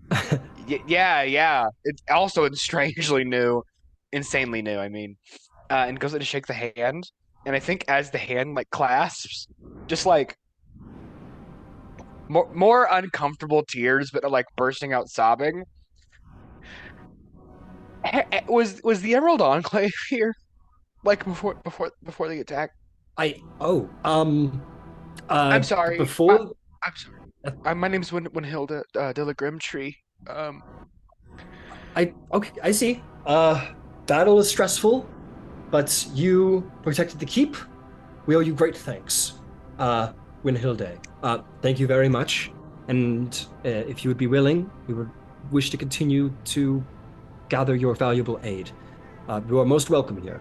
yeah, it's also strangely new, insanely new. I mean, and goes to shake the hand, and I think as the hand like clasps, just like more uncomfortable tears, but like bursting out sobbing. Was the Emerald Enclave here, like before the attack? I'm sorry. Before I'm sorry. My name's Willhilde de la Grimtree. I see. Battle is stressful, but you protected the keep. We owe you great thanks, Willhilde. Thank you very much. And if you would be willing, we would wish to continue to gather your valuable aid. You are most welcome here.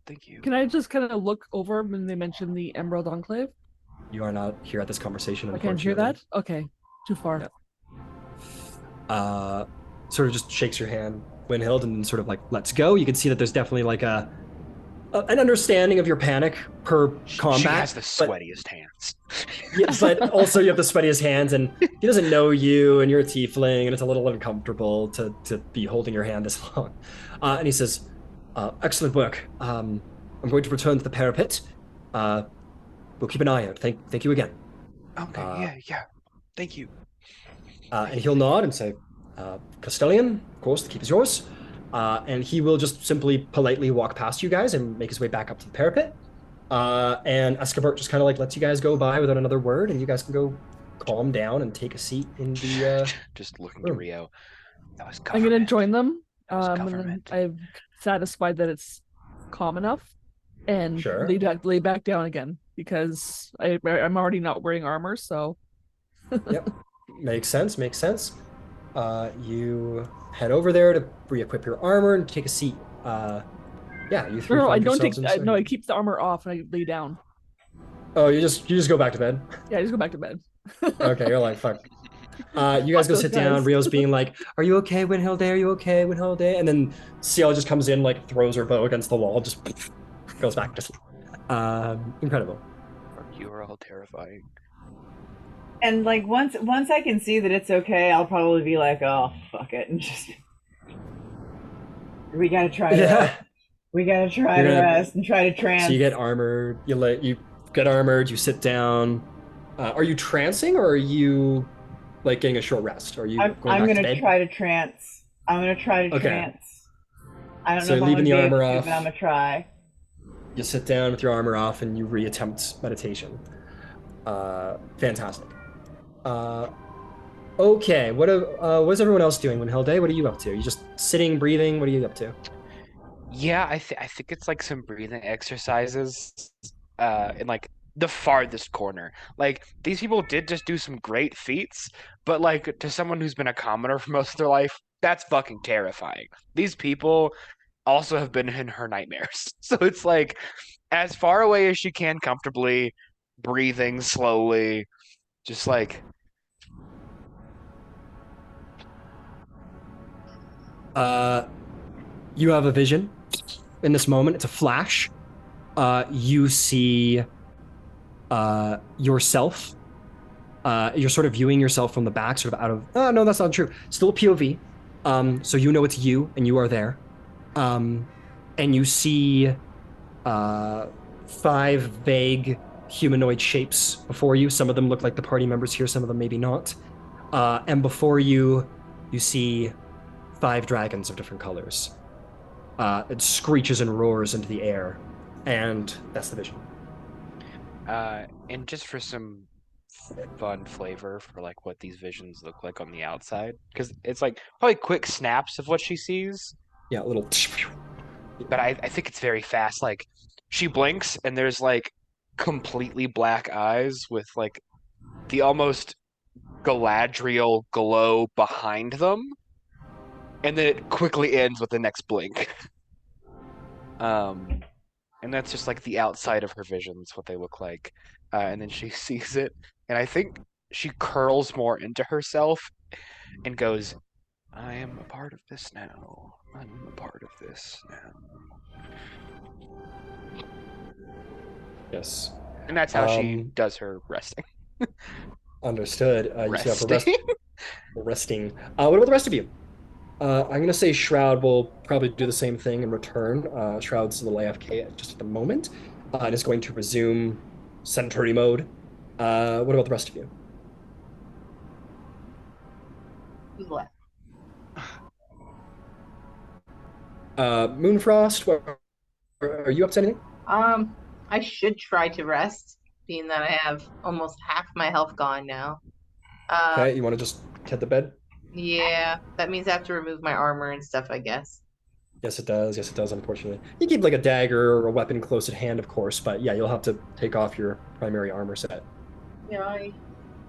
Thank you. Can I just kind of look over when they mention the Emerald Enclave? You are not here at this conversation. I can't hear that? Okay. Too far. Yeah. Sort of just shakes your hand, Willhilde, and sort of like lets go. You can see that there's definitely like an understanding of your panic per combat. She has the sweatiest hands. Yeah, but also you have the sweatiest hands, and he doesn't know you, and you're a tiefling, and it's a little uncomfortable to be holding your hand this long. And he says, "Excellent work. I'm going to return to the parapet. We'll keep an eye out. Thank you again." Okay. Yeah. Thank you. And he'll nod and say, "Castellian, of course, the keep is yours." And he will just simply politely walk past you guys and make his way back up to the parapet. And Escabert just kind of like lets you guys go by without another word, and you guys can go calm down and take a seat in the just looking room. to Rio. That was I'm gonna join them. And government. I'm satisfied that it's calm enough, and Sure. lay back down again because I'm already not wearing armor, so. Yep, makes sense. You head over there to re-equip your armor and take a seat. Yeah, you three. No, I find don't take. yourselves No, I keep the armor off and I lay down. Oh, you just go back to bed. Yeah, I just go back to bed. Okay, you're like, fuck. You guys go sit down. Rio's being like, "Are you okay, Willhilde? Are you okay, Willhilde?" And then Ciel just comes in, like throws her bow against the wall, just goes back to sleep. Incredible. You are all terrifying. And like once I can see that it's okay, I'll probably be like, "Oh, fuck it," and just we gotta try to rest and try to trance. So you get armored. You get armored. You sit down. Are you trancing, or are you like getting a short rest? Or are you I'm gonna try to trance. I'm gonna try to trance. I don't know if I'm leaving the gonna armor be able off. to, but I'm gonna try. You sit down with your armor off and you reattempt meditation. Fantastic. Okay, what's everyone else doing? Willhilde, what are you up to? You just sitting, breathing? What are you up to? Yeah, I think it's like some breathing exercises in like the farthest corner. Like these people did just do some great feats, but like to someone who's been a commoner for most of their life, that's fucking terrifying. These people also have been in her nightmares. So it's like as far away as she can comfortably, breathing slowly, just like you have a vision in this moment. It's a flash. You see yourself. You're sort of viewing yourself from the back, sort of out of. Oh, no, that's not true. Still a POV. So you know it's you, and you are there. And you see 5 vague humanoid shapes before you. Some of them look like the party members here. Some of them maybe not. And before you, you see 5 dragons of different colors. It screeches and roars into the air. And that's the vision. And just for some fun flavor for like what these visions look like on the outside, because it's like probably quick snaps of what she sees, Yeah, a little. but I think it's very fast. Like she blinks and there's like completely black eyes with like the almost Galadriel glow behind them, and then it quickly ends with the next blink. And that's just like the outside of her visions, what they look like. And then she sees it, and I think she curls more into herself and goes, I am a part of this now. I'm a part of this now. Yes. And that's how she does her resting. Understood. You should have for Resting. resting. What about the rest of you? I'm gonna say Shroud will probably do the same thing in return. Shroud's a little AFK just at the moment, and is going to resume Centauri mode. What about the rest of you? Who's left? Moonfrost, are you up to anything? I should try to rest, being that I have almost half my health gone now. Okay, you want to just hit the bed? Yeah, that means I have to remove my armor and stuff, I guess. Yes, it does. Yes, it does, unfortunately. You keep like a dagger or a weapon close at hand, of course, but yeah, you'll have to take off your primary armor set. Yeah,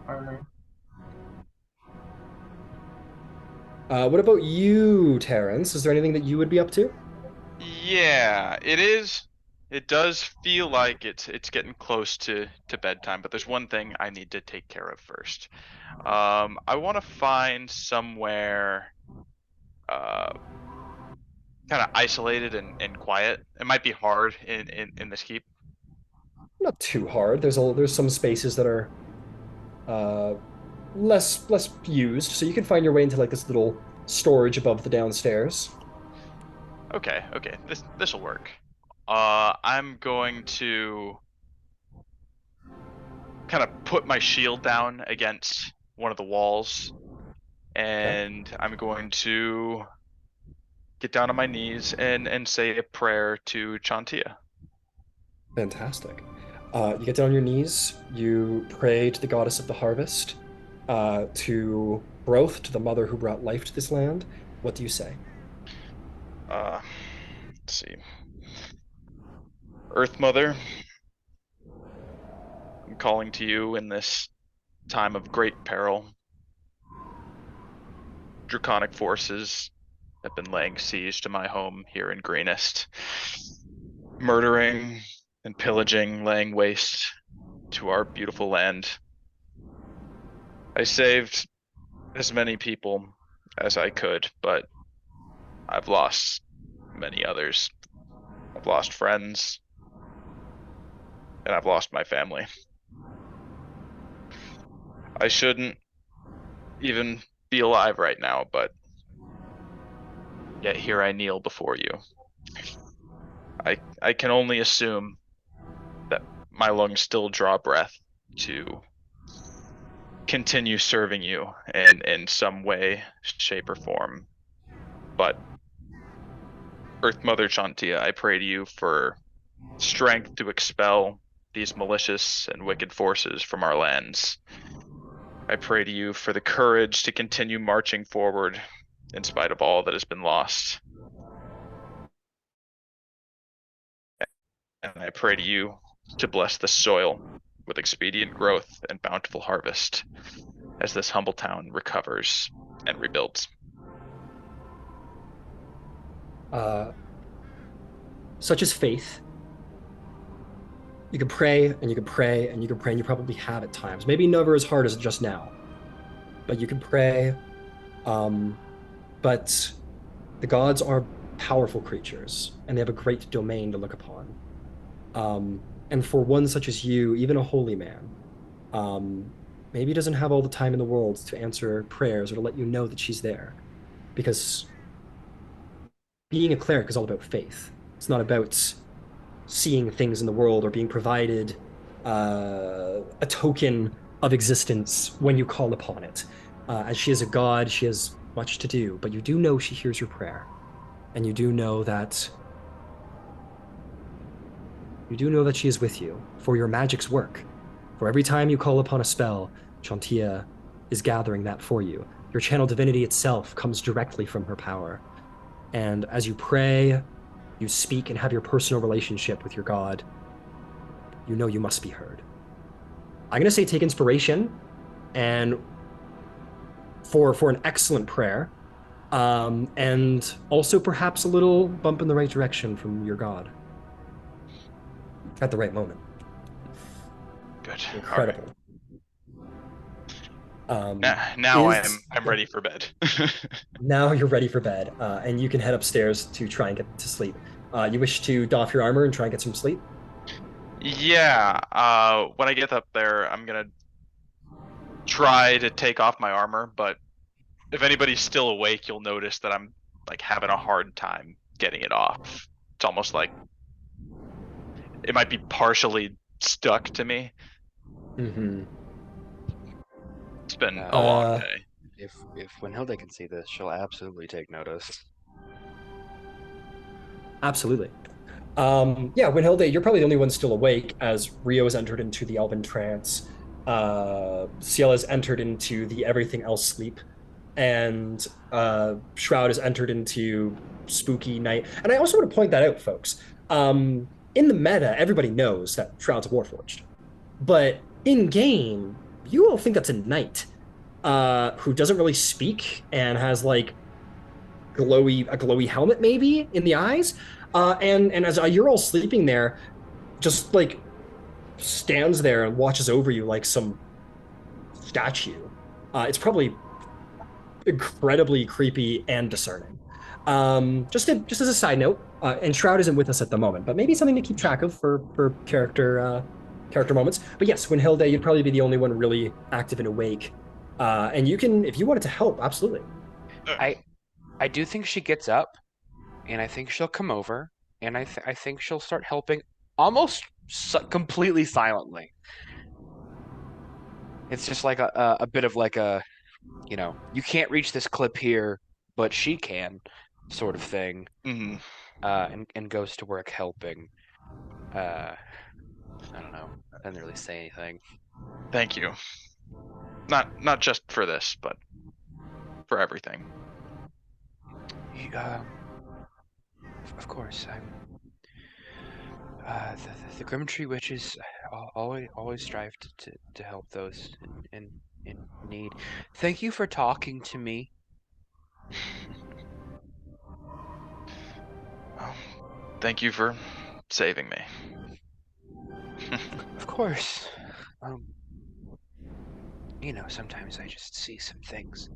armor. What about you, Terrence? Is there anything that you would be up to? Yeah, it is. It does feel like it's getting close to bedtime, but there's one thing I need to take care of first. I want to find somewhere kind of isolated and quiet. It might be hard in this keep. Not too hard. There's some spaces that are less used, so you can find your way into like this little storage above the downstairs. Okay, this'll work. I'm going to kind of put my shield down against one of the walls, and I'm going to get down on my knees and say a prayer to Chantia. Fantastic. You get down on your knees, you pray to the goddess of the harvest, to Broth, to the mother who brought life to this land. What do you say? Let's see. Earth Mother, I'm calling to you in this time of great peril. Draconic forces have been laying siege to my home here in Greenest, murdering and pillaging, laying waste to our beautiful land. I saved as many people as I could, but I've lost many others. I've lost friends, and I've lost my family. I shouldn't even be alive right now, but yet here I kneel before you. I can only assume that my lungs still draw breath to continue serving you in some way, shape, or form. But Earth Mother Chantia, I pray to you for strength to expel these malicious and wicked forces from our lands. I pray to you for the courage to continue marching forward in spite of all that has been lost. And I pray to you to bless the soil with expedient growth and bountiful harvest as this humble town recovers and rebuilds. Such is faith. You can pray and you can pray and you can pray, and you probably have at times. Maybe never as hard as just now, but you can pray. But the gods are powerful creatures, and they have a great domain to look upon. And for one such as you, even a holy man, maybe he doesn't have all the time in the world to answer prayers or to let you know that she's there. Because being a cleric is all about faith. It's not about seeing things in the world or being provided a token of existence when you call upon it. As she is a god, she has much to do, but you do know she hears your prayer. And you do know that you do know that she is with you for your magic's work. For every time you call upon a spell, Chantia is gathering that for you. Your channel divinity itself comes directly from her power. And as you pray, you speak and have your personal relationship with your god, you know you must be heard. I'm going to say take inspiration and for an excellent prayer, and also perhaps a little bump in the right direction from your god at the right moment. Good. Incredible. Now I'm ready for bed. Now you're ready for bed, and you can head upstairs to try and get to sleep. You wish to doff your armor and try and get some sleep? Yeah. When I get up there, I'm gonna try to take off my armor, but if anybody's still awake, you'll notice that I'm like having a hard time getting it off. It's almost like it might be partially stuck to me. Mm-hmm. It's been a long day. If Willhilde can see this, she'll absolutely take notice. Absolutely. Yeah, Willhilde, you're probably the only one still awake as Rio has entered into the Elven trance. Ciel has entered into the everything else sleep, and Shroud has entered into spooky night. And I also want to point that out, folks. In the meta, everybody knows that Shroud's a Warforged, but in game, you all think that's a knight who doesn't really speak and has like a glowy helmet maybe in the eyes. And as you're all sleeping there, just like stands there and watches over you like some statue. It's probably incredibly creepy and discerning. Just as a side note, and Shroud isn't with us at the moment, but maybe something to keep track of for character moments. But yes, Willhilde, you'd probably be the only one really active and awake. And you can, if you wanted to help, absolutely. I do think she gets up, and I think she'll come over, and I think she'll start helping almost completely silently. It's just like a bit of like a, you can't reach this clip here, but she can, sort of thing. Mm-hmm. And goes to work helping. I don't know. I didn't really say anything. Thank you. Not just for this, but for everything. Of course, the Grim Tree Witches always strive to help those in need. Thank you for talking to me. Thank you for saving me. Of course. Sometimes I just see some things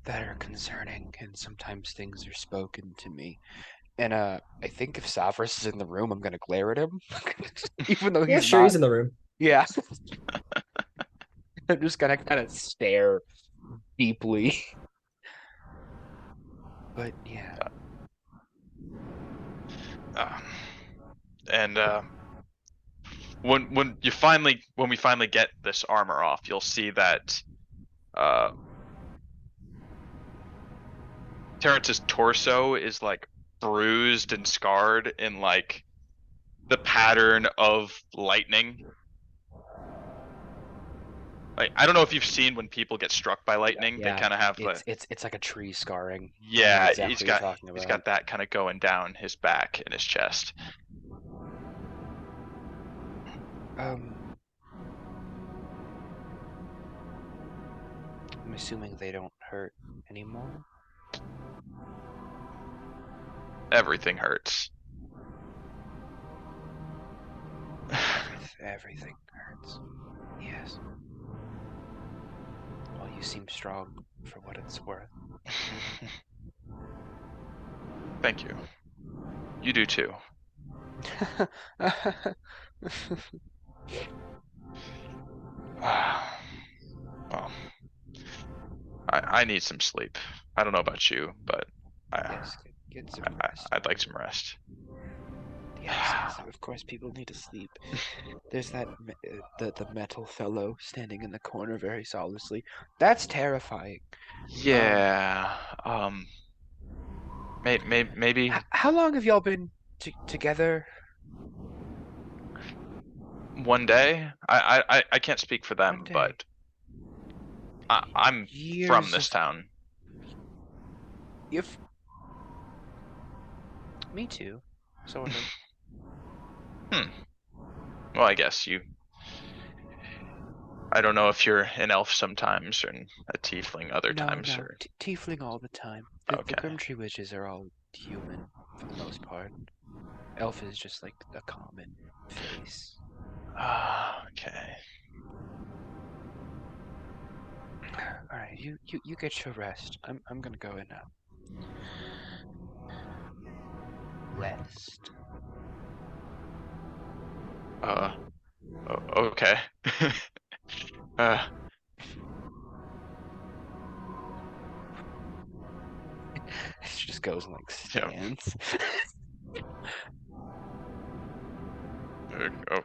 that are concerning, and sometimes things are spoken to me. And I think if Savras is in the room, I'm gonna glare at him, even though he's not. He's in the room. Yeah. I'm just gonna kind of stare deeply. But yeah. And when we finally get this armor off, you'll see that Terrence's torso is like bruised and scarred in like the pattern of lightning. Like, I don't know if you've seen when people get struck by lightning, Yeah, they kind of have it's like a tree scarring. I know yeah, exactly he's what you're got talking he's about. got that kind of going down his back and his chest. I'm assuming they don't hurt anymore. Everything hurts. Everything hurts. Yes. Well, you seem strong for what it's worth. Thank you. You do too. Well, I need some sleep. I don't know about you, but Yes, get some rest. I'd like some rest. Yes, of course, people need to sleep. There's that the metal fellow standing in the corner very solacely. That's terrifying. Yeah. Maybe. How long have y'all been together? One day. I can't speak for them, One day. but I'm Years from this of- town. If me too, sort of. Well, I guess you. I don't know if you're an elf sometimes or a tiefling other No, times, no, or tiefling all the time. The Okay. Grimtree witches are all human for the most part. Elf is just like a common face. Okay. All right, you get your rest. I'm gonna go in now. Rest. Okay. uh, She just goes and like Yeah. stands. oh,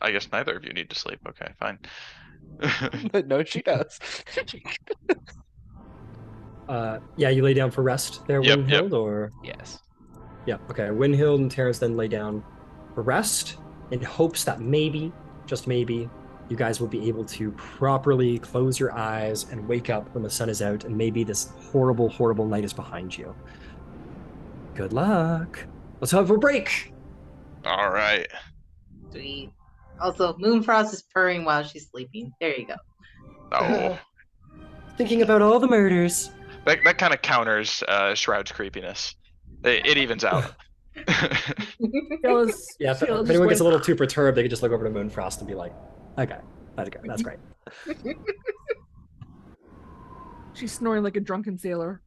I guess neither of you need to sleep. Okay, fine. But no, she does. Yeah, you lay down for rest there, Yep, Willhilde, or Yes. yeah, okay. Willhilde and Terrence then lay down for rest in hopes that maybe, just maybe, you guys will be able to properly close your eyes and wake up when the sun is out, and maybe this horrible, horrible night is behind you. Good luck. Let's have a break. All right. Sweet. Also, Moonfrost is purring while she's sleeping. There you go. Oh, Thinking about all the murders. that kind of counters Shroud's creepiness. It evens out. Ciela's, Yeah, if Ciela's anyone gets a going- little too perturbed, they can just look over to Moonfrost and be like, okay, that's great. She's snoring like a drunken sailor.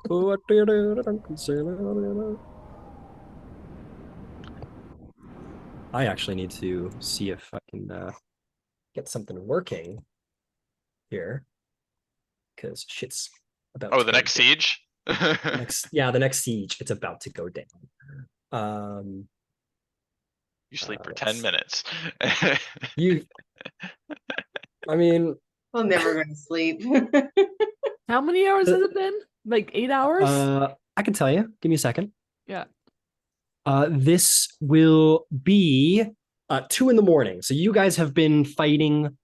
What do you do, drunken sailor? I actually need to see if I can get something working here, because shit's about Oh, to the go next down. siege? The next siege, it's about to go down. You sleep for let's 10 see. minutes. I mean, I'm never going to sleep. How many hours has it been? Like 8 hours? I can tell you. Give me a second. Yeah. This will be 2 a.m. So you guys have been fighting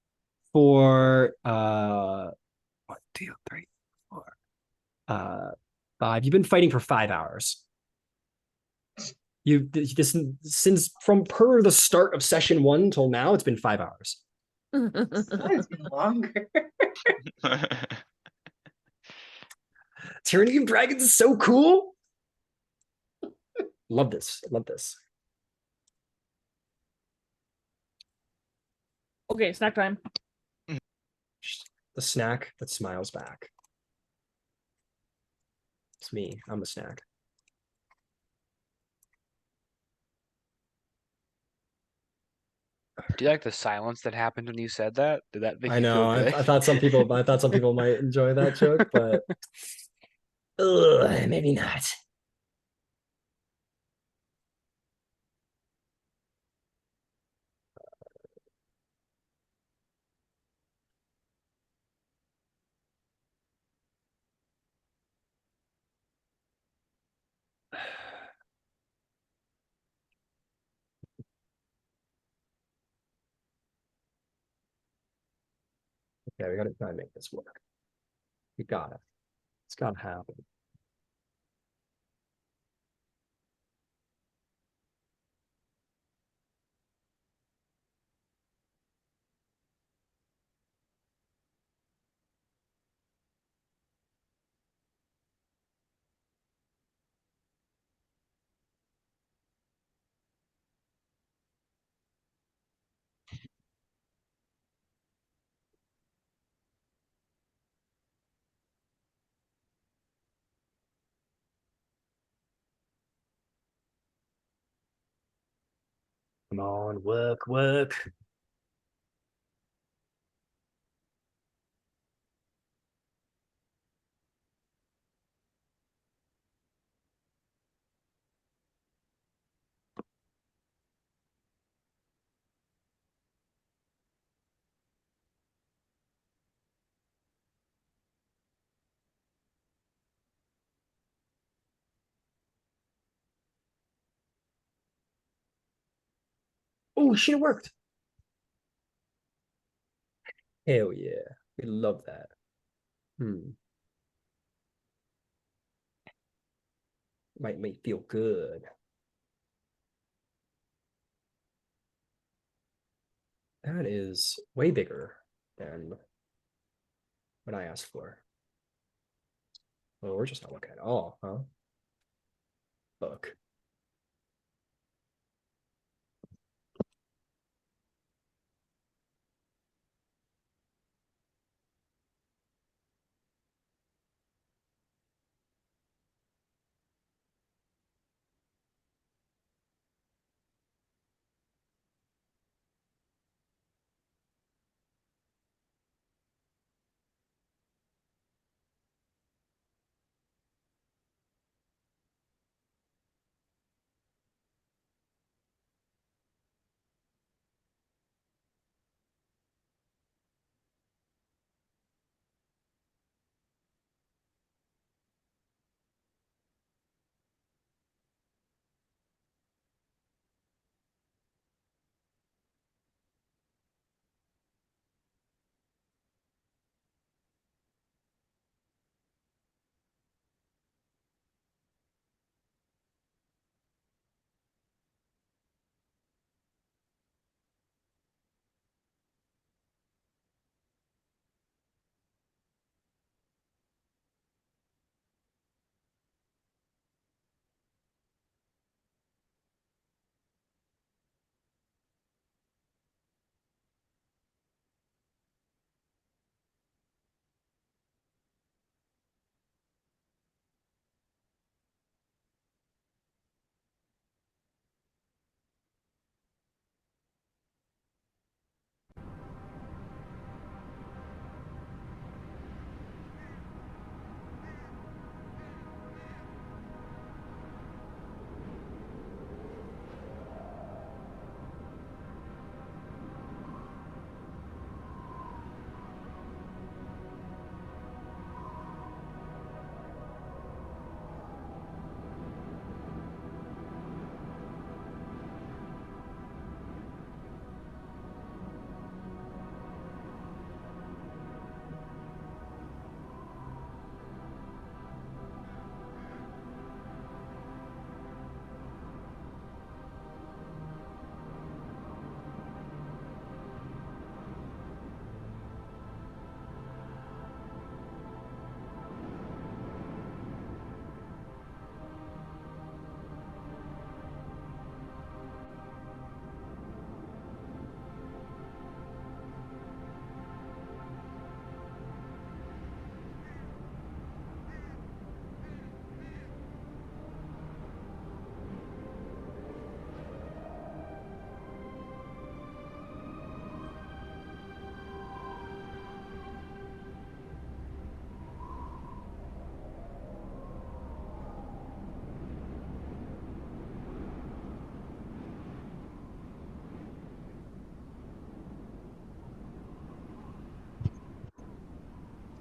for 1, 2, 3, 4, 5. You've been fighting for 5 hours. This since from per the start of session 1 till now, it's been 5 hours. It's been longer. Tyranny of Dragons is so cool. Love this. Love this. Okay, snack time. The snack that smiles back. It's me. I'm a snack. Do you like the silence that happened when you said that? Did that make I you know. feel good? I thought some people might enjoy that joke, but maybe not. Okay, we gotta try and make this work. We got it. It's gotta happen. Come on, work, work. Oh shit, it worked. Hell yeah. We love that. Might make feel good. That is way bigger than what I asked for. Well, we're just not looking at all, huh? Look.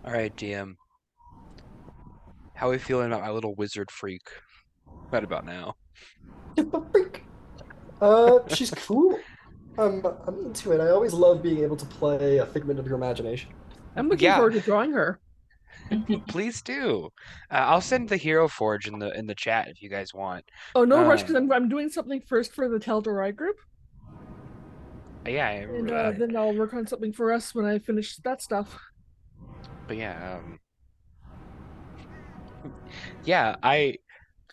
All right, DM. How are we feeling about my little wizard freak? Right about now. Freak. She's cool. I'm into it. I always love being able to play a figment of your imagination. I'm looking Yeah. forward to drawing her. Please do. I'll send the Hero Forge in the chat if you guys want. Oh, no rush, because I'm doing something first for the Teldorai group. Yeah, And then I'll work on something for us when I finish that stuff. but yeah, I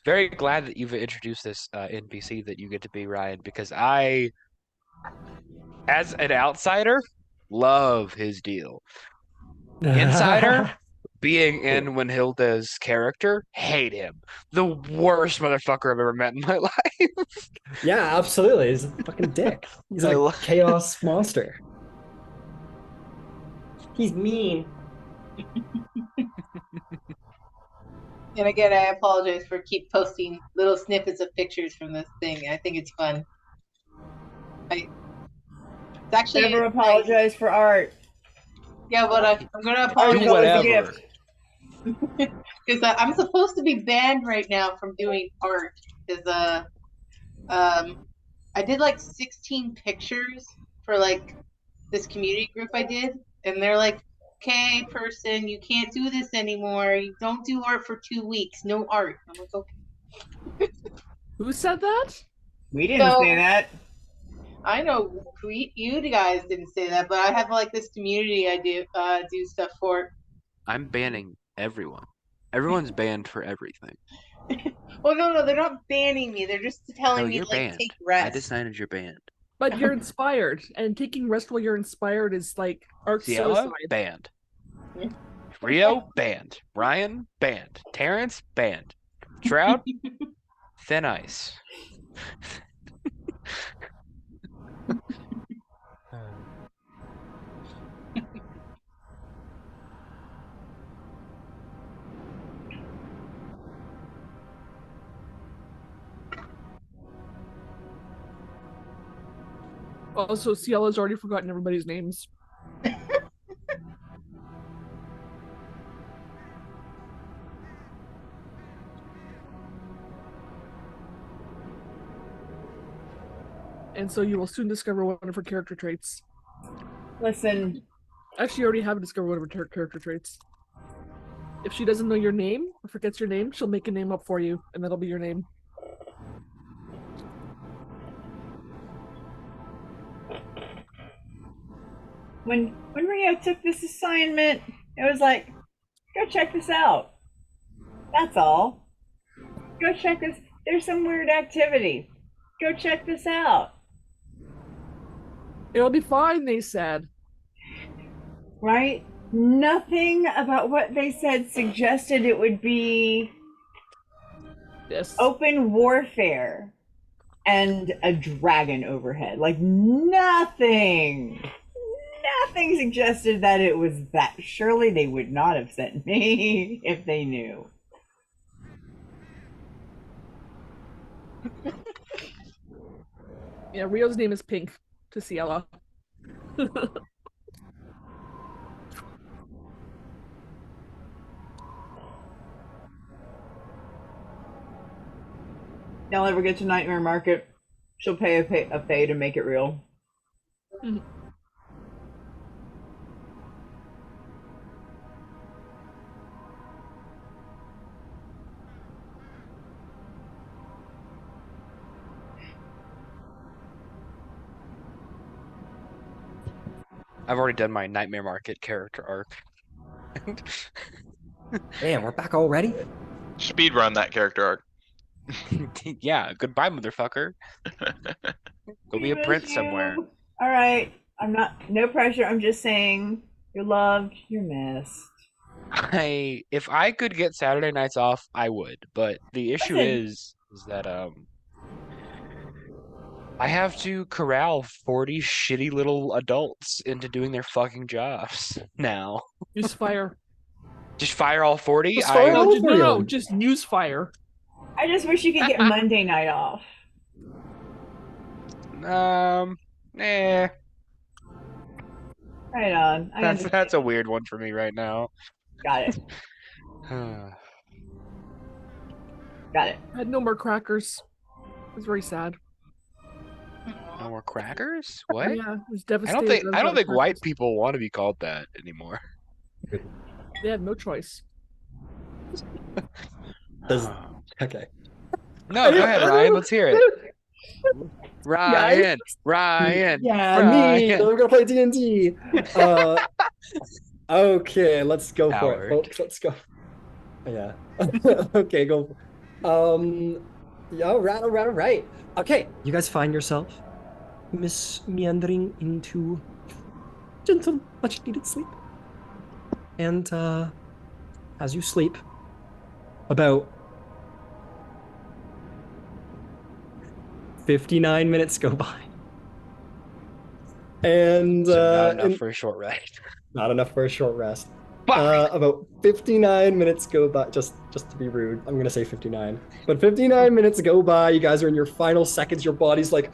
very glad that you've introduced this NPC that you get to be, Ryan, because I, as an outsider, love his deal. Insider, being in Willhilde's character, hate him. The worst motherfucker I've ever met in my life. Yeah, absolutely. He's a fucking dick. He's a chaos monster. He's mean. And again, I apologize for keep posting little snippets of pictures from this thing. I think it's fun. It's actually Never apologize for art. Yeah, but I'm gonna Do apologize. whatever. Because I'm supposed to be banned right now from doing art. Because I did like 16 pictures for like this community group I did, and they're like, "Okay, person, you can't do this anymore. You don't do art for 2 weeks. No art." I'm like, "Okay." Who said that? We didn't So say that. I know you guys didn't say that, but I have like this community I do stuff for. I'm banning everyone. Everyone's banned for everything. Well, no, they're not banning me. They're just telling No, me you're to like banned. take I rest. decided you're banned. But you're inspired, and taking rest while you're inspired is like art Ciela, suicide. banned. Yeah. Rio, banned. Ryan, banned. Terrence, banned. Shroud, thin ice. Also, Ciella's already forgotten everybody's names. And so you will soon discover one of her character traits. Listen, Actually, you already have discovered one of her character traits. If she doesn't know your name or forgets your name, she'll make a name up for you, and that'll be your name. when Rio took this assignment, it was like, go check this out. That's all. Go check this. There's some weird activity. Go check this out. It'll be fine, they said. Right? Nothing about what they said suggested it would be Yes. open warfare and a dragon overhead. Like nothing suggested that it was that. Surely they would not have sent me if they knew. Yeah, Rio's name is Pink to Ciela. Y'all ever get to Nightmare Market? She'll pay a fee to make it real. Mhm. I've already done my Nightmare Market character arc. Damn, we're back already? Speed run that character arc. Yeah, goodbye, motherfucker. Go be a We miss prince you. somewhere. All right. I'm not. No pressure. I'm just saying. You're loved. You're missed. If I could get Saturday nights off, I would. But the issue Listen. is that I have to corral 40 shitty little adults into doing their fucking jobs now. Use fire. Just fire all 40? Just fire No, all just, no, no, 40. just use fire. I just wish you could get Monday night off. Nah. Right on. I understand. That's a weird one for me right now. Got it. No Got it. I had no more crackers. It was very sad. more crackers? What? Yeah, it was I devastating. don't think white people want to be called that anymore. They had no choice. Okay. No, go ahead, Ryan. Let's hear it. Ryan. Yeah, me. We're gonna play D&D. Okay, let's go for it, Howard. folks. Let's go. Yeah. Okay, go. Yeah, all right. Okay, you guys find yourself meandering into gentle, much needed sleep. And as you sleep, about 59 minutes go by. And So not enough for a short rest. not enough for a short rest. Fuck! About 59 minutes go by. Just to be rude, I'm gonna say 59. But 59 minutes go by. You guys are in your final seconds. Your body's like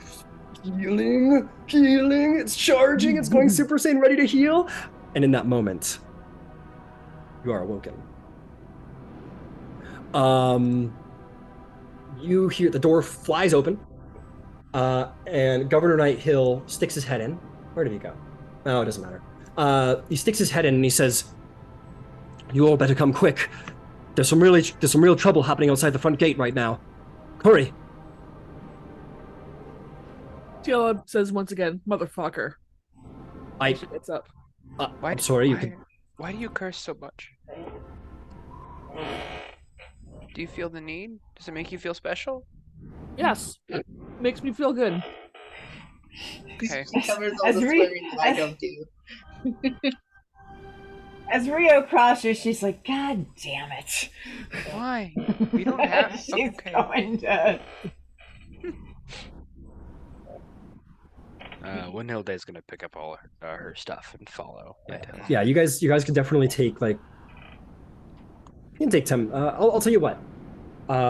healing. It's charging. It's going Super Saiyan, ready to heal. And in that moment, you are awoken. You hear the door flies open. And Governor Nighthill sticks his head in. Where did he go? Oh, it doesn't matter. He sticks his head in and he says, "You all better come quick. There's some real trouble happening outside the front gate right now. Hurry!" Tiela says once again, "Motherfucker." She gets up. I'm sorry. You can. Why do you curse so much? Do you feel the need? Does it make you feel special? Yes, it makes me feel good. Okay. She covers all the swearing that I don't do. As Rio crosses, she's like, "God damn it!" Why? We don't have. She's Okay. going to. Willhilde is gonna pick up all her stuff and follow. Yeah, you guys can definitely take like. You can take 10. I'll tell you what.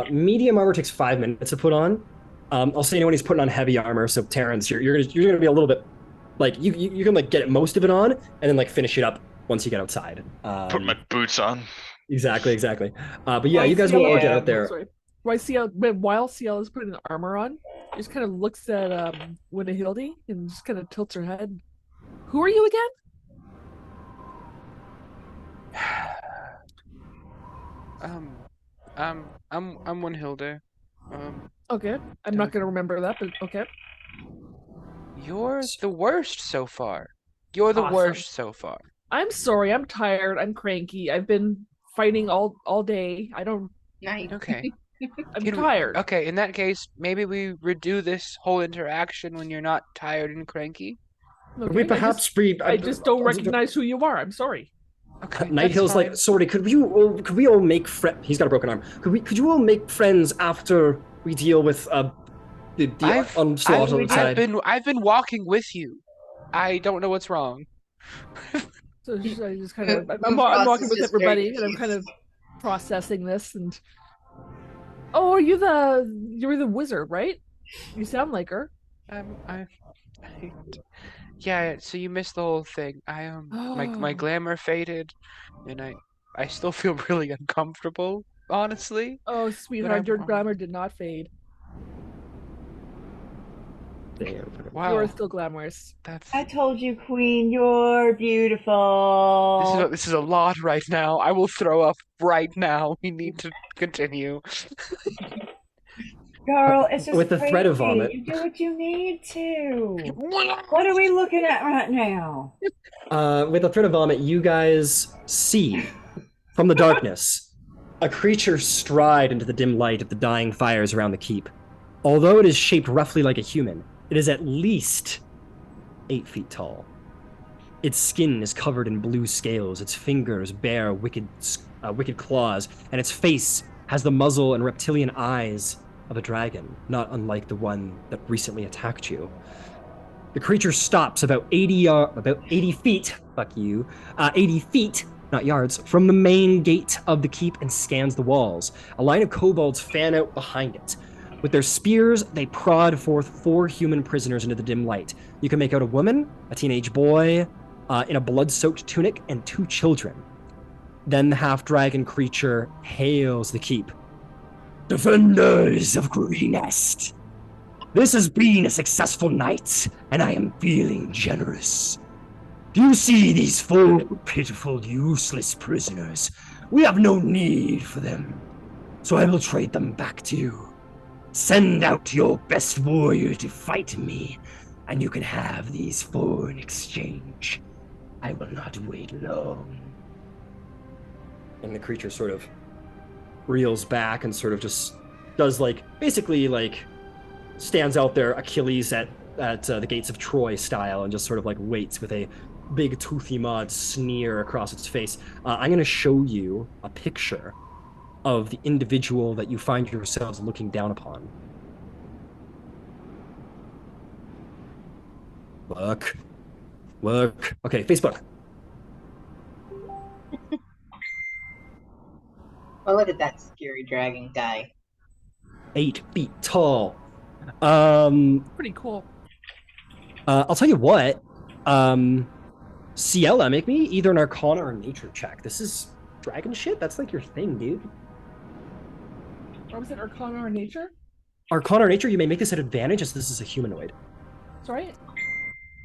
Medium armor takes 5 minutes to put on. I'll say anyone who's putting on heavy armor. So Terrence, you're gonna be a little bit, like you can like get most of it on and then like finish it up once you get outside. Put my boots on. Exactly. But yeah, you guys will all get out there. Sorry. While CL is putting the armor on, she just kind of looks at Willhilde and just kind of tilts her head. "Who are you again?" I'm Willhilde. Okay, I'm not gonna remember that, but okay. You're the worst so far. You're the Awesome. worst so far. I'm sorry. I'm tired. I'm cranky. I've been fighting all day. I don't. Nice. Okay. I'm Can we- tired. Okay, in that case, maybe we redo this whole interaction when you're not tired and cranky. Okay, We perhaps I just don't recognize who you are. I'm sorry. Okay. Nightill's that's like, fine. "Sorry, could we all make friends?" He's got a broken arm. Could you all make friends after we deal with the onslaught on the side? I've been walking with you. I don't know what's wrong. So I just kind of, I'm The walking process with is very everybody, and I'm kind of processing this. And oh, you're the wizard, right? You sound like her. Yeah. So you missed the whole thing. My glamour faded, and I still feel really uncomfortable, honestly. Oh, sweetheart, your I'm- glamour did not fade. Wow. You are still glamorous. I told you, Queen, you're beautiful. This is a lot right now. I will throw up right now. We need to continue. Girl, it's just With the threat of crazy. vomit. You do what you need to. What are we looking at right now? With the threat of vomit, you guys see from the darkness a creature stride into the dim light of the dying fires around the keep. Although it is shaped roughly like a human, it is at least 8 feet tall. Its skin is covered in blue scales, its fingers bear wicked claws, and its face has the muzzle and reptilian eyes of a dragon, not unlike the one that recently attacked you. The creature stops about 80 feet, 80 feet, not yards, from the main gate of the keep and scans the walls. A line of kobolds fan out behind it. With their spears, they prod forth 4 human prisoners into the dim light. You can make out a woman, a teenage boy, in a blood-soaked tunic, and 2 children. Then the half-dragon creature hails the keep. "Defenders of Greenest, this has been a successful night, and I am feeling generous. Do you see these 4 pitiful, useless prisoners? We have no need for them, so I will trade them back to you. Send out your best warrior to fight me, and you can have these 4 in exchange. I will not wait long." And the creature sort of reels back and sort of just does basically stands out there Achilles at the gates of Troy style and just sort of waits with a big toothy mawed sneer across its face. I'm going to show you a picture of the individual that you find yourselves looking down upon. Look. Okay, Facebook. Oh, look at that scary dragon guy. 8 feet tall. Pretty cool. I'll tell you what. Ciela, make me either an Arcana or Nature check. This is dragon shit. That's your thing, dude. Or was it Arcana or Nature? Arcana or Nature, you may make this at advantage as this is a humanoid. Sorry.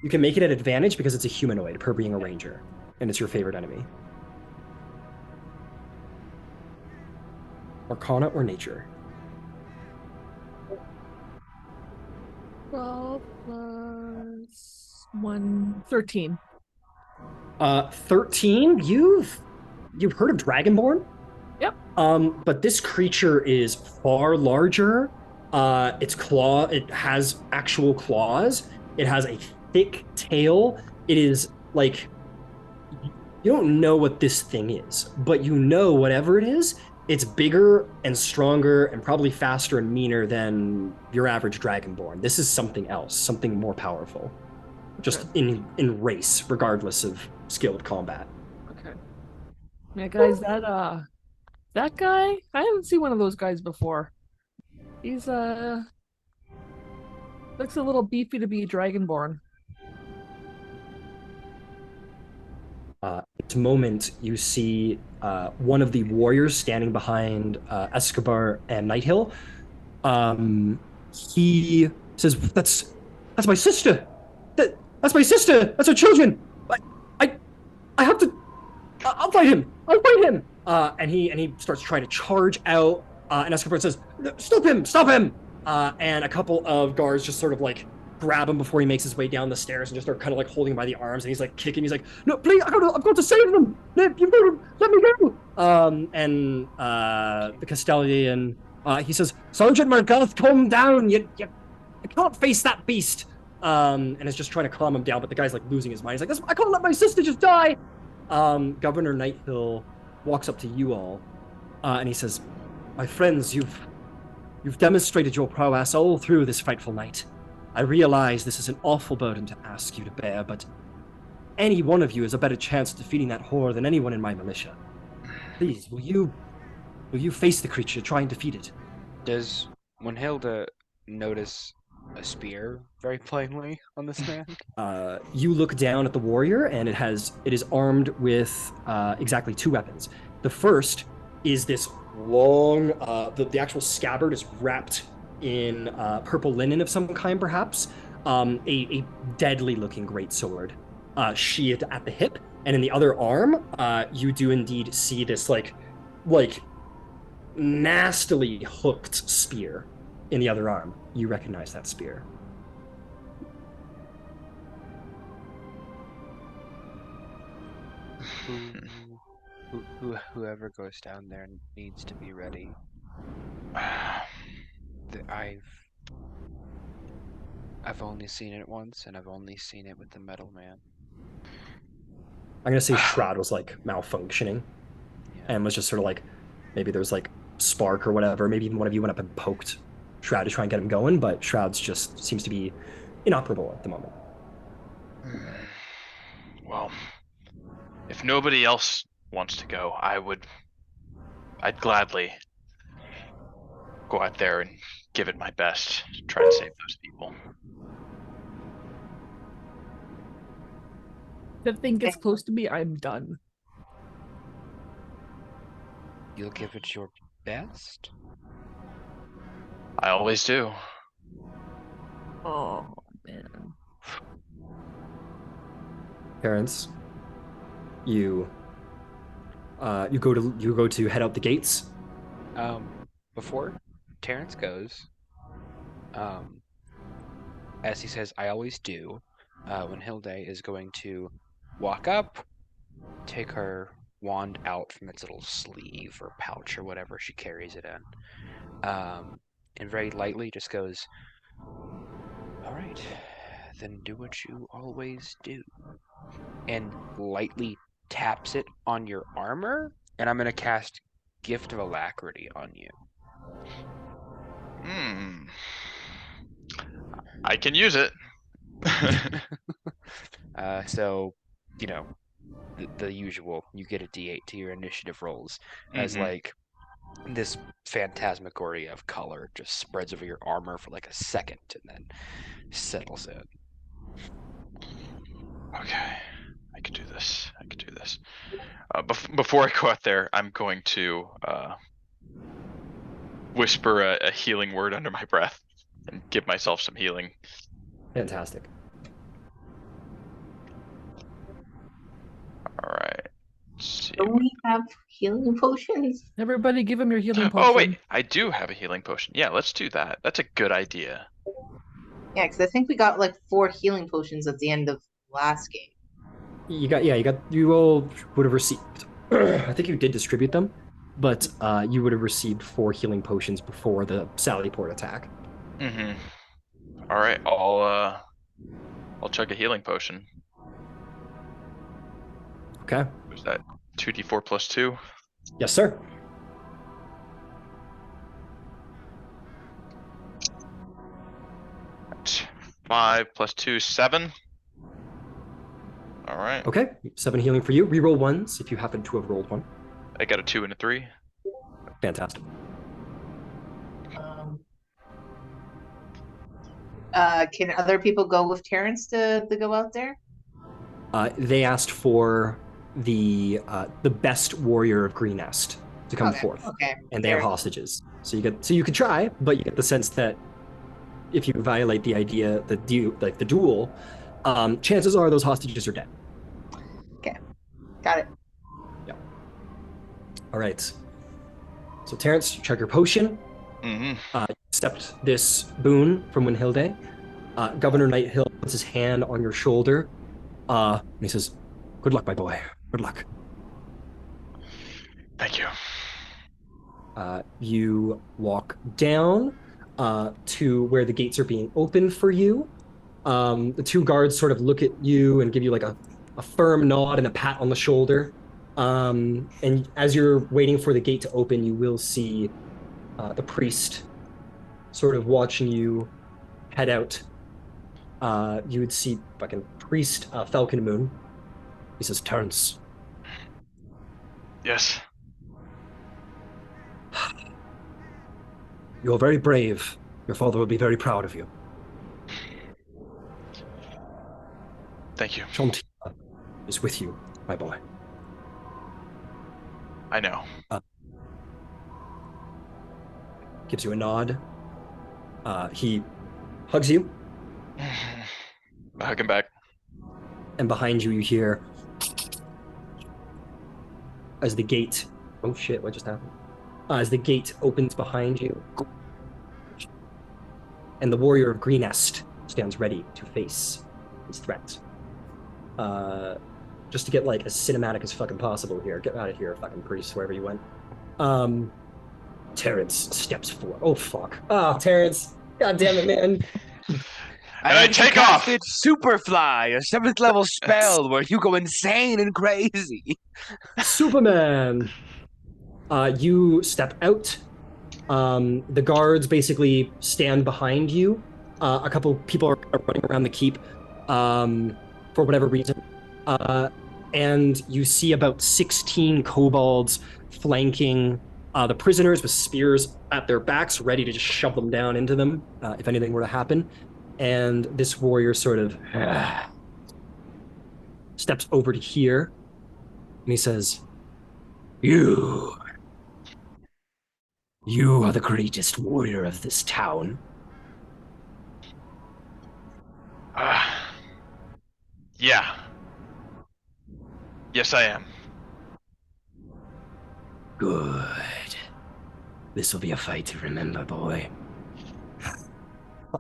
You can make it at advantage because it's a humanoid per being a ranger, and it's your favorite enemy. Arcana or Nature. 12 plus 1, 13. 13. You've heard of Dragonborn? Yep. But this creature is far larger. It has actual claws. It has a thick tail. It is like, you don't know what this thing is, but you know whatever it is, it's bigger and stronger and probably faster and meaner than your average Dragonborn. This is something else, something more powerful. Just in race, regardless of skilled combat. Okay. Yeah, guys, that guy, I haven't seen one of those guys before. He's looks a little beefy to be Dragonborn. At the moment, you see one of the warriors standing behind Escobar and Nighthill. He says, "That's my sister. That's my sister. That's her children. I have to. I'll fight him. I'll fight him." And he starts trying to charge out. And Escobar says, "Stop him! Stop him!" And a couple of guards just sort of like grab him before he makes his way down the stairs and just start kind of like holding him by the arms, and he's like kicking. He's like, "No, please! I've got to save them! You've got to let me go!" And the Castellian, he says, "Sergeant Margarth, calm down! You can't face that beast!" And is just trying to calm him down, but the guy's like losing his mind. He's like, "I can't let my sister just die!" Governor Nighthill walks up to you all, and he says, "My friends, you've demonstrated your prowess all through this frightful night. I realize this is an awful burden to ask you to bear, but any one of you has a better chance of defeating that horror than anyone in my militia. Please, will you face the creature, try and defeat it?" Does Willhilde notice a spear very plainly on this man? You look down at the warrior, and it is armed with exactly 2 weapons. The first is this long, the actual scabbard is wrapped in purple linen of some kind, perhaps. A deadly looking greatsword, sheathed at the hip, and in the other arm, you do indeed see this like nastily hooked spear in the other arm. You recognize that spear. Whoever goes down there needs to be ready. I've only seen it once, and I've only seen it with the metal man. I'm gonna say Shroud was like malfunctioning, Yeah. and was just sort of like, maybe there was like spark or whatever. Maybe even one of you went up and poked Shroud to try and get him going, but Shroud's just seems to be inoperable at the moment. Well, if nobody else wants to go, I'd gladly go out there and give it my best to try and save those people. If the thing gets close to me, I'm done. You'll give it your best? I always do. Oh man. Terrence, you go to head out the gates. Before Terrence goes, as he says, I always do, Willhilde is going to walk up, take her wand out from its little sleeve or pouch or whatever she carries it in, and very lightly just goes, "All right, then do what you always do," and lightly taps it on your armor, and I'm going to cast Gift of Alacrity on you. I can use it. So, you know, the usual, you get a D8 to your initiative rolls, as like this phantasmagoria of color just spreads over your armor for like a second and then settles in. Okay, I can do this. Before I go out there, I'm going to whisper a healing word under my breath and give myself some healing. Fantastic. All right. Let's see. Don't we have healing potions? Everybody give him your healing potion. Oh wait, I do have a healing potion. Yeah, let's do that. That's a good idea. Yeah, because I think we got like 4 healing potions at the end of last game. You all would have received, I think you did distribute them, but you would have received 4 healing potions before the Sally Port attack. Mm-hmm. All right, I'll chug a healing potion. Okay. Was that 2d4 plus 2? Yes, sir. That's 5 plus 2, 7. All right. Okay, 7 healing for you. Reroll ones if you happen to have rolled one. I got a 2 and a 3. Fantastic. Can other people go with Terrence to go out there? They asked for the best warrior of Green Nest to come forth, Okay. and they are hostages. So you could try, but you get the sense that if you violate the idea, the duel, chances are those hostages are dead. Okay, got it. Yeah. All right. So Terrence, you chug your potion. Mm-hmm. Accept this boon from Willhilde. Governor Nighthill puts his hand on your shoulder, and he says, "Good luck, my boy. Good luck." Thank you. You walk down to where the gates are being opened for you. The 2 guards sort of look at you and give you like a firm nod and a pat on the shoulder. And as you're waiting for the gate to open, you will see the priest sort of watching you head out. You would see fucking priest Falcon Moon. He says, "Terrence." Yes. "You're very brave. Your father will be very proud of you." Thank you. Shantia is with you, my boy. I know. Gives you a nod. He hugs you, I hug him back. and behind you, you hear as the gate. Oh shit! What just happened? As the gate opens behind you, and the warrior of Greenest stands ready to face his threat. Just to get like as cinematic as fucking possible here. Get out of here, fucking priest, wherever you went. Terrence steps forward. Oh fuck! Oh, Terrence! God damn it, man! And I take off! It's Superfly, a 7th level spell where you go insane and crazy. Superman! You step out. The guards basically stand behind you. A couple people are running around the keep for whatever reason. And you see about 16 kobolds flanking the prisoners with spears at their backs, ready to just shove them down into them if anything were to happen. And this warrior sort of steps over to here, and he says, You are the greatest warrior of this town." Yeah. Yes, I am. "Good. This will be a fight to remember, boy."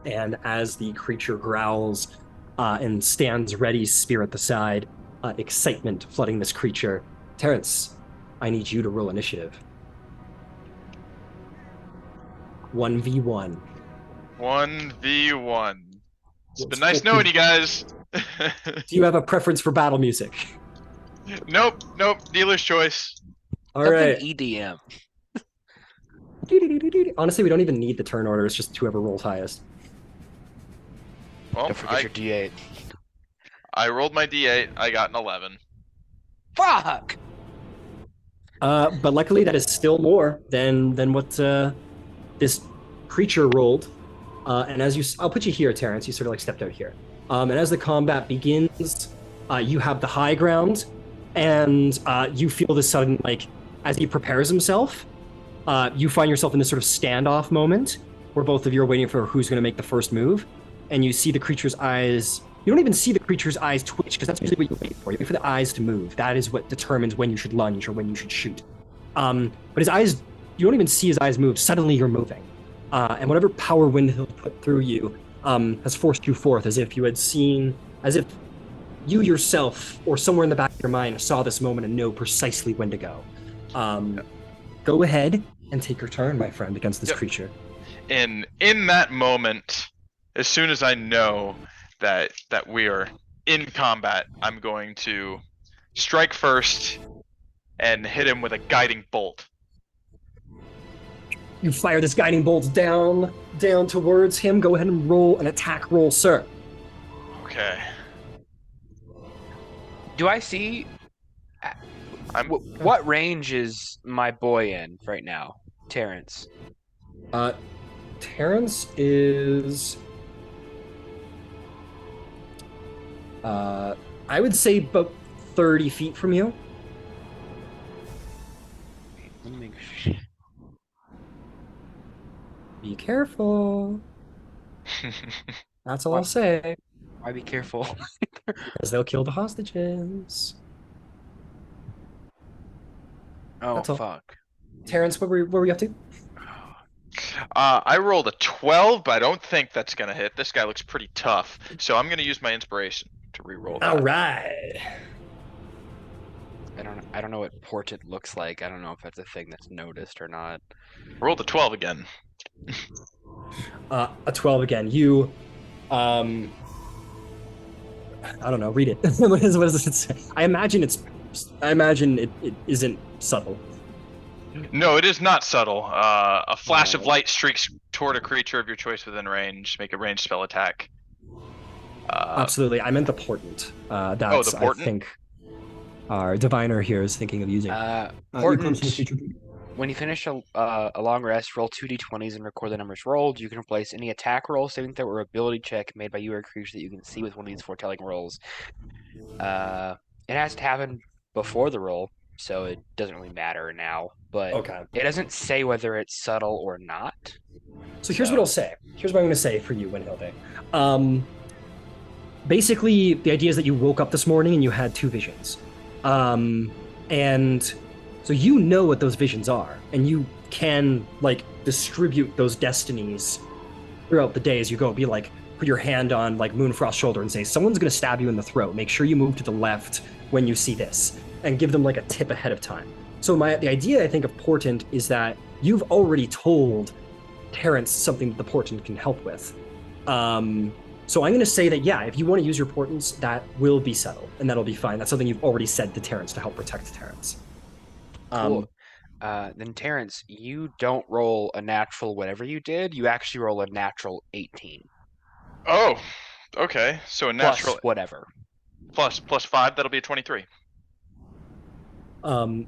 And as the creature growls and stands ready, spear at the side, excitement flooding this creature, Terrence, I need you to roll initiative. 1v1. 1v1. It's been nice knowing you guys. Do you have a preference for battle music? Nope. Dealer's choice. All Something right. EDM. Honestly, we don't even need the turn order. It's just whoever rolls highest. Well, Don't forget your D8. I rolled my D8. I got an 11. Fuck! But luckily, that is still more than what this creature rolled. And I'll put you here, Terrence. You sort of like stepped out here. And as the combat begins, you have the high ground, and you feel this sudden, like, as he prepares himself, you find yourself in this sort of standoff moment where both of you are waiting for who's going to make the first move, and you see the creature's eyes. You don't even see the creature's eyes twitch, because that's usually what you wait for. You wait for the eyes to move. That is what determines when you should lunge or when you should shoot. But his eyes, you don't even see his eyes move. Suddenly you're moving. And whatever power Willhilde put through you has forced you forth, as if you had seen, as if you yourself or somewhere in the back of your mind saw this moment and know precisely when to go. Go ahead and take your turn, my friend, against this creature. In that moment, as soon as I know that we are in combat, I'm going to strike first and hit him with a guiding bolt. You fire this guiding bolt down towards him. Go ahead and roll an attack roll, sir. Okay. Do I see? What range is my boy in right now, Terrence? Terrence is, I would say about 30 feet from you. Let me make sure. Be careful. That's all I'll say. Why be careful? Because they'll kill the hostages. Oh, fuck. Terrence, what were we up to? I rolled a 12, but I don't think that's gonna hit. This guy looks pretty tough, so I'm gonna use my inspiration to re-roll that. All right. I don't know what portent looks like. I don't know if that's a thing that's noticed or not. Rolled a 12 again. A 12 again. You, I don't know. Read it. what does it say? I imagine it isn't subtle. No, it is not subtle. A flash of light streaks toward a creature of your choice within range. Make a ranged spell attack. Absolutely. I meant the portent. That's, the portent? I think, our diviner here is thinking of using. Portent. When you finish a long rest, roll 2d20s and record the numbers rolled. You can replace any attack roll, saving throw, or ability check made by you or a creature that you can see with one of these foretelling rolls. It has to happen before the roll, so it doesn't really matter now. But it doesn't say whether it's subtle or not. So here's what I'll say. Here's what I'm going to say for you, Willhilde. Basically, the idea is that you woke up this morning and you had two visions. And so you know what those visions are, and you can, like, distribute those destinies throughout the day as you go. Be like, put your hand on, like, Moonfrost's shoulder and say, someone's going to stab you in the throat. Make sure you move to the left when you see this, and give them, like, a tip ahead of time. So the idea, I think, of portent is that you've already told Terrence something that the portent can help with. So I'm going to say that, yeah, if you want to use your portents, that will be subtle, and that'll be fine. That's something you've already said to Terrence to help protect Terrence. Cool. Then Terrence, you don't roll a natural whatever you did. You actually roll a natural 18. Oh, okay. So a natural plus whatever. Plus 5, that'll be a 23.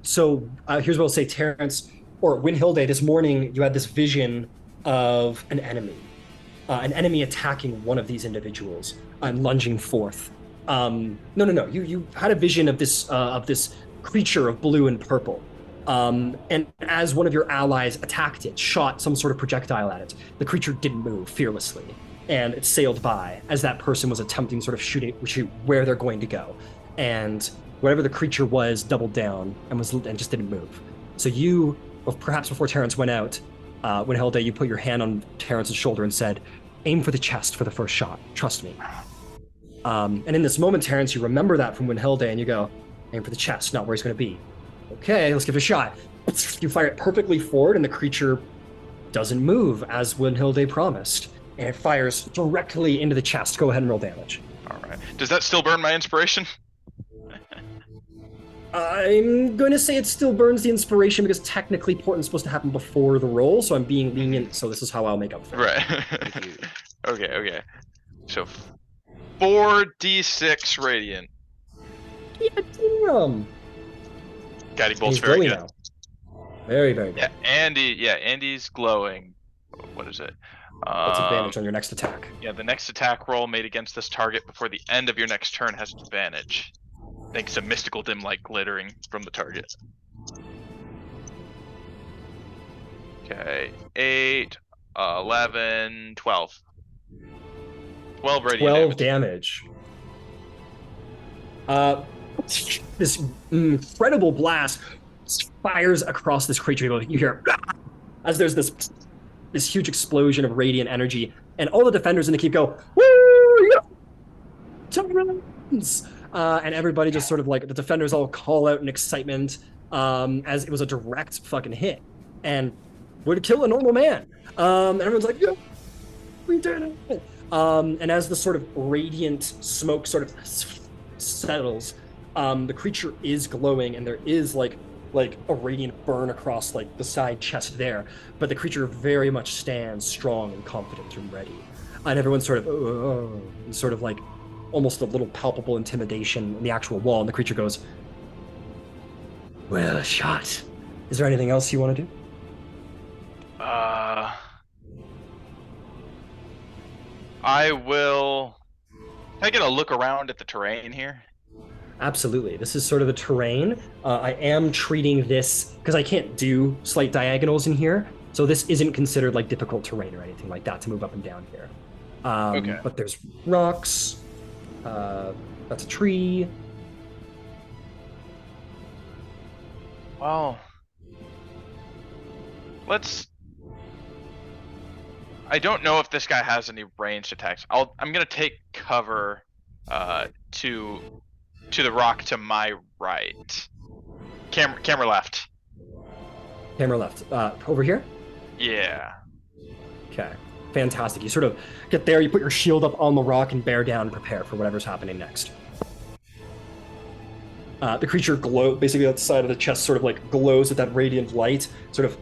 So here's what I'll say, Terrence, or Willhilde, this morning you had this vision of an enemy attacking one of these individuals and lunging forth. No. You had a vision of this creature of blue and purple. And as one of your allies attacked it, shot some sort of projectile at it, the creature didn't move fearlessly, and it sailed by as that person was attempting to sort of shoot where they're going to go. And whatever the creature was doubled down and just didn't move. So you, perhaps before Terrence went out, Willhilde, you put your hand on Terrence's shoulder and said, aim for the chest for the first shot. Trust me. And in this moment, Terrence, you remember that from Willhilde, and you go, aim for the chest, not where he's going to be. Okay, let's give it a shot. You fire it perfectly forward, and the creature doesn't move, as Willhilde promised. And it fires directly into the chest. Go ahead and roll damage. All right. Does that still burn my inspiration? I'm going to say it still burns the inspiration because technically portent's supposed to happen before the roll, so I'm being lenient, so this is how I'll make up for it. Right. Okay. So 4d6 radiant. Yeah, damn. Guiding bolt's He's very glowing good. now. Very, very good. Yeah, Andy's glowing. What is it? What's advantage on your next attack? Yeah, the next attack roll made against this target before the end of your next turn has advantage. Thanks to mystical dim light glittering from the target. Okay, 8, 11, 12. 12 radiant 12 damage. This incredible blast fires across this creature. You hear as there's this huge explosion of radiant energy, and all the defenders in the keep go, woo! Terrence! And everybody just sort of like, the defenders all call out in excitement, as it was a direct fucking hit and would kill a normal man. And everyone's like, yeah, we did it. And as the sort of radiant smoke sort of settles, the creature is glowing, and there is like a radiant burn across like the side chest there, but the creature very much stands strong and confident and ready. And everyone's sort of and sort of like almost a little palpable intimidation in the actual wall, and the creature goes, well shot. Is there anything else you want to do? I will. Can I get a look around at the terrain here? Absolutely. This is sort of the terrain. I am treating this, because I can't do slight diagonals in here, so this isn't considered like difficult terrain or anything like that to move up and down here. Okay. But there's rocks. That's a tree. Well, let's. I don't know if this guy has any ranged attacks. I'm gonna take cover to the rock to my right. Camera left. Camera left. Over here? Yeah. Okay. Fantastic. You sort of get there, you put your shield up on the rock and bear down and prepare for whatever's happening next. The creature basically at the side of the chest sort of like glows with that radiant light, sort of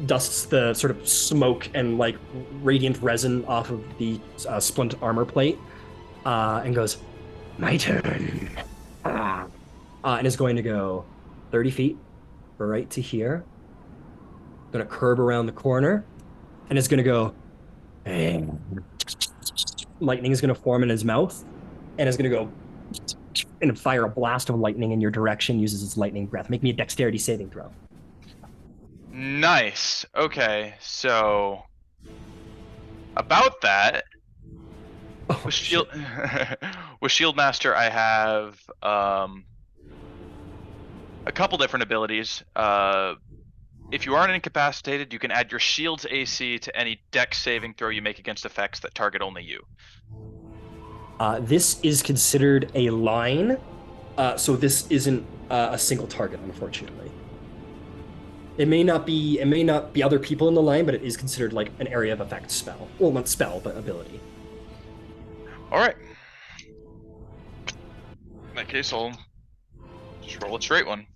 dusts the sort of smoke and like radiant resin off of the splint armor plate, and goes, my turn. And is going to go 30 feet right to here. Gonna curve around the corner, and is gonna go, lightning is gonna form in his mouth, and is gonna go and fire a blast of lightning in your direction, uses its lightning breath. Make me a dexterity saving throw. Nice. Okay, so about that, with shield, with Shield Master, I have a couple different abilities. If you aren't incapacitated, you can add your shield's AC to any dex saving throw you make against effects that target only you. This is considered a line, so this isn't a single target, unfortunately. It may not be other people in the line, but it is considered like an area of effect spell. Well, not spell, but ability. All right. In that case, I'll just roll a straight one.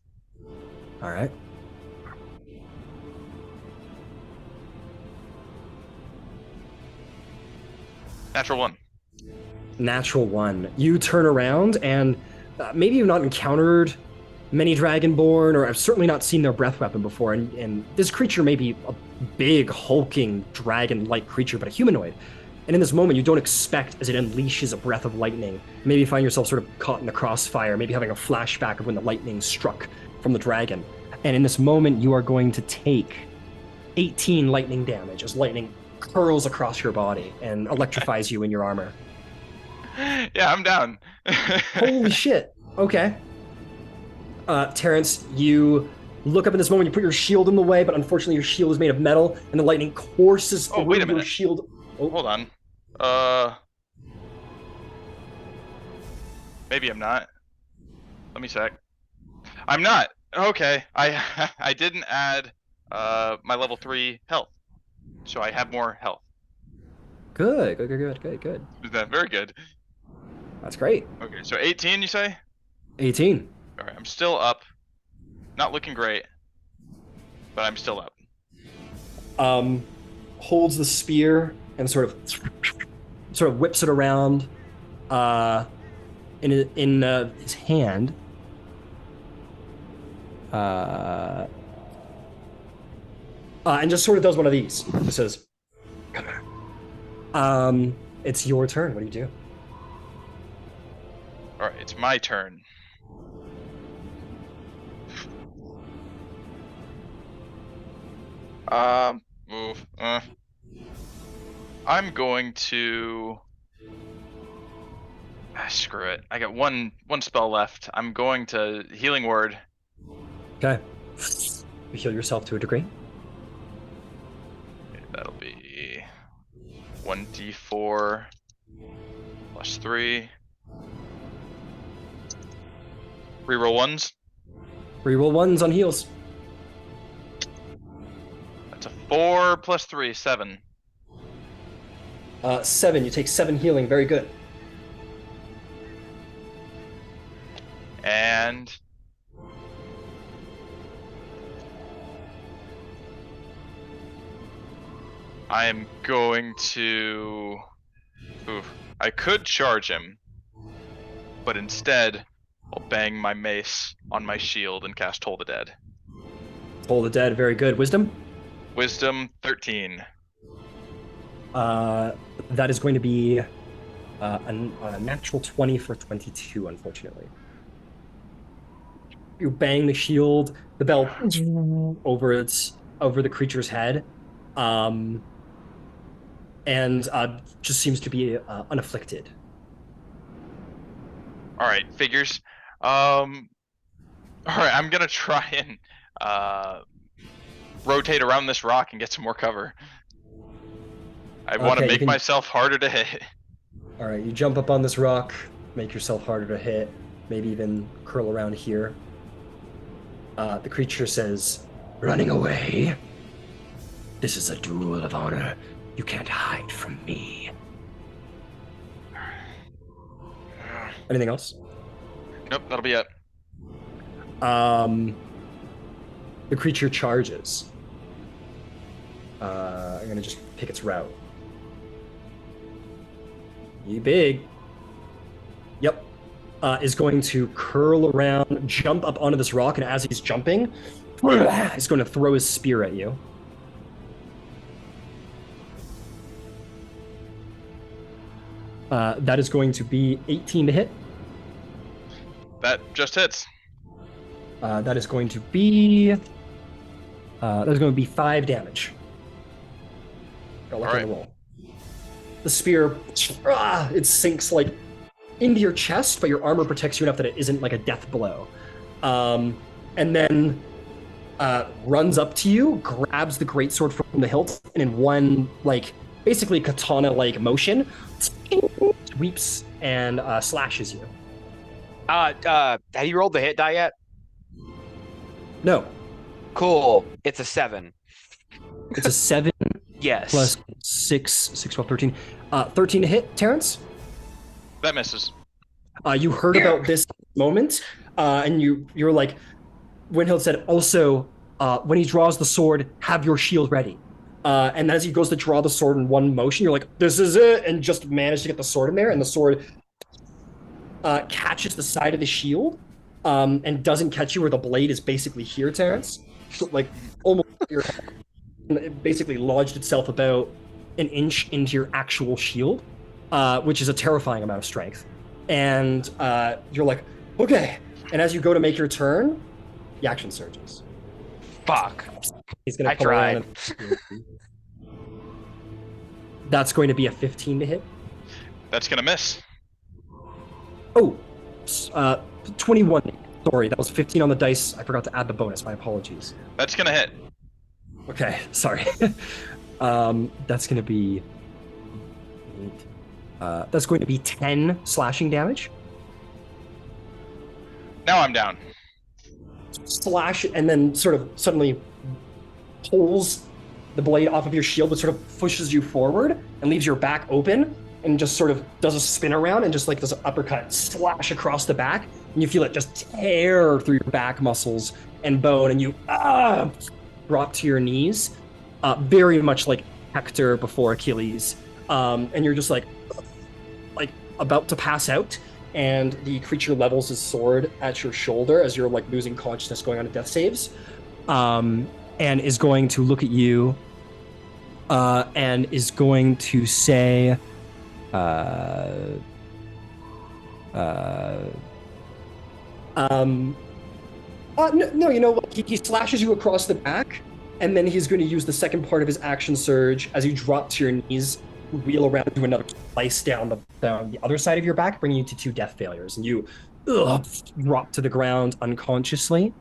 All right. Natural 1. Natural 1. You turn around, and maybe you've not encountered many Dragonborn, or I've certainly not seen their breath weapon before, and this creature may be a big, hulking, dragon-like creature, but a humanoid. And in this moment, you don't expect, as it unleashes a breath of lightning, maybe you find yourself sort of caught in the crossfire, maybe having a flashback of when the lightning struck from the dragon. And in this moment, you are going to take 18 lightning damage as lightning curls across your body and electrifies you in your armor. Yeah, I'm down. Holy shit. Okay. Terrence, you look up in this moment, you put your shield in the way, but unfortunately your shield is made of metal, and the lightning courses through wait a your minute. shield. Oh. Hold on. Maybe I'm not. Let me check. I'm not. Okay. I didn't add my level 3 health. So I have more health. Good. Is that very good? That's great. Okay, so 18 you say? 18. Alright, I'm still up. Not looking great. But I'm still up. Holds the spear and sort of whips it around in his hand. And just sort of does one of these. It says, it's your turn. What do you do? Alright, it's my turn. Move. I'm going to. Screw it. I got one spell left. I'm going to Healing Word. Okay. You heal yourself to a degree. Okay, that'll be 1d4 plus 3. Reroll ones. Reroll ones on heals. That's a 4 plus 3, 7. 7. You take 7 healing. Very good. And I am going to. I could charge him, but instead I'll bang my mace on my shield and cast Toll the Dead. Toll the Dead. Very good. Wisdom. Wisdom 13. That is going to be a natural 20 for 22, unfortunately. You bang the shield, the bell over the creature's head, and just seems to be unafflicted. All right, figures. All right, I'm gonna try and rotate around this rock and get some more cover. I want to make myself harder to hit. All right, you jump up on this rock, make yourself harder to hit, maybe even curl around here. The creature says, "Running away? This is a duel of honor. You can't hide from me." Anything else? Nope, that'll be it. The creature charges. I'm gonna just pick its route. You big. Yep. Is going to curl around, jump up onto this rock, and as he's jumping, he's going to throw his spear at you. That is going to be 18 to hit. That just hits. That is going to be 5 damage. Got luck on the roll. The spear, it sinks like into your chest, but your armor protects you enough that it isn't like a death blow. And then runs up to you, grabs the greatsword from the hilt, and in one like basically katana-like motion, sweeps and slashes you. Have you rolled the hit die yet? No. Cool. It's a 7. It's a 7. Yes. Plus 6, 12, 13. 13 to hit, Terrence? That misses. You heard about this moment, and you're like, Willhilde said, also, when he draws the sword, have your shield ready. And as he goes to draw the sword in one motion, you're like, this is it, and just manage to get the sword in there, and the sword catches the side of the shield, and doesn't catch you where the blade is basically here, Terrence. Like, almost your head. And it basically lodged itself about an inch into your actual shield, which is a terrifying amount of strength. And you're like, okay. And as you go to make your turn, the action surges. Fuck. He's gonna come around. That's going to be a 15 to hit. That's gonna miss. Oh, 21. Sorry, that was 15 on the dice. I forgot to add the bonus. My apologies. That's gonna hit. Okay, sorry. That's going to be 8. That's going to be 10 slashing damage. Now I'm down. Slash, and then sort of suddenly pulls the blade off of your shield, but sort of pushes you forward and leaves your back open, and just sort of does a spin around and just like does an uppercut slash across the back, and you feel it just tear through your back muscles and bone, and you drop to your knees, very much like Hector before Achilles, and you're just like about to pass out, and the creature levels his sword at your shoulder as you're like losing consciousness, going on to death saves, and is going to look at you, and is going to say, no, you know what? He slashes you across the back, And then he's going to use the second part of his action surge as you drop to your knees, wheel around to another slice down the other side of your back, bringing you to 2 death failures. And you drop to the ground unconsciously.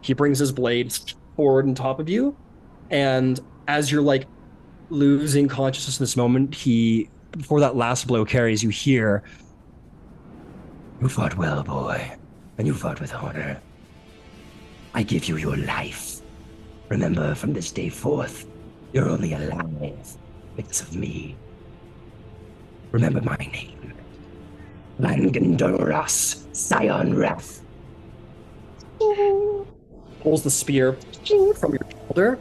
He brings his blade forward on top of you. And as you're like losing consciousness in this moment, before that last blow carries, you hear, "You fought well, boy, and you fought with honor. I give you your life. Remember, from this day forth, you're only alive because of me. Remember my name. Langandoras Scion Wrath." Pulls the spear from your shoulder,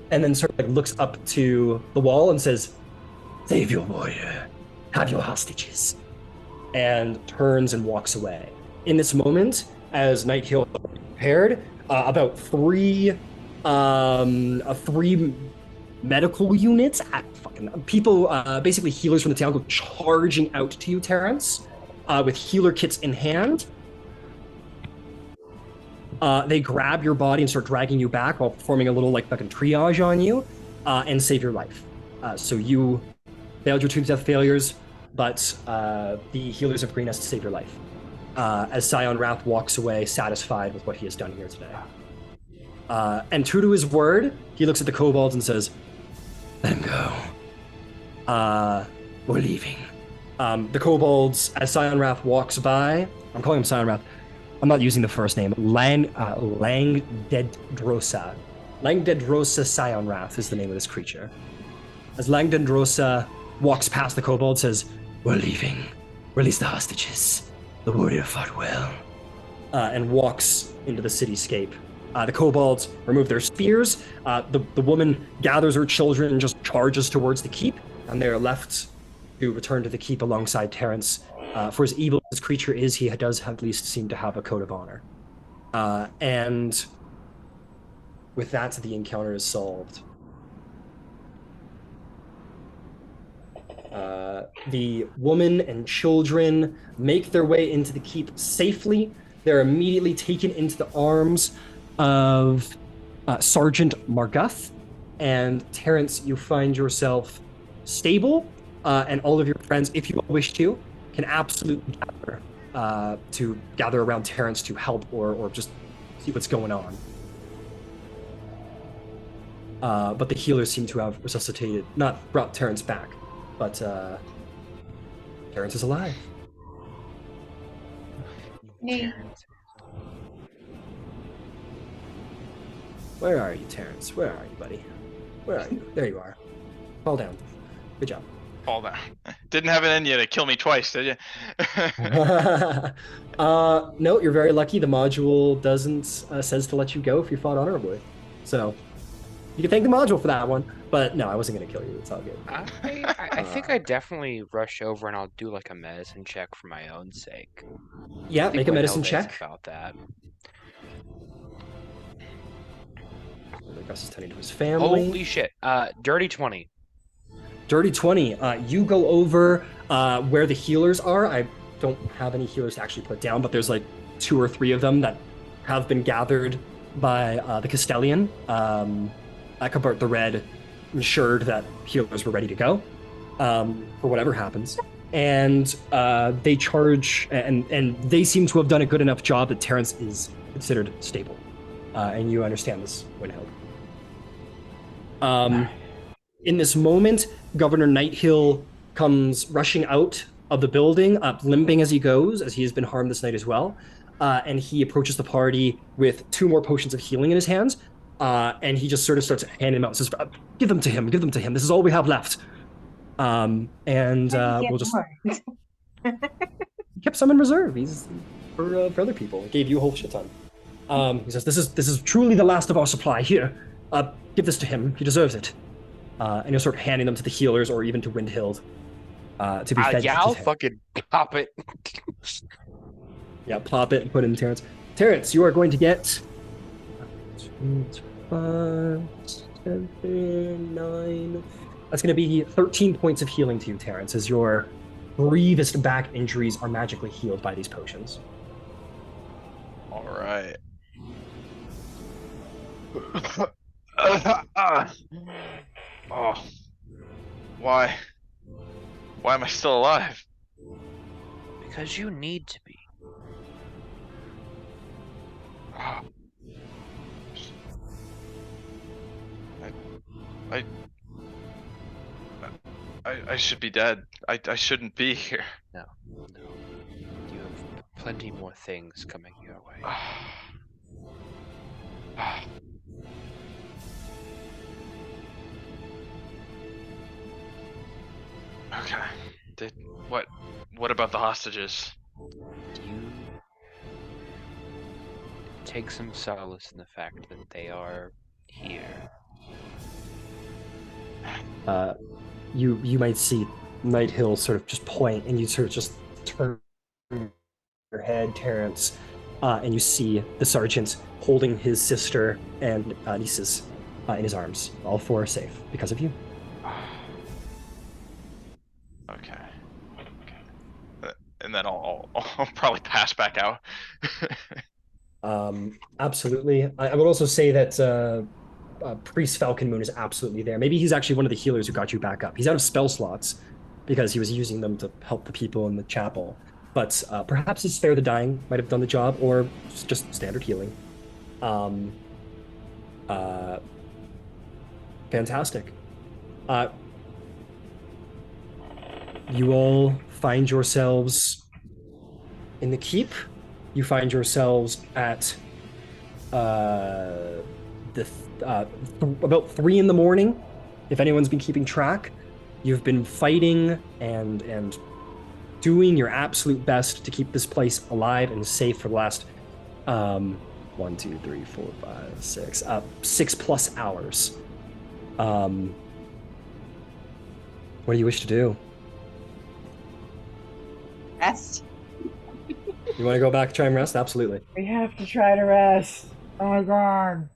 and then sort of like looks up to the wall and says, "Save your warrior. Have your hostages." And turns and walks away. In this moment, as Night Hill prepared, about three medical units, people, basically healers from the town, go charging out to you, Terrence, with healer kits in hand. They grab your body and start dragging you back while performing a little like fucking triage on you, and save your life. So you failed your 2 death failures, but the healers of Green has to save your life. As Scion Wrath walks away, satisfied with what he has done here today. And true to his word, he looks at the kobolds and says, "Let him go. We're leaving." The kobolds, as Scion Wrath walks by, I'm calling him Scion Wrath, I'm not using the first name, Langdedrosa. Langdedrosa Scion Wrath is the name of this creature. As Langdedrosa walks past the kobold, says, "We're leaving. Release the hostages. The warrior fought well." And walks into the cityscape. The kobolds remove their spears. The woman gathers her children and just charges towards the keep, and they are left to return to the keep alongside Terrence. For as evil as this creature is, he does at least seem to have a code of honor. And with that, the encounter is solved. The woman and children make their way into the keep safely. They're immediately taken into the arms of Sergeant Marguth. And Terrence, you find yourself stable, and all of your friends, if you wish to, can absolutely gather around Terrence to help or just see what's going on. But the healers seem to have resuscitated, not brought Terrence back, but Terrence is alive. Hey. Where are you, Terrence? Where are you, buddy? Where are you? There you are. Fall down. Good job. Fall down. Didn't have it in you to kill me twice, did you? No, you're very lucky. The module doesn't says to let you go if you fought honorably. So you can thank the module for that one. But no, I wasn't going to kill you. It's all good. I think I definitely rush over and I'll do like a medicine check for my own sake. Yeah, make a medicine check. About that. Gus is tending to his family. Holy shit. Dirty 20. Dirty 20. You go over where the healers are. I don't have any healers to actually put down, but there's like 2 or 3 of them that have been gathered by the Castellian. Eckhart the Red ensured that healers were ready to go for whatever happens. And they charge, and they seem to have done a good enough job that Terrence is considered stable. And you understand this, Willhilde. In this moment, Governor Nighthill comes rushing out of the building, limping as he goes, as he has been harmed this night as well. And he approaches the party with 2 more potions of healing in his hands. And he just sort of starts handing them out and says, give them to him. This is all we have left. We'll just... He kept some in reserve. He's for other people. He gave you a whole shit ton. He says, this is truly the last of our supply. Here, give this to him. He deserves it. And he'll start handing them to the healers or even to Willhilde to be fed. Yeah, I'll fucking pop it. Yeah, plop it and put it in Terrence. Terrence, you are going to get 2, 5, 7, 9. That's going to be 13 points of healing to you, Terrence, as your grievous back injuries are magically healed by these potions. All right. Oh, why? Why am I still alive? Because you need to be. I should be dead. I shouldn't be here. No. You have plenty more things coming your way. Okay. What about the hostages? You take some solace in the fact that they are here. You might see Night Hill sort of just point, and you sort of just turn your head, Terrence, and you see the sergeant holding his sister and nieces in his arms. All four are safe because of you. Okay. And then I'll probably pass back out. Absolutely. I would also say that Priest Falcon Moon is absolutely there. Maybe he's actually one of the healers who got you back up. He's out of spell slots because he was using them to help the people in the chapel. But perhaps his Spare the Dying might have done the job, or just standard healing. Fantastic. You all find yourselves in the keep. You find yourselves at about 3 a.m. If anyone's been keeping track, you've been fighting and doing your absolute best to keep this place alive and safe for the last 1, 2, 3, 4, 5, 6 6+ hours. What do you wish to do? Rest. You want to go back and try and rest? Absolutely. We have to try to rest. Oh my god.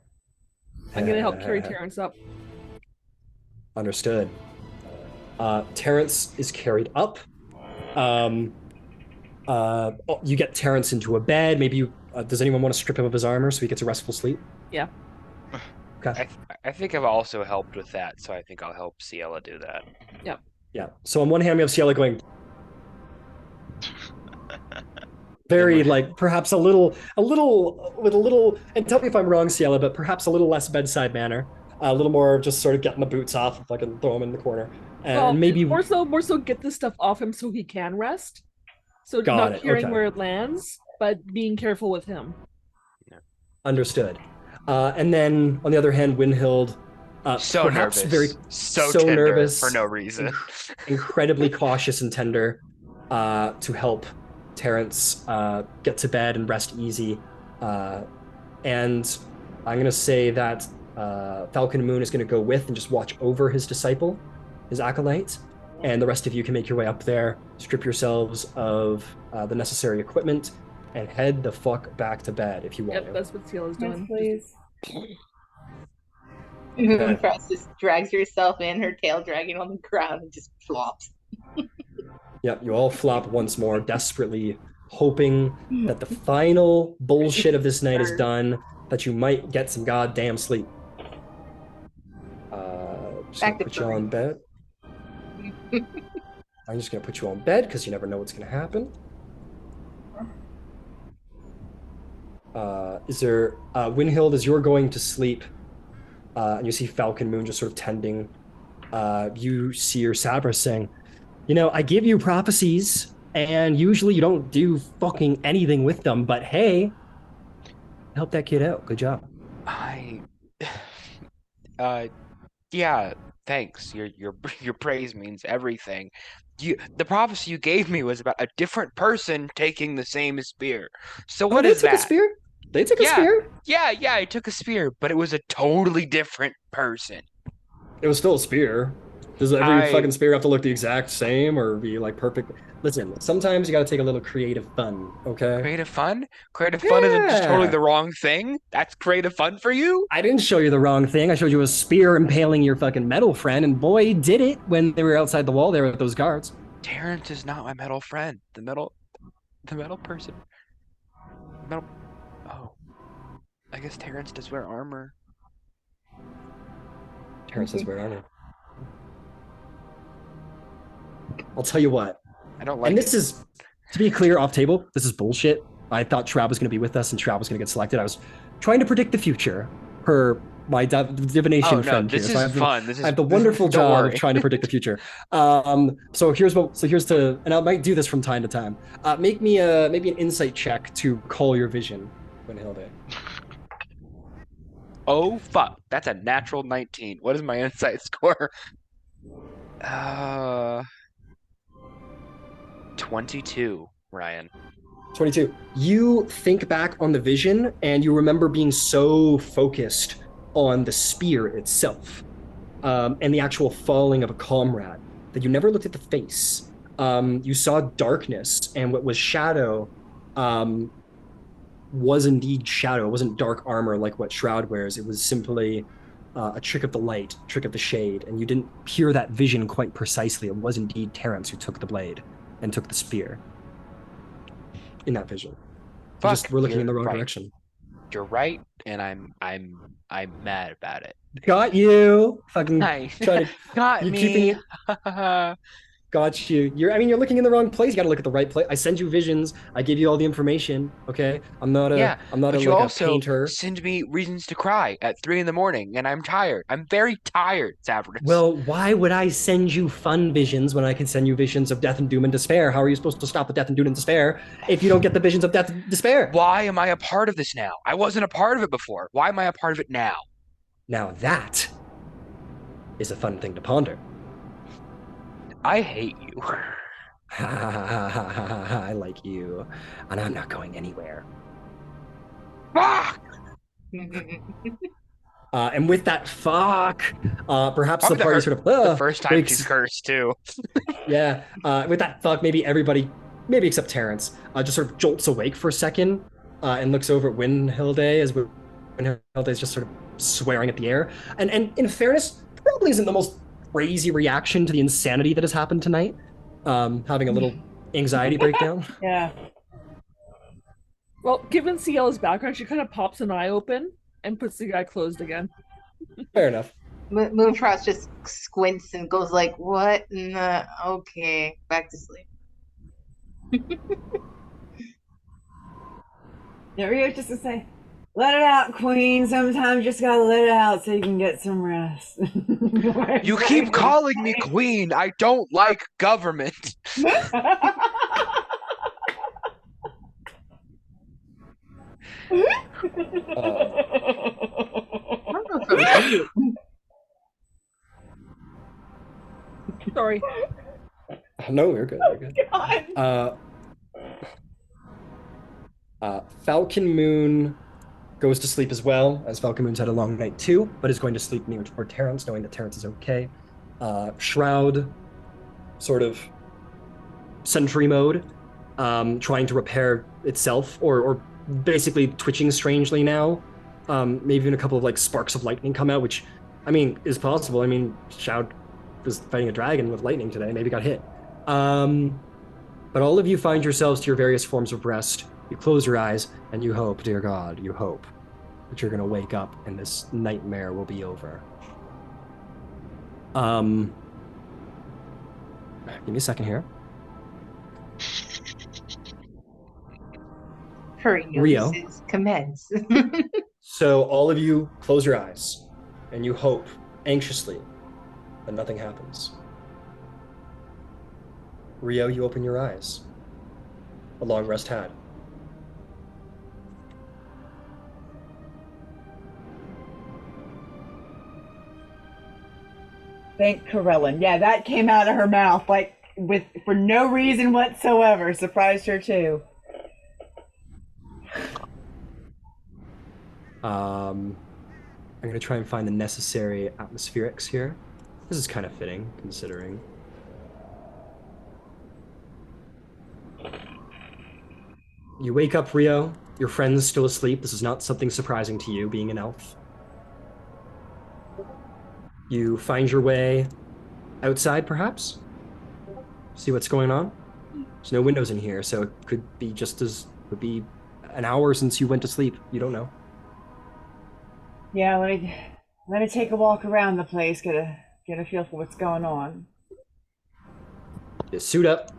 I'm gonna help carry Terrence up. Understood. Terrence is carried up. You get Terrence into a bed. Maybe you. Does anyone want to strip him of his armor so he gets a restful sleep? Yeah. Okay. I think I've also helped with that, so I think I'll help Ciela do that. Yep. Yeah. So on one hand, we have Ciela going very like perhaps a little, and tell me if I'm wrong, Ciela, but perhaps a little less bedside manner. A little more just sort of getting the boots off and fucking throw him in the corner. And Well, maybe more so get this stuff off him so he can rest. So Got not it, caring okay. where it lands, but being careful with him. Understood. And then on the other hand, Willhilde, So perhaps nervous. very so so tender nervous for no reason. incredibly cautious and tender to help Terrence get to bed and rest easy. And I'm going to say that Falcon Moon is going to go with and just watch over his disciple, his acolyte, and the rest of you can make your way up there, strip yourselves of the necessary equipment, and head the fuck back to bed if you want Yep, to. that's what Ciela's doing. Please. Moonfrost just drags herself in, her tail dragging on the ground, and just flops. Yep, you all flop once more, desperately hoping that the final bullshit of this night is done, that you might get some goddamn sleep. Just Back gonna to put you on bed. I'm just gonna put you on bed because you never know what's gonna happen. Willhilde, as you're going to sleep, and you see Falcon Moon just sort of tending, you see your Sabra saying, you know, I give you prophecies, and usually you don't do fucking anything with them, but hey, help that kid out. Good job. Yeah, thanks. Your praise means everything. The prophecy you gave me was about a different person taking the same spear. So what is they took that? a spear? They took a spear? Yeah, I took a spear, but it was a totally different person. It was still a spear. Does every fucking spear have to look the exact same or be like perfect? Listen, sometimes you gotta take a little creative fun, okay? Creative fun? Creative fun isn't just totally the wrong thing? That's creative fun for you? I didn't show you the wrong thing. I showed you a spear impaling your fucking metal friend, and boy, did it when they were outside the wall there with those guards. Terrence is not my metal friend. The metal person. Oh. I guess Terrence does wear armor. Terrence says, where are we? I'll tell you what. I don't like And it. this is, to be clear, off table, this is bullshit. I thought Shroud was going to be with us and Shroud was going to get selected. I was trying to predict the future per my divination Oh, no, friend this here. is fun. I have the wonderful don't job worry. of trying to predict the future. And I might do this from time to time. Make me maybe an insight check to call your vision, Willhilde. Oh, fuck. That's a natural 19. What is my insight score? 22, Ryan. 22. You think back on the vision and you remember being so focused on the spear itself and the actual falling of a comrade that you never looked at the face. You saw darkness, and what was shadow was indeed shadow. It wasn't dark armor like what Shroud wears. It was simply a trick of the light, trick of the shade, and you didn't hear that vision quite precisely. It was indeed Terrence who took the blade and took the spear in that vision. We're looking in the wrong direction. You're right, and I'm mad about it. Got you. Fucking Nice. try to Got you me. got you. You're looking in the wrong place. You got to look at the right place. I send you visions. I give you all the information. Okay, I'm not a painter. Send me reasons to cry at 3 a.m, and I'm tired. I'm very tired, Savridis. Well, why would I send you fun visions when I can send you visions of death and doom and despair? How are you supposed to stop the death and doom and despair if you don't get the visions of death and despair? Why am I a part of this now? I wasn't a part of it before. Why am I a part of it now? Now that is a fun thing to ponder. I hate you. I like you, and I'm not going anywhere. Fuck! And with that fuck, perhaps Probably the party sort of the first time she's cursed too. Yeah, with that fuck, maybe everybody, maybe except Terrence, just sort of jolts awake for a second and looks over at Willhilde as Willhilde is just sort of swearing at the air. And in fairness, probably isn't the most crazy reaction to the insanity that has happened tonight. Having a little anxiety breakdown. Yeah. Well, given Ciela's background, she kind of pops an eye open and puts the eye closed again. Fair enough. Moonfrost just squints and goes like, "What? Okay, back to sleep." There you go, just to say, let it out, Queen. Sometimes you just gotta let it out so you can get some rest. You keep calling me Queen. I don't like government. Sorry. No, we're good. We're good. Falcon Moon goes to sleep as well, as Falcon Moon's had a long night too, but is going to sleep near toward Terrence, knowing that Terrence is okay. Shroud, sort of sentry mode, trying to repair itself, or basically twitching strangely now. Maybe even a couple of like sparks of lightning come out, which, I mean, is possible. I mean, Shroud was fighting a dragon with lightning today, maybe got hit. But all of you find yourselves to your various forms of rest. You close your eyes and you hope, dear God, you hope that you're going to wake up and this nightmare will be over. Give me a second here. Hurry Rio. notices commence. So all of you close your eyes and you hope anxiously that nothing happens. Rio, you open your eyes. A long rest had. Thank Corellin. Yeah, that came out of her mouth like for no reason whatsoever. Surprised her too. I'm going to try and find the necessary atmospherics here. This is kind of fitting, considering. You wake up, Rio. Your friend's still asleep. This is not something surprising to you, being an elf. You find your way outside, perhaps? See what's going on? There's no windows in here, so it could be could be an hour since you went to sleep. You don't know. Yeah, let me I'm gonna take a walk around the place, get a feel for what's going on. You suit up,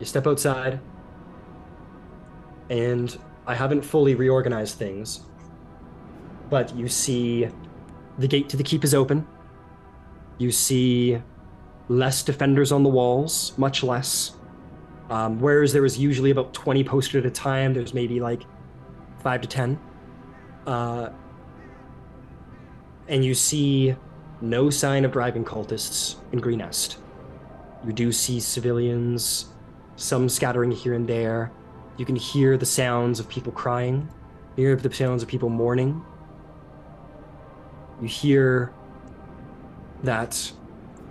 you step outside, and I haven't fully reorganized things, but you see the gate to the keep is open. You see less defenders on the walls, much less. Whereas there was usually about 20 posted at a time, there's maybe like 5 to 10. And you see no sign of dragon cultists in Green Nest. You do see civilians, some scattering here and there. You can hear the sounds of people crying, hear the sounds of people mourning. You hear that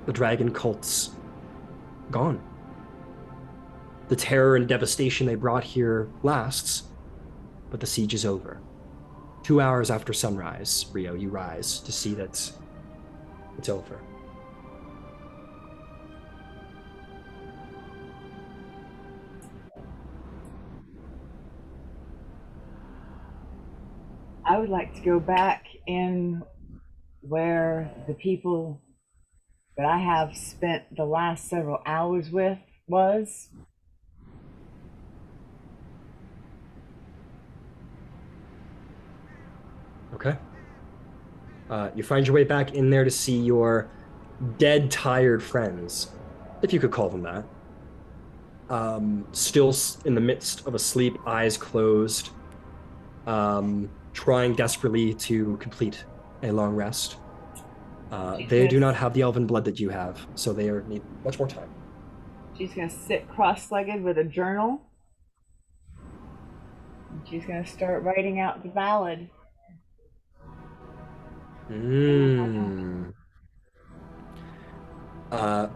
the dragon cult's gone. The terror and devastation they brought here lasts, but the siege is over. 2 hours after sunrise, Rio, you rise to see that it's over. I would like to go back in where the people that I have spent the last several hours with was. Okay. You find your way back in there to see your dead, tired friends, if you could call them that. Still in the midst of a sleep, eyes closed, trying desperately to complete a long rest. They do not have the elven blood that you have, so they need much more time. She's gonna sit cross-legged with a journal. And she's gonna start writing out the ballad.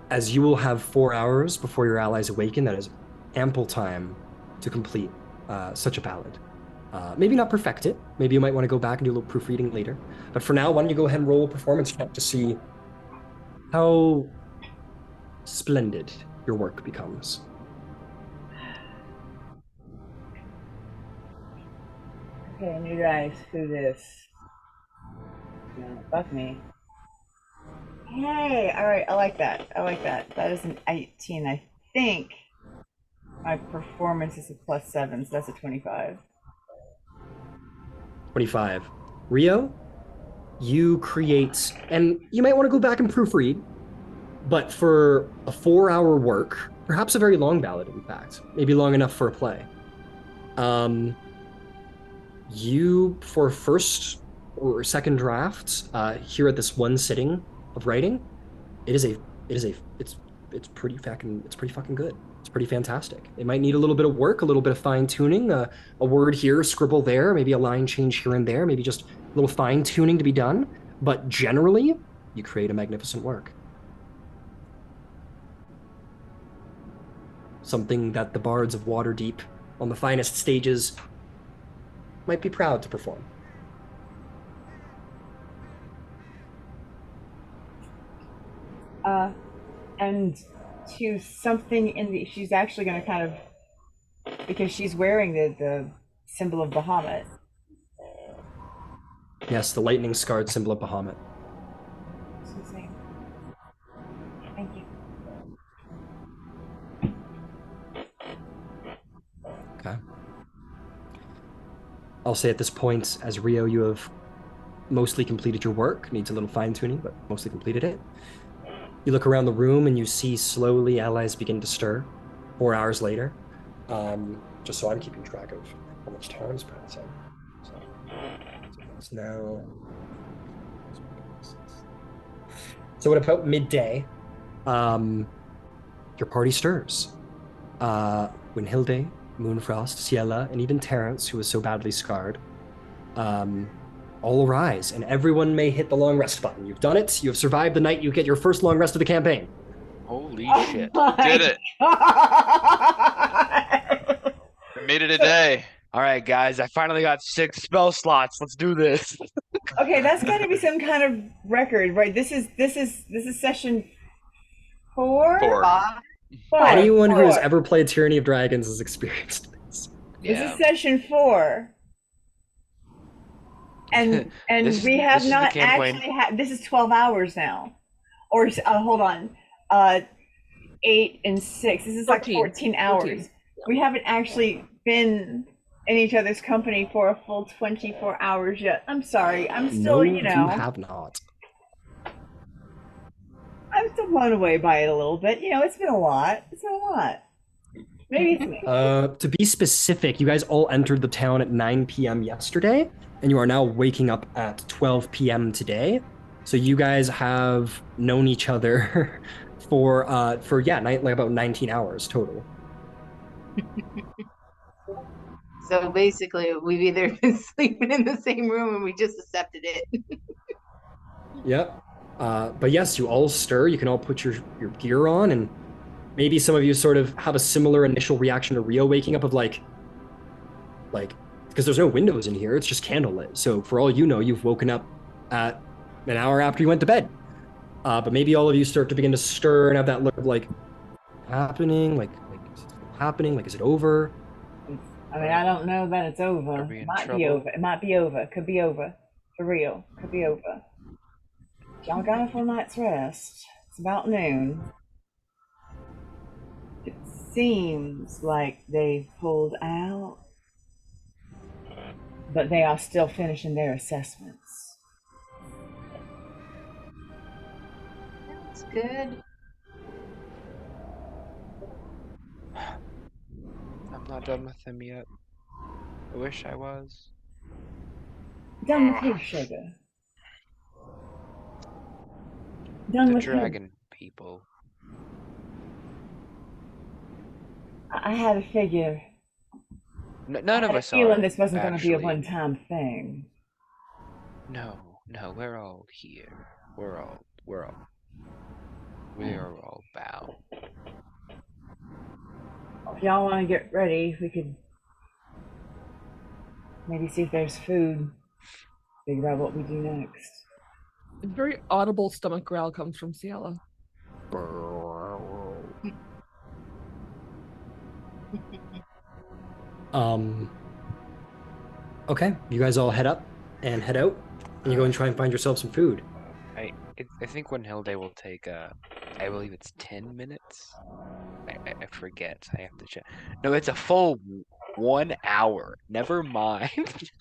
As you will have 4 hours before your allies awaken, that is ample time to complete such a ballad. Maybe not perfect it. Maybe you might want to go back and do a little proofreading later. But for now, why don't you go ahead and roll a performance check to see how splendid your work becomes. Okay, new dice for this. No, fuck me. Hey, all right, I like that. I like that. That is an 18. I think my performance is a +7, so that's a 25. 25. Rio, you create, and you might want to go back and proofread, but for a 4-hour work, perhaps a very long ballad, in fact, maybe long enough for a play. You, for first or second drafts, here at this one sitting of writing, it's pretty fucking good. It's pretty fantastic. It might need a little bit of work, a little bit of fine tuning, a word here, a scribble there, maybe a line change here and there, maybe just a little fine tuning to be done. But generally, you create a magnificent work. Something that the bards of Waterdeep on the finest stages might be proud to perform. And to something in the, she's actually going to kind of, because she's wearing the symbol of Bahamut. Yes, the lightning scarred symbol of Bahamut. Thank you. Okay. I'll say at this point, as Rio, you have mostly completed your work. Needs a little fine tuning, but mostly completed it. You look around the room and you see slowly allies begin to stir. 4 hours later, just so I'm keeping track of how much time is passing. So it's now. So at about midday, your party stirs. Willhilde, Moonfrost, Ciela, and even Terrence, who was so badly scarred, all arise, and everyone may hit the long rest button. You've done it. You have survived the night. You get your first long rest of the campaign. Holy shit. Did it. We made it a day. All right, guys, I finally got 6 spell slots. Let's do this. Okay, that's got to be some kind of record, right? This is session 4. Anyone who has ever played Tyranny of Dragons has experienced this. This is session 4. And This we is- have this is the not campaign. actually had. This is 12 hours now, or hold on, 8 and 6. This is like 14 hours. 14. We haven't actually been in each other's company for a full 24 hours yet. I'm sorry. I'm still, No, you know, have not. I'm still blown away by it a little bit. You know, it's been a lot. It's been a lot. Maybe it's me. To be specific, you guys all entered the town at 9 p.m. yesterday, and you are now waking up at 12 p.m. today. So you guys have known each other for about 19 hours total. So basically, we've either been sleeping in the same room and we just accepted it. Yep. But yes, you all stir. You can all put your gear on, and maybe some of you sort of have a similar initial reaction to Rio waking up of like, because there's no windows in here, it's just candlelit. So for all you know, you've woken up at an hour after you went to bed. But maybe all of you start to begin to stir and have that look of like, happening, like is it still happening? Like, is it over? I mean, I don't know that it's over. Are we It in might be trouble? over. It might be over. Could be over. For real. Could be over. Y'all got a full night's rest. It's about noon. It seems like they've pulled out, but they are still finishing their assessments. That's good. I'm not done with them yet. I wish I was. Done with who, sugar? Done The with who? dragon people. I had a figure. None I of had a us feeling are. this wasn't going to be a actually. one-time thing. No, we're all here. We are all bound. If y'all want to get ready, we could maybe see if there's food. Figure out what we do next. A very audible stomach growl comes from Ciela. Okay, you guys all head up and head out, and you go and try and find yourself some food. I think Willhilde will take I believe it's 10 minutes. I forget. I have to check. No, it's a full 1 hour. Never mind.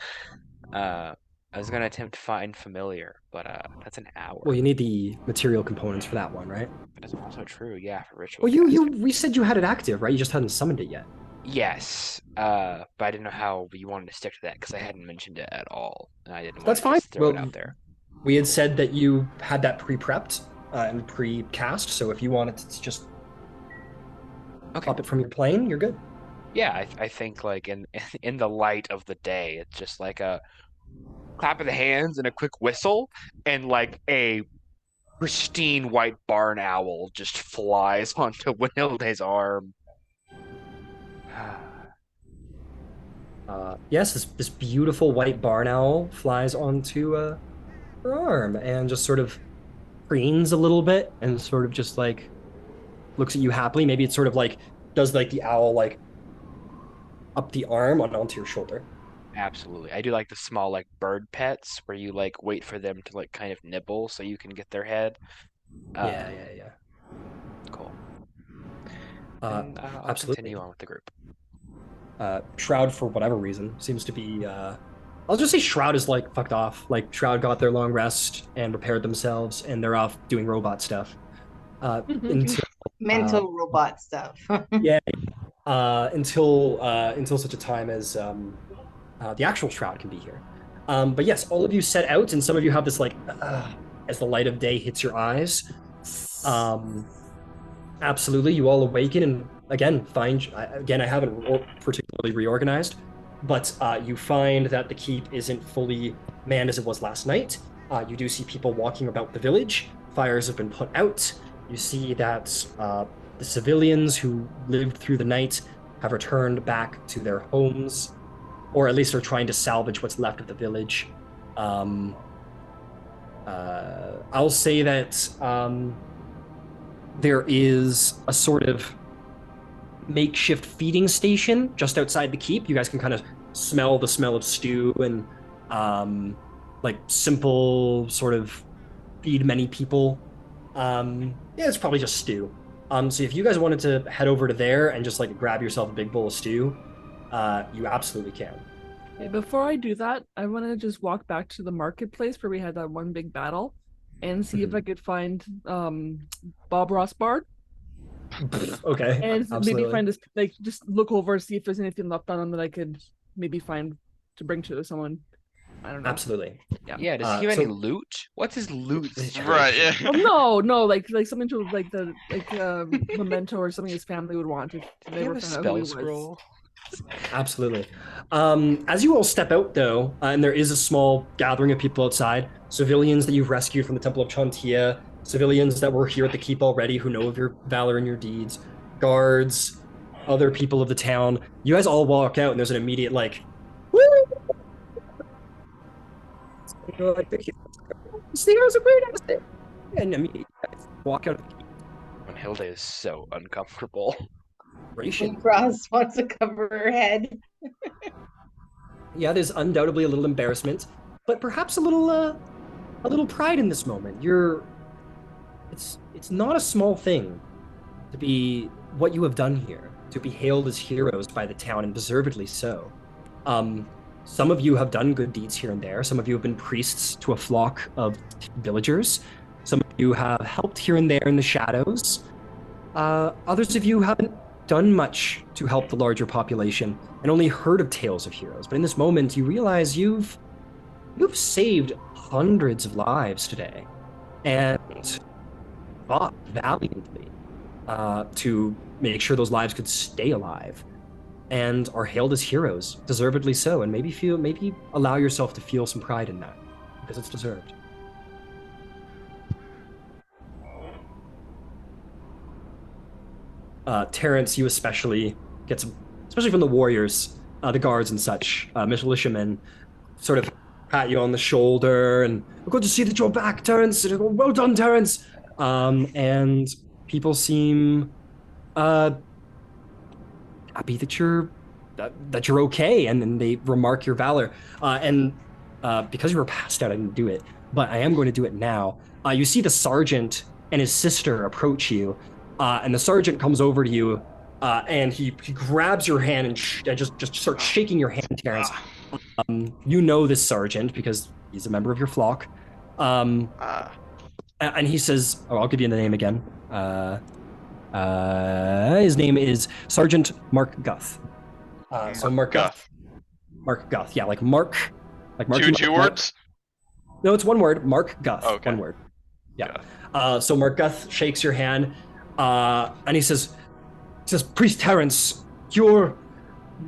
I was gonna attempt to find familiar, but that's an hour. Well, you need the material components for that one, right? That's also true, yeah, for ritual. Well, we said you had it active, right? You just hadn't summoned it yet. Yes, but I didn't know how you wanted to stick to that because I hadn't mentioned it at all, and I didn't. That's want to fine. just throw it Well, out there. We had said that you had that pre-prepped and pre-cast, so if you wanted to just pop it from your plane, you're good. Yeah, I think like in the light of the day, it's just like a clap of the hands and a quick whistle, and like a pristine white barn owl just flies onto Willhilde's arm. Yes, this beautiful white barn owl flies onto her arm and just sort of preens a little bit and sort of just like looks at you happily. Maybe it's sort of like does like the owl like up the arm onto your shoulder. Absolutely. I do like the small like bird pets where you like wait for them to like kind of nibble so you can get their head. Yeah. Cool. Absolutely. I'll continue on with the group. Shroud, for whatever reason, seems to be I'll just say Shroud is like fucked off. Like Shroud got their long rest and repaired themselves, and they're off doing robot stuff. Until Mental robot stuff. until such a time as the actual Shroud can be here. But yes, all of you set out, and some of you have this like as the light of day hits your eyes. Absolutely, you all awaken and again I haven't particularly reorganized, but you find that the keep isn't fully manned as it was last night. You do see people walking about the village. Fires have been put out. You see that the civilians who lived through the night have returned back to their homes, or at least are trying to salvage what's left of the village. I'll say that there is a sort of makeshift feeding station just outside the keep. You guys can kind of smell the smell of stew and like simple sort of feed many people. Yeah, it's probably just stew. So if you guys wanted to head over to there and just like grab yourself a big bowl of stew, you absolutely can. Okay, before I do that, I want to just walk back to the marketplace where we had that one big battle and see if I could find Bob Rossbard. Okay, And absolutely. maybe find this, like, just look over, see if there's anything left on him that I could maybe find to bring to someone. I don't know. Absolutely. Yeah, does he have any loot? What's his loot situation? Right, yeah. Oh, no, like something to like the memento or something his family would want if they were a found out who he spell was. scroll? Absolutely. As you all step out, though, and there is a small gathering of people outside, civilians that you've rescued from the Temple of Chantia, civilians that were here at the keep already who know of your valor and your deeds, guards, other people of the town. You guys all walk out, and there's an immediate, like, woo! You're like, this thing was a great idea. And immediately walk out of the keep. Willhilde is so uncomfortable. Ross wants to cover her head. Yeah, there's undoubtedly a little embarrassment, but perhaps a little pride in this moment. It's not a small thing to be what you have done here, to be hailed as heroes by the town, and deservedly so. Some of you have done good deeds here and there. Some of you have been priests to a flock of villagers. Some of you have helped here and there in the shadows. Others of you haven't done much to help the larger population and only heard of tales of heroes. But in this moment, you realize you've saved hundreds of lives today and fought valiantly to make sure those lives could stay alive and are hailed as heroes, deservedly so. And maybe allow yourself to feel some pride in that because it's deserved. Terrence, you especially get some, especially from the warriors, the guards and such, militiamen, sort of pat you on the shoulder and good to see that you're back, Terrence. Well done, Terrence. And people seem happy that you're okay, and then they remark your valor. And because you were passed out, I didn't do it, but I am going to do it now. You see the sergeant and his sister approach you. And the sergeant comes over to you, and he grabs your hand and just starts shaking your hand, Terrence. You know this sergeant because he's a member of your flock. And he says, "Oh, I'll give you the name again. His name is Sergeant Mark Guth. So Mark Guth. Mark Guth. Yeah, like Mark. Like Mark. Two words? No, it's one word. Mark Guth. Oh, okay. One word. Yeah. So Mark Guth shakes your hand. And he says, Priest Terrence, you're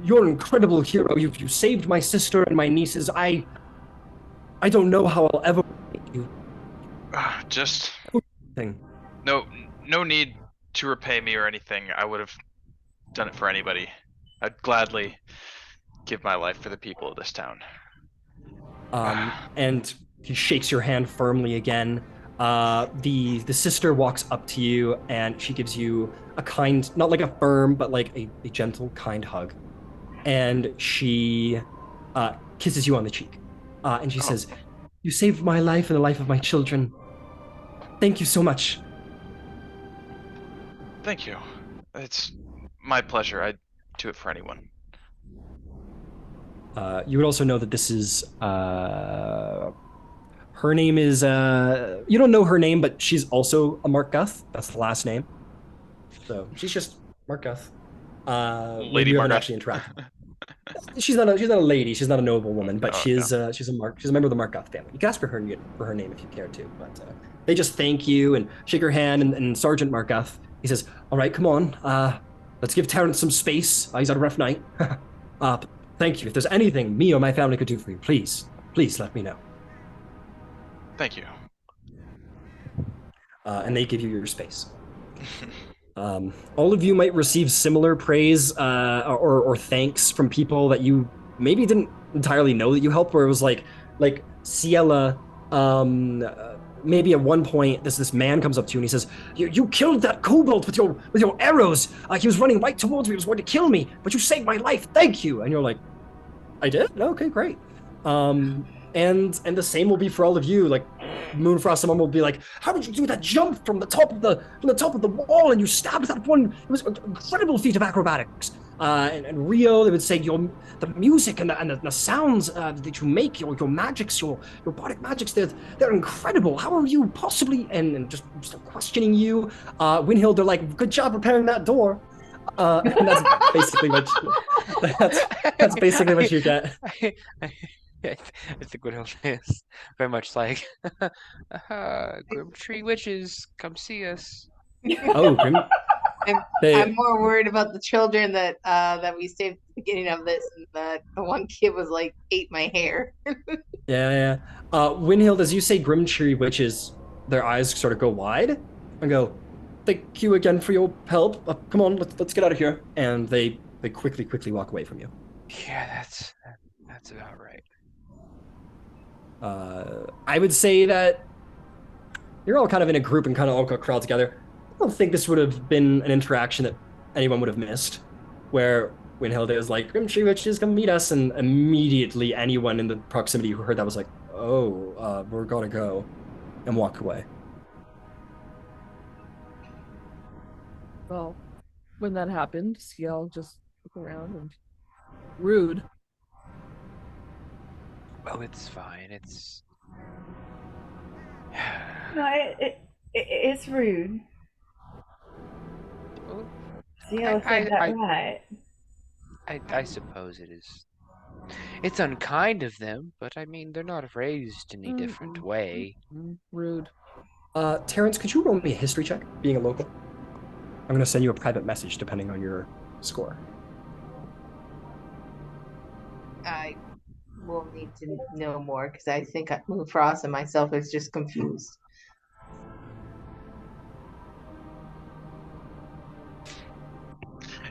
an incredible hero. You saved my sister and my nieces. I don't know how I'll ever thank you. Just thing. No need to repay me or anything. I would have done it for anybody. I'd gladly give my life for the people of this town. And he shakes your hand firmly again. The sister walks up to you and she gives you a kind, not like a firm, but like a gentle, kind hug. And she kisses you on the cheek. And she says, "You saved my life and the life of my children. Thank you so much." Thank you. It's my pleasure. I'd do it for anyone. You would also know that this is her name is, you don't know her name, but she's also a Mark Guth. That's the last name. So she's just Mark Guth. Lady Mark Guth. Actually interacted. She's not a lady. She's not a noble woman, but she's a member of the Mark Guth family. You can ask for her name if you care to. But they just thank you and shake her hand. And Sergeant Mark Guth, he says, "All right, come on. Let's give Terrence some space. He's had a rough night. Thank you. If there's anything me or my family could do for you, please let me know." Thank you. And they give you your space. All of you might receive similar praise or thanks from people that you maybe didn't entirely know that you helped, where it was like Ciela, maybe at one point this man comes up to you and he says, you killed that kobold with your arrows. He was running right towards me, he was going to kill me, but you saved my life, thank you. And you're like, I did? Okay, great. and the same will be for all of you. Like Moonfrost, someone will be like, "How did you do that jump from the top of the wall and you stabbed that one? It was an incredible feat of acrobatics." And Rio, they would say, the music and the sounds that you make, your magics, your robotic magics, they're incredible. How are you possibly? And just start questioning you. Willhilde, they're like, "Good job repairing that door." And that's basically that's basically what you get. I think what else is very much like Grimtree witches, come see us. Oh, Grim. I'm more worried about the children that we saved at the beginning of this, and that the one kid was like ate my hair. Yeah. Willhilde, as you say Grimtree witches, their eyes sort of go wide and go, "Thank you again for your help. Come on, let's get out of here." And they quickly walk away from you. Yeah, that's about right. I would say that you're all kind of in a group and kind of all crowd together. I don't think this would have been an interaction that anyone would have missed, where Willhilde is like, "Grimtree witches, come meet us," and immediately anyone in the proximity who heard that was like, "Oh, we're gonna go," and walk away. Well, when that happened, Ciel just look around and rude. Oh, it's fine. It's No, it's rude. well, Ciel said that right. I suppose it is. It's unkind of them, but I mean, they're not raised any different way. Rude. Terrence, could you roll me a history check, being a local? I'm going to send you a private message depending on your score. I will need to know more because I think Moonfrost and myself is just confused.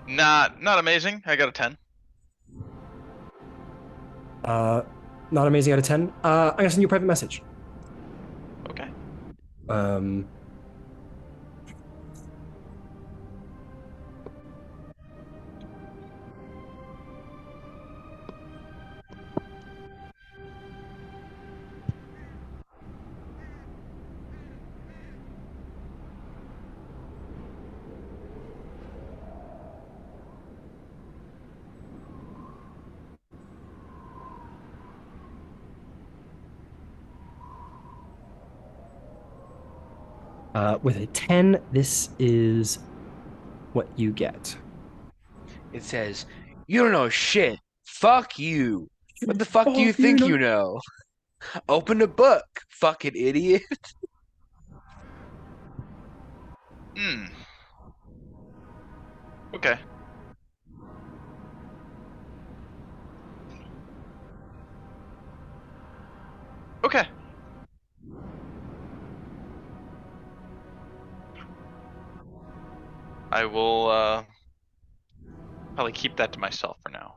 Not amazing. I got a 10. Not amazing out of 10. I'm going to send you a private message. Okay. With a 10, this is what you get. It says, "You don't know shit. Fuck you. What the fuck do you think you know? Open the book, fucking idiot." Okay. Okay. I will probably keep that to myself for now.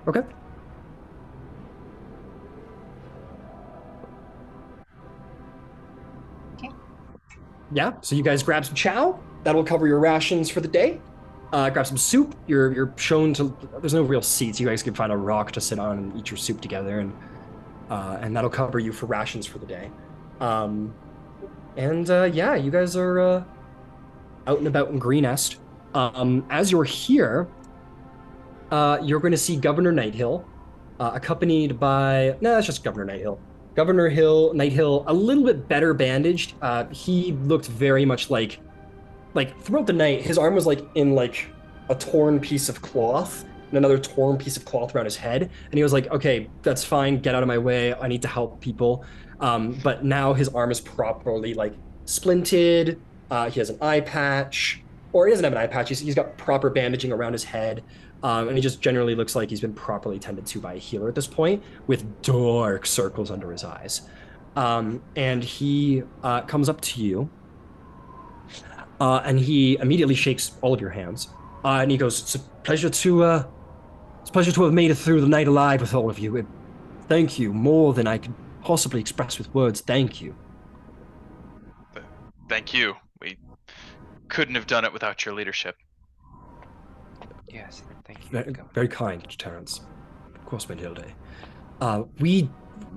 Okay. Yeah, so you guys grab some chow. That'll cover your rations for the day. Grab some soup. You're shown to. There's no real seats. You guys can find a rock to sit on and eat your soup together, and that'll cover you for rations for the day. Yeah, you guys are out and about in Greenest. As you're here, you're going to see Governor Nighthill, accompanied by. No, that's just Governor Nighthill. Governor Nighthill, a little bit better bandaged. He looked very much like throughout the night, his arm was like in like a torn piece of cloth and another torn piece of cloth around his head. And he was like, "Okay, that's fine. Get out of my way. I need to help people." But now his arm is properly like splinted. He has an eye patch, or he doesn't have an eye patch. He's got proper bandaging around his head. And he just generally looks like he's been properly tended to by a healer at this point, with dark circles under his eyes. And he comes up to you, and he immediately shakes all of your hands. And he goes, "It's a pleasure to have made it through the night alive with all of you. Thank you, more than I could possibly express with words. Thank you." Thank you. couldn't have done it without your leadership. Yes, thank you. Very, Governor. very kind, Terrence. Of course, Willhilde.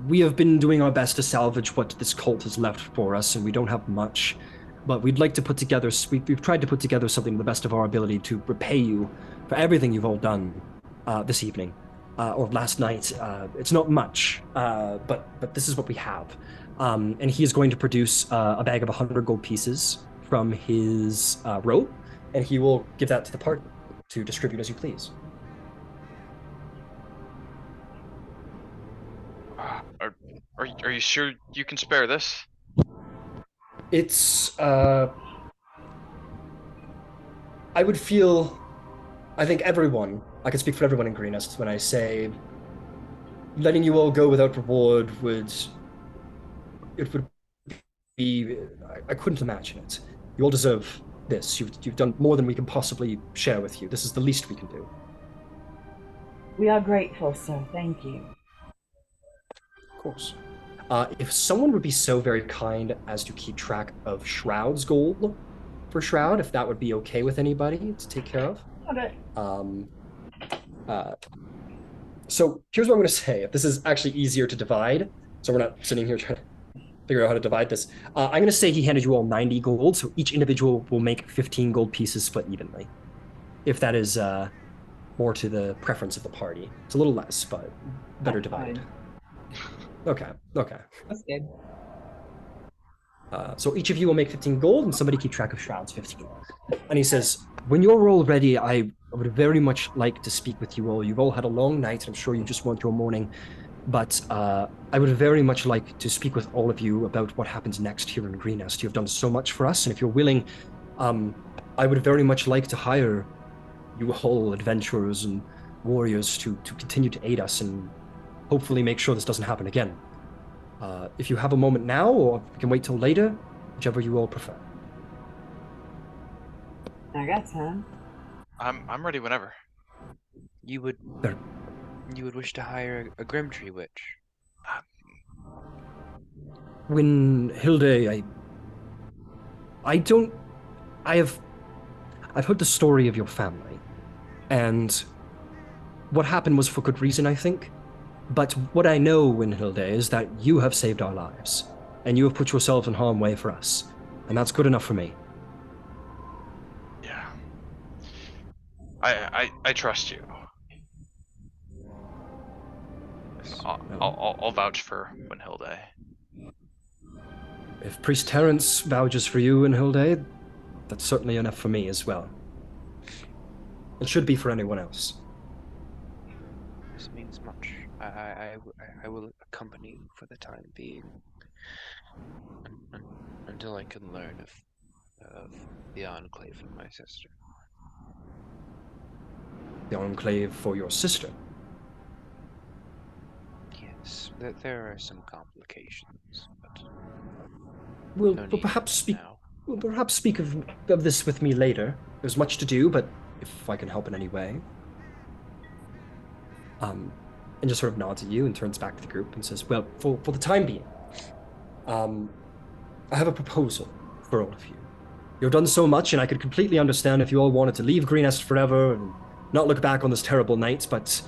We have been doing our best to salvage what this cult has left for us, and we don't have much. But we'd like to put together. We've tried to put together something to the best of our ability to repay you for everything you've all done this evening or last night. It's not much, but this is what we have. And he is going to produce a bag of 100 gold pieces from his robe, and he will give that to the party to distribute as you please. Are you sure you can spare this? It's I think everyone, I can speak for everyone in Greenest when I say letting you all go without reward would be, I couldn't imagine it. You all deserve this. You've done more than we can possibly share with you. This is the least we can do. We are grateful, sir. Thank you. Of course. If someone would be so very kind as to keep track of Shroud's goal for Shroud, if that would be okay with anybody to take care of. Okay. So here's what I'm going to say. If this is actually easier to divide, so we're not sitting here trying to figure out how to divide this. I'm going to say he handed you all 90 gold, so each individual will make 15 gold pieces split evenly. If that is more to the preference of the party. It's a little less, but better divided. Okay. That's good. So each of you will make 15 gold, and somebody keep track of Shroud's 15. And he says, when you're all ready, I would very much like to speak with you all. You've all had a long night, and I'm sure you just want your morning. But I would very much like to speak with all of you about what happens next here in Greenest. You've done so much for us, and if you're willing, I would very much like to hire you all adventurers and warriors to continue to aid us and hopefully make sure this doesn't happen again. If you have a moment now, or we can wait till later, whichever you all prefer. I got time. I'm ready whenever. You would wish to hire a Grimtree witch. Willhilde, I've heard the story of your family, and what happened was for good reason, I think. But what I know, Willhilde, is that you have saved our lives, and you have put yourself in harm's way for us, and that's good enough for me. Yeah. I trust you. I'll vouch for Willhilde. If Priest Terrence vouches for you, Willhilde, that's certainly enough for me as well. It should be for anyone else. This means much. I will accompany you for the time being, until I can learn of the Enclave and my sister. The Enclave for your sister? Yes, there are some complications, but We'll no need perhaps speak. now. We'll perhaps speak of this with me later. There's much to do, but if I can help in any way. And just sort of nods at you and turns back to the group and says, well, for the time being, I have a proposal for all of you. You've done so much, and I could completely understand if you all wanted to leave Greenest forever and not look back on this terrible night, but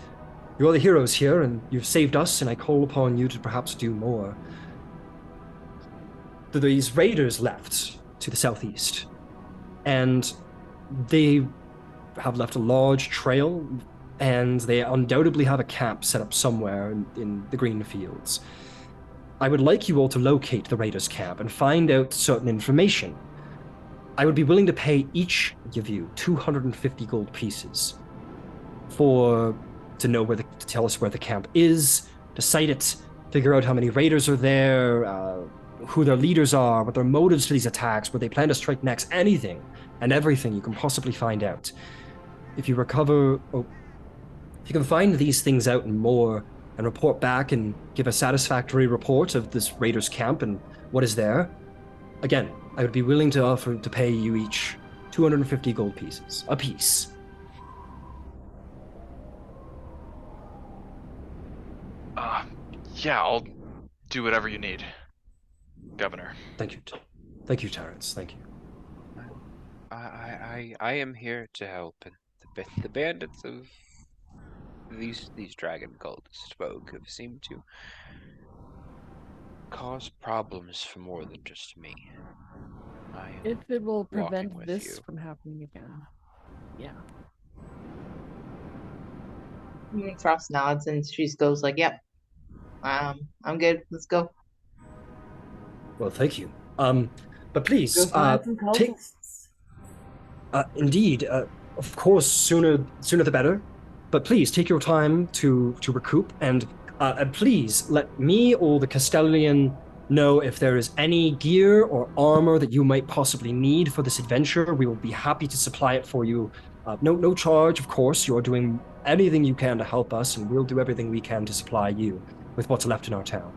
you're the heroes here, and you've saved us, and I call upon you to perhaps do more. These raiders left to the southeast, and they have left a large trail, and they undoubtedly have a camp set up somewhere in the green fields. I would like you all to locate the raiders' camp and find out certain information. I would be willing to pay each of you 250 gold pieces to know to tell us where the camp is, to site it, figure out how many raiders are there, who their leaders are, what their motives for these attacks, where they plan to strike next, anything and everything you can possibly find out. If you can find these things out and more, and report back and give a satisfactory report of this raiders' camp and what is there, again, I would be willing to offer to pay you each 250 gold pieces apiece. Yeah, I'll do whatever you need, Governor. Thank you. Thank you, Terrence. Thank you. I am here to help, and the bandits of these dragon cultist folk have seemed to cause problems for more than just me. I am If it will walking prevent with this you. from happening again. Yeah. Frost nods and she just goes like, "Yep, I'm good. Let's go." Well, thank you. But Go please, find some take. cultists. Indeed, of course, sooner the better. But please take your time to recoup, and please let me or the Castellian know if there is any gear or armor that you might possibly need for this adventure. We will be happy to supply it for you. No charge, of course. You're doing anything you can to help us, and we'll do everything we can to supply you with what's left in our town.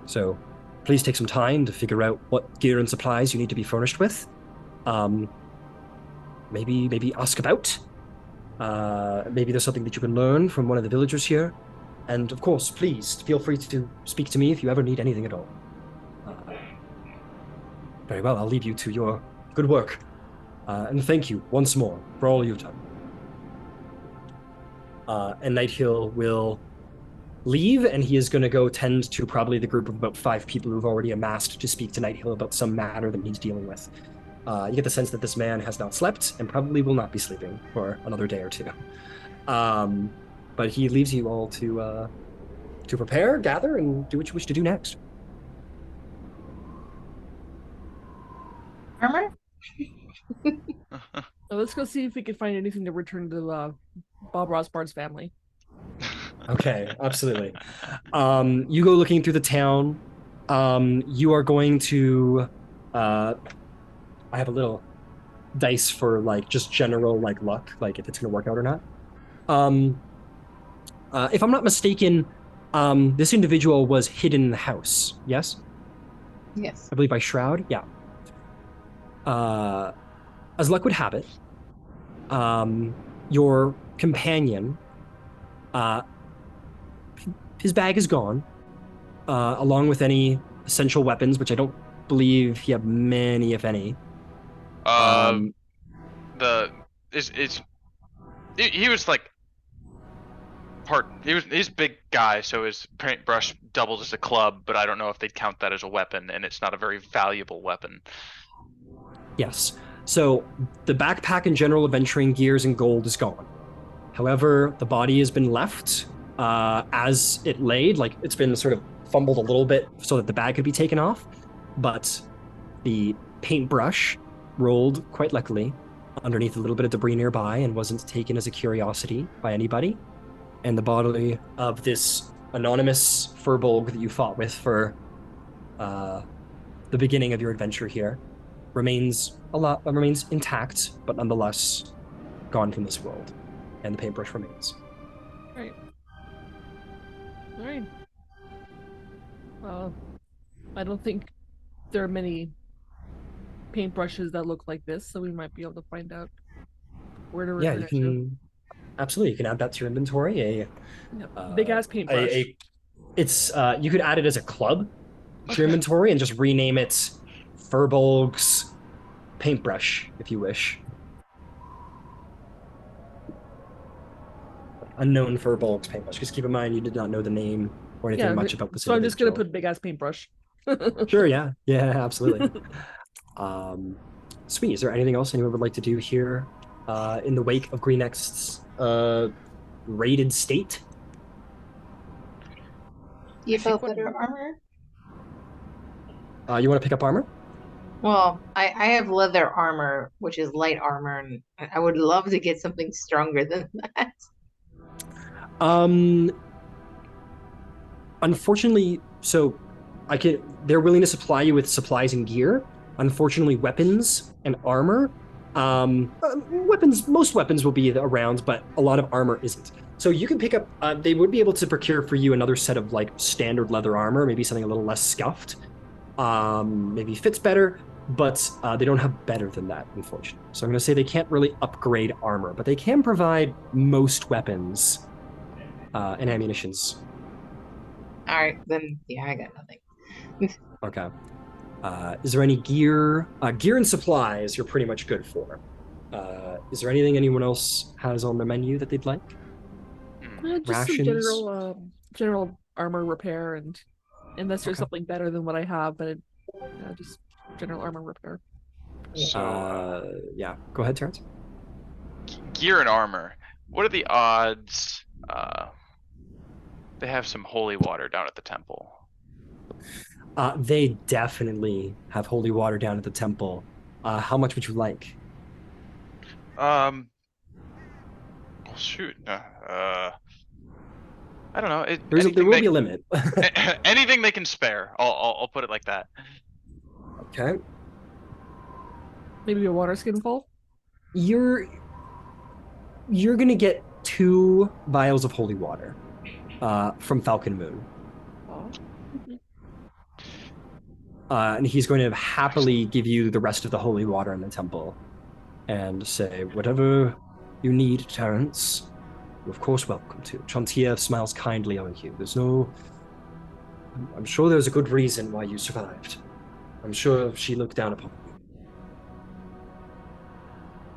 So, please take some time to figure out what gear and supplies you need to be furnished with. Maybe ask about. Maybe there's something that you can learn from one of the villagers here. And of course, please feel free to speak to me if you ever need anything at all. Very well, I'll leave you to your good work. And thank you once more for all you've done. And Nighthill will leave, and he is going to go tend to probably the group of about 5 people who've already amassed to speak to Nighthill about some matter that he's dealing with. You get the sense that this man has not slept and probably will not be sleeping for another day or two. But he leaves you all to prepare, gather, and do what you wish to do next. Armor? So let's go see if we can find anything to return to Bob Rossbard's family. Okay, absolutely. You go looking through the town. You are going to... I have a little dice for like just general like luck, like if it's going to work out or not. If I'm not mistaken, this individual was hidden in the house. Yes? Yes. I believe by Shroud. Yeah. As luck would have it, your companion, his bag is gone, along with any essential weapons, which I don't believe he had many, if any. He was like he's a big guy, so his paintbrush doubles as a club, but I don't know if they'd count that as a weapon, and it's not a very valuable weapon. Yes. So the backpack and general adventuring gears and gold is gone. However, the body has been left as it laid, like it's been sort of fumbled a little bit so that the bag could be taken off, but the paintbrush rolled quite luckily underneath a little bit of debris nearby and wasn't taken as a curiosity by anybody. And the body of this anonymous furbolg that you fought with for the beginning of your adventure here remains intact, but nonetheless gone from this world. And the paintbrush remains. Right. All right. I don't think there are many paintbrushes that look like this, so we might be able to find out where to return it to. Absolutely, you can add that to your inventory. Big ass paintbrush. It's you could add it as a club to your inventory and just rename it Furbolg's paintbrush if you wish. Unknown Furbolg's paintbrush. Just keep in mind you did not know the name or anything much about the. So I'm just gonna put big ass paintbrush. Sure, yeah, absolutely. Sweet. Is there anything else anyone would like to do here in the wake of Greenex's raided state? You felt better armor? You want to pick up armor? Well, I have leather armor, which is light armor, and I would love to get something stronger than that. Unfortunately, so they're willing to supply you with supplies and gear. Unfortunately, weapons and armor, most weapons will be around, but a lot of armor isn't. So you can pick up, they would be able to procure for you another set of like standard leather armor, maybe something a little less scuffed, maybe fits better, but they don't have better than that, unfortunately. So I'm going to say they can't really upgrade armor, but they can provide most weapons and ammunitions. All right, then, yeah, I got nothing. Okay. Is there any gear? Gear and supplies you're pretty much good for. Is there anything anyone else has on the menu that they'd like? Just some Rations? general armor repair, and unless there's Okay. something better than what I have, but just general armor repair. So, Yeah, go ahead, Terrence. gear and armor. What are the odds? They have some holy water down at the temple. They definitely have holy water down at the temple. How much would you like? Well, shoot. I don't know. There will be a limit. Anything they can spare. I'll put it like that. Okay. Maybe a water skin full? You're gonna get 2 vials of holy water from Falcon Moon. Oh. And he's going to happily give you the rest of the holy water in the temple and say, whatever you need, Terrence, you're of course welcome to. Chantia smiles kindly on you. I'm sure there's a good reason why you survived. I'm sure she looked down upon you.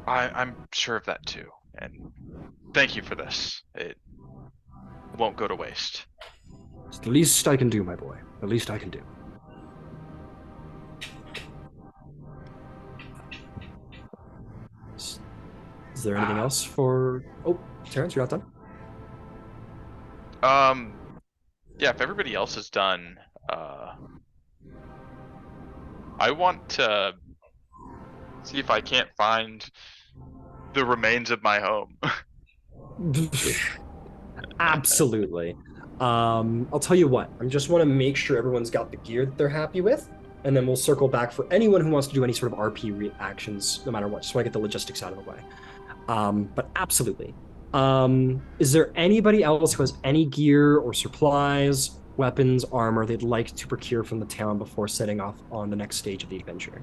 I'm sure of that too. And thank you for this. It won't go to waste. It's the least I can do, my boy. The least I can do. Is there anything else for... Oh, Terrence, you're not done? Yeah, if everybody else is done, I want to see if I can't find the remains of my home. Absolutely. I'll tell you what, I just want to make sure everyone's got the gear that they're happy with, and then we'll circle back for anyone who wants to do any sort of RP reactions, no matter what, so I get the logistics out of the way. But absolutely. Is there anybody else who has any gear or supplies, weapons, armor they'd like to procure from the town before setting off on the next stage of the adventure?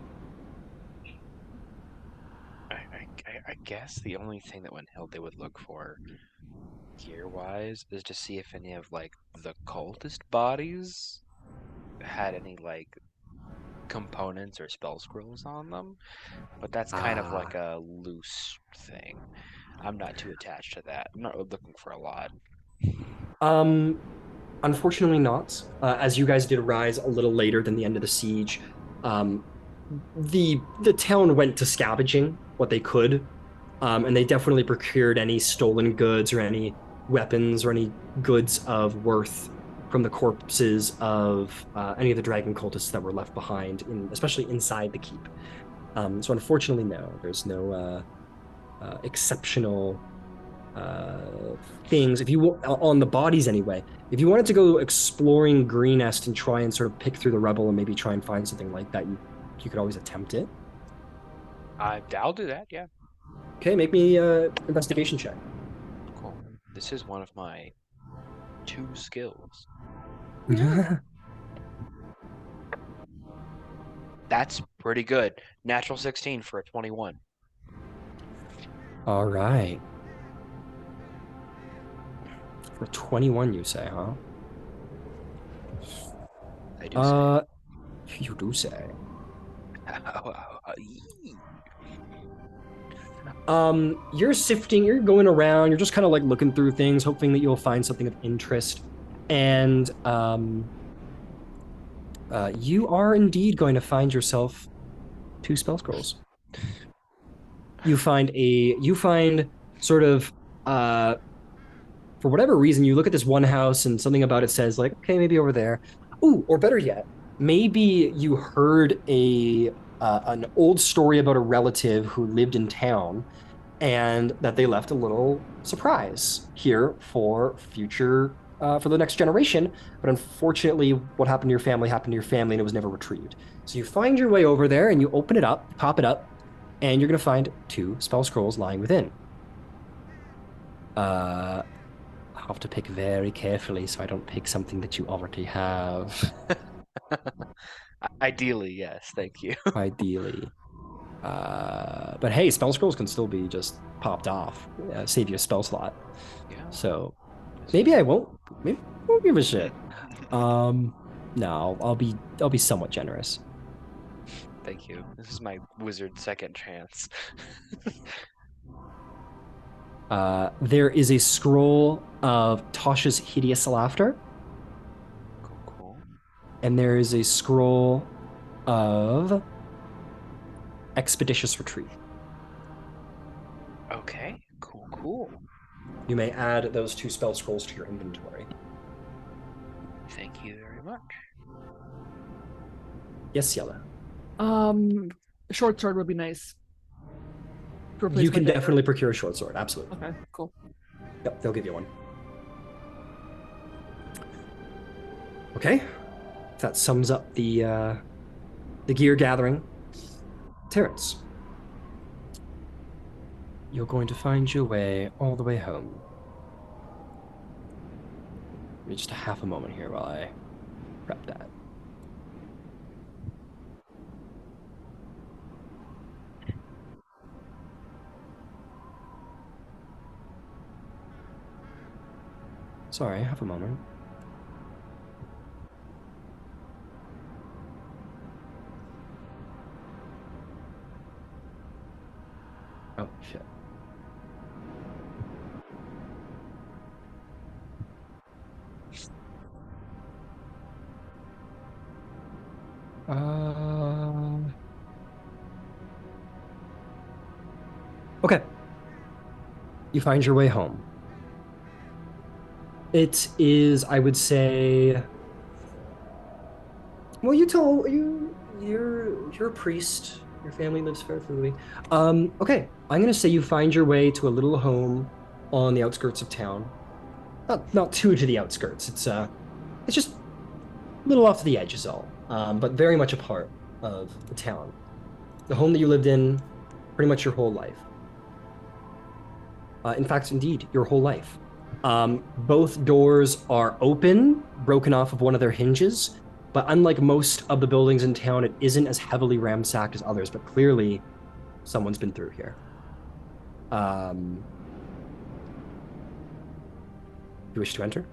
I guess the only thing that Willhilde would look for gear-wise is to see if any of like the cultist bodies had any like components or spell scrolls on them, but that's kind of like a loose thing. I'm not too attached to that. I'm not looking for a lot. Unfortunately not. As you guys did rise a little later than the end of the siege, the town went to scavenging what they could, and they definitely procured any stolen goods or any weapons or any goods of worth from the corpses of any of the dragon cultists that were left behind, especially inside the keep. So unfortunately, no. There's no exceptional things. If you on the bodies anyway, if you wanted to go exploring Greenest and try and sort of pick through the rubble and maybe try and find something like that, you could always attempt it. I'll do that. Yeah. Okay, make me investigation check. Cool. This is one of my 2 skills. That's pretty good. Natural 16 for a 21. All right. For 21, you say, huh? I do say. You do say. You're sifting, you're going around, you're just kind of like looking through things, hoping that you'll find something of interest. And you are indeed going to find yourself 2 spell scrolls. You find sort of for whatever reason, you look at this one house and something about it says like, okay, maybe over there. Ooh, or better yet, maybe you heard an old story about a relative who lived in town and that they left a little surprise here for future, for the next generation. But unfortunately, what happened to your family happened to your family and it was never retrieved. So you find your way over there and you open it up, pop it up, and you're going to find 2 spell scrolls lying within. I'll have to pick very carefully so I don't pick something that you already have. Ideally, yes. Thank you. Ideally. But hey, spell scrolls can still be just popped off. Save you a spell slot. Yeah. So maybe I won't give a shit. No, I'll be somewhat generous. Thank you. This is my wizard second chance. There is a scroll of Tasha's hideous laughter, Cool. and there is a scroll of expeditious retreat. Okay. Cool. You may add those 2 spell scrolls to your inventory. Thank you very much. Yes, Yella. Short sword would be nice. To replace You my can dagger. definitely procure a short sword. Absolutely. Okay, cool. Yep, they'll give you one. Okay, that sums up the gear gathering. Terrence, you're going to find your way all the way home. Give me just a half a moment here while I prep that. Sorry, half a moment. Oh, shit. Okay. You find your way home. It is, I would say. Well, you're a priest. Your family lives fairly. Okay. I'm gonna say you find your way to a little home on the outskirts of town. Not too to the outskirts. It's just a little off to the edge is all. But very much a part of the town. The home that you lived in pretty much your whole life. In fact, indeed, your whole life. Both doors are open, broken off of one of their hinges, but unlike most of the buildings in town, it isn't as heavily ransacked as others, but clearly someone's been through here. You wish to enter?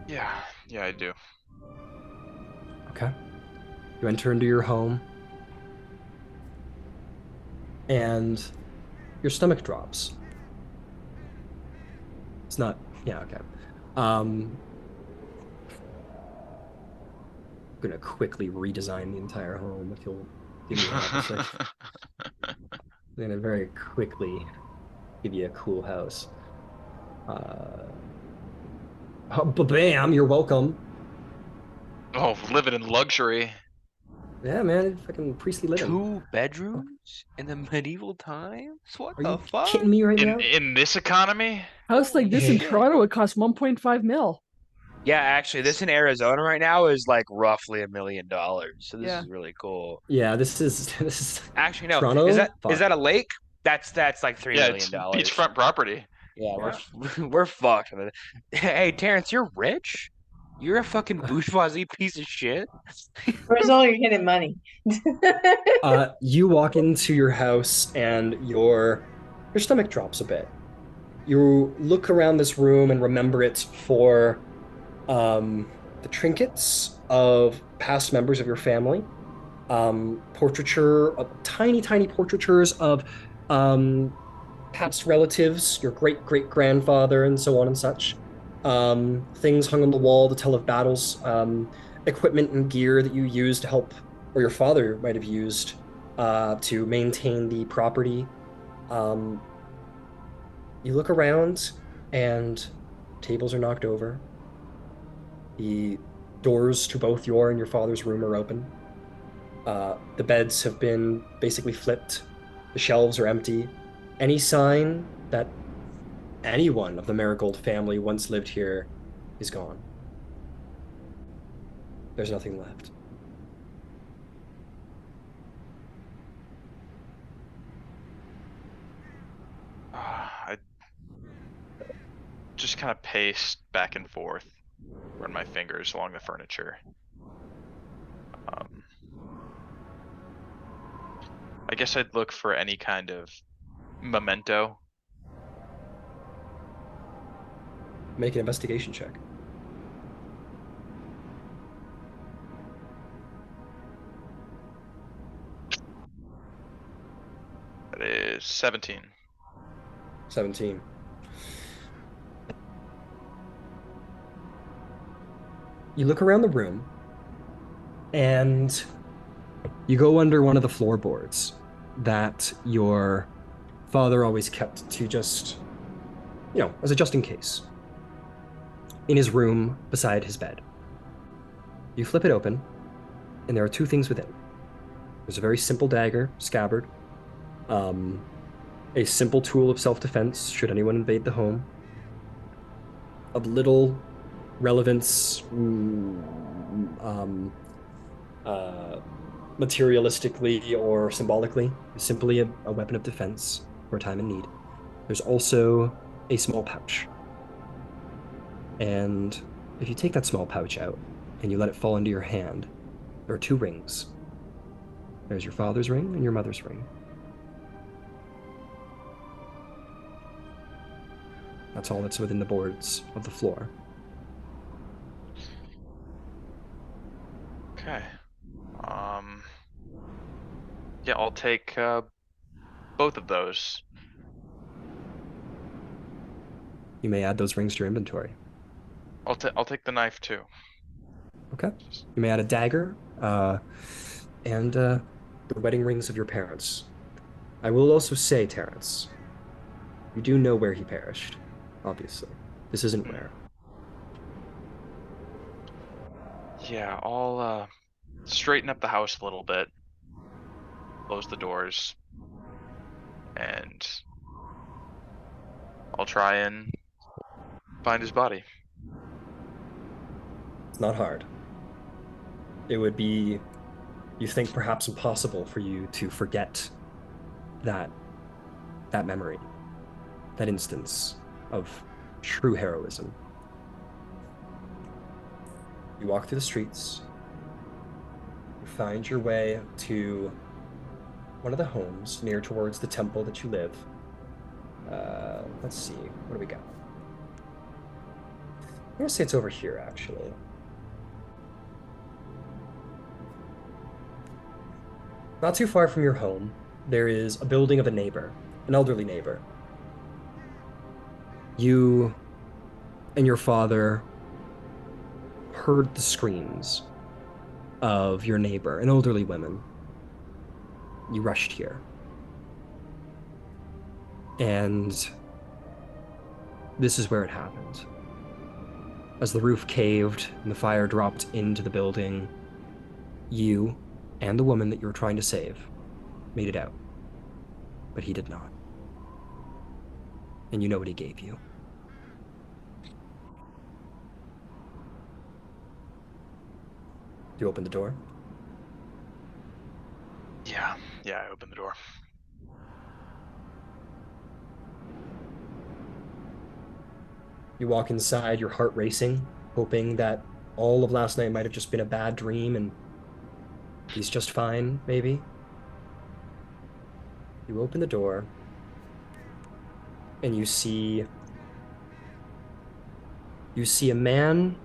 Yeah, I do. Okay. You enter into your home, and your stomach drops. It's not, yeah, okay. I'm gonna quickly redesign the entire home if you'll give me a sec. I'm gonna very quickly give you a cool house. Bam, you're welcome. Oh, living in luxury. Yeah, man, fucking priestly living. 2 bedrooms in the medieval times? What Are the you fuck? kidding me right now? In this economy? House like this in shit. Toronto would cost 1.5 mil. Yeah, actually, this in Arizona right now is like roughly $1 million. So this Yeah. is really cool. Yeah, this is Actually, no. Toronto. Is that Fuck. a lake? That's like $3 Yeah, million. it's beachfront property. Yeah, we're fucked. Hey, Terrence, you're rich? You're a fucking bourgeoisie piece of shit. Where's all your hidden money? You walk into your house and your stomach drops a bit. You look around this room and remember it for the trinkets of past members of your family, portraiture, tiny portraitures of past relatives, your great-great-grandfather, and so on and such. Things hung on the wall to tell of battles, equipment and gear that you used to help, or your father might have used, to maintain the property. You look around, and tables are knocked over. The doors to both your and your father's room are open. The beds have been basically flipped. The shelves are empty. Any sign that anyone of the Marigold family once lived here is gone. There's nothing left. I just kind of pace back and forth, run my fingers along the furniture. I guess I'd look for any kind of memento. Make an investigation check. 17. 17. You look around the room, and you go under one of the floorboards that your father always kept to just, as a just in case, in his room beside his bed. You flip it open, and there are two things within. There's a very simple dagger, scabbard, a simple tool of self-defense should anyone invade the home, of little relevance, materialistically or symbolically, simply a weapon of defense for a time in need. There's also a small pouch. And if you take that small pouch out and you let it fall into your hand, there are two rings. There's your father's ring and your mother's ring. That's all that's within the boards of the floor. Okay. Yeah, I'll take both of those. You may add those rings to your inventory. I'll take the knife too. Okay. You may add a dagger, and the wedding rings of your parents. I will also say, Terrence, you do know where he perished, obviously. This isn't rare. Yeah, I'll straighten up the house a little bit. Close the doors. And I'll try and find his body. It's not hard. It would be, you think, perhaps impossible for you to forget that memory, that instance of true heroism. You walk through the streets, you find your way to one of the homes near towards the temple that you live. Let's see, what do we got? I'm gonna say it's over here, actually. Not too far from your home, there is a building of a neighbor, an elderly neighbor. You and your father heard the screams of your neighbor, an elderly woman. You rushed here. And this is where it happened. As the roof caved and the fire dropped into the building, you and the woman that you were trying to save made it out. But he did not. And you know what he gave you. You open the door? Yeah, I opened the door. You walk inside, your heart racing, hoping that all of last night might have just been a bad dream and he's just fine, maybe. You open the door, and you see a man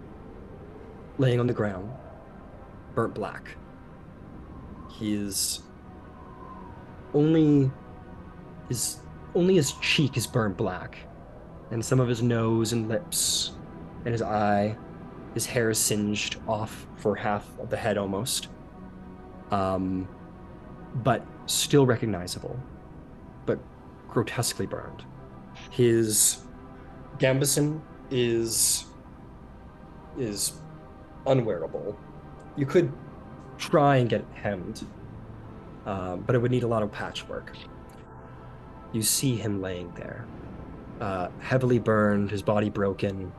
laying on the ground, burnt black. Only his cheek is burnt black, and some of his nose and lips and his eye. His hair is singed off for half of the head almost. But still recognizable, but grotesquely burned. His gambeson is unwearable. You could try and get it hemmed, but it would need a lot of patchwork. You see him laying there, heavily burned, his body broken.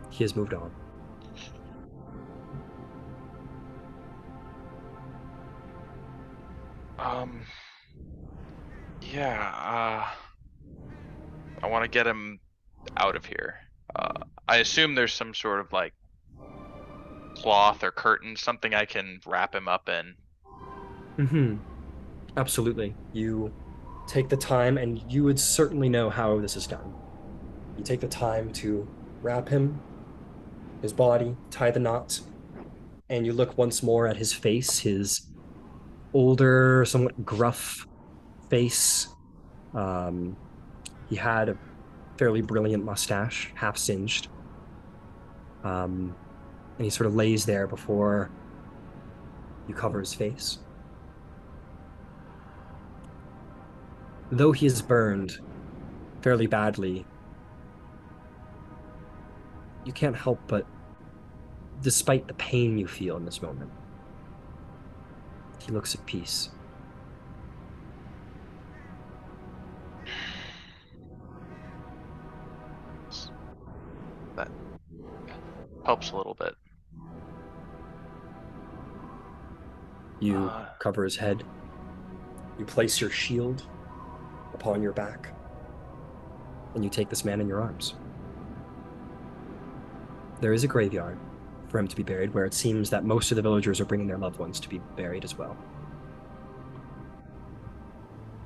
He has moved on. I want to get him out of here. I assume there's some sort of like cloth or curtain, something I can wrap him up in. Mm-hmm. Absolutely. You take the time, and you would certainly know how this is done. You take the time to wrap him, his body, tie the knot, and you look once more at his face, his older, somewhat gruff face. He had a fairly brilliant mustache, half singed. And he sort of lays there before you cover his face. Though he is burned fairly badly, you can't help but, despite the pain you feel in this moment, he looks at peace. That helps a little bit. You cover his head. You place your shield upon your back. And you take this man in your arms. There is a graveyard for him to be buried, where it seems that most of the villagers are bringing their loved ones to be buried as well.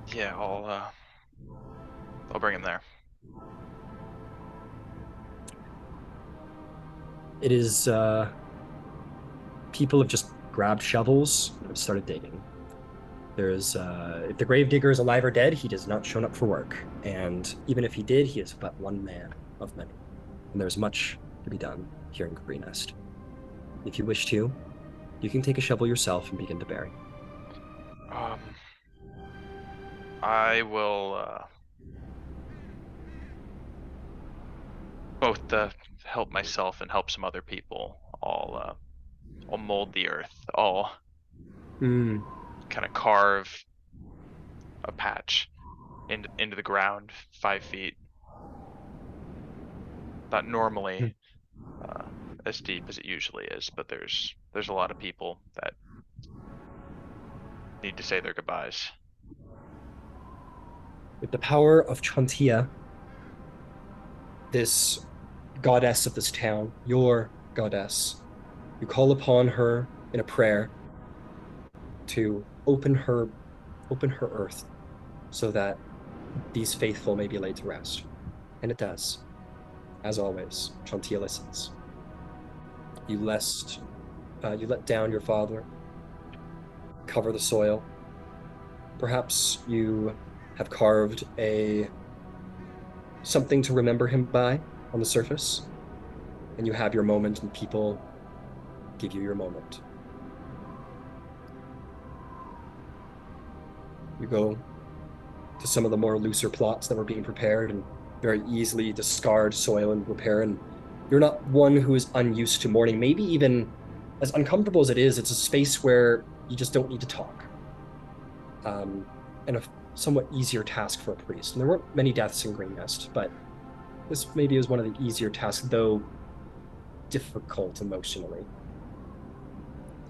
Yeah, I'll bring him there. It is, people have just grabbed shovels and have started digging. There's, if the gravedigger is alive or dead, he does not show up for work. And even if he did, he is but one man of many. And there's much to be done here in Green Nest. If you wish to, you can take a shovel yourself and begin to bury. I will both help myself and help some other people. I'll mold the earth. I'll kind of carve a patch into the ground 5 feet. Not normally as deep as it usually is, but there's a lot of people that need to say their goodbyes. With the power of Chantia, this goddess of this town, your goddess, you call upon her in a prayer to open her earth so that these faithful may be laid to rest. And it does. As always, Chantia listens. You let down your father, cover the soil. Perhaps you have carved something to remember him by on the surface, and you have your moment, and people give you your moment. You go to some of the more looser plots that were being prepared and very easily discard soil and repair, and you're not one who is unused to mourning. Maybe even as uncomfortable as it is, it's a space where you just don't need to talk. And a somewhat easier task for a priest. And there weren't many deaths in Green Nest, but this maybe was one of the easier tasks, though difficult emotionally.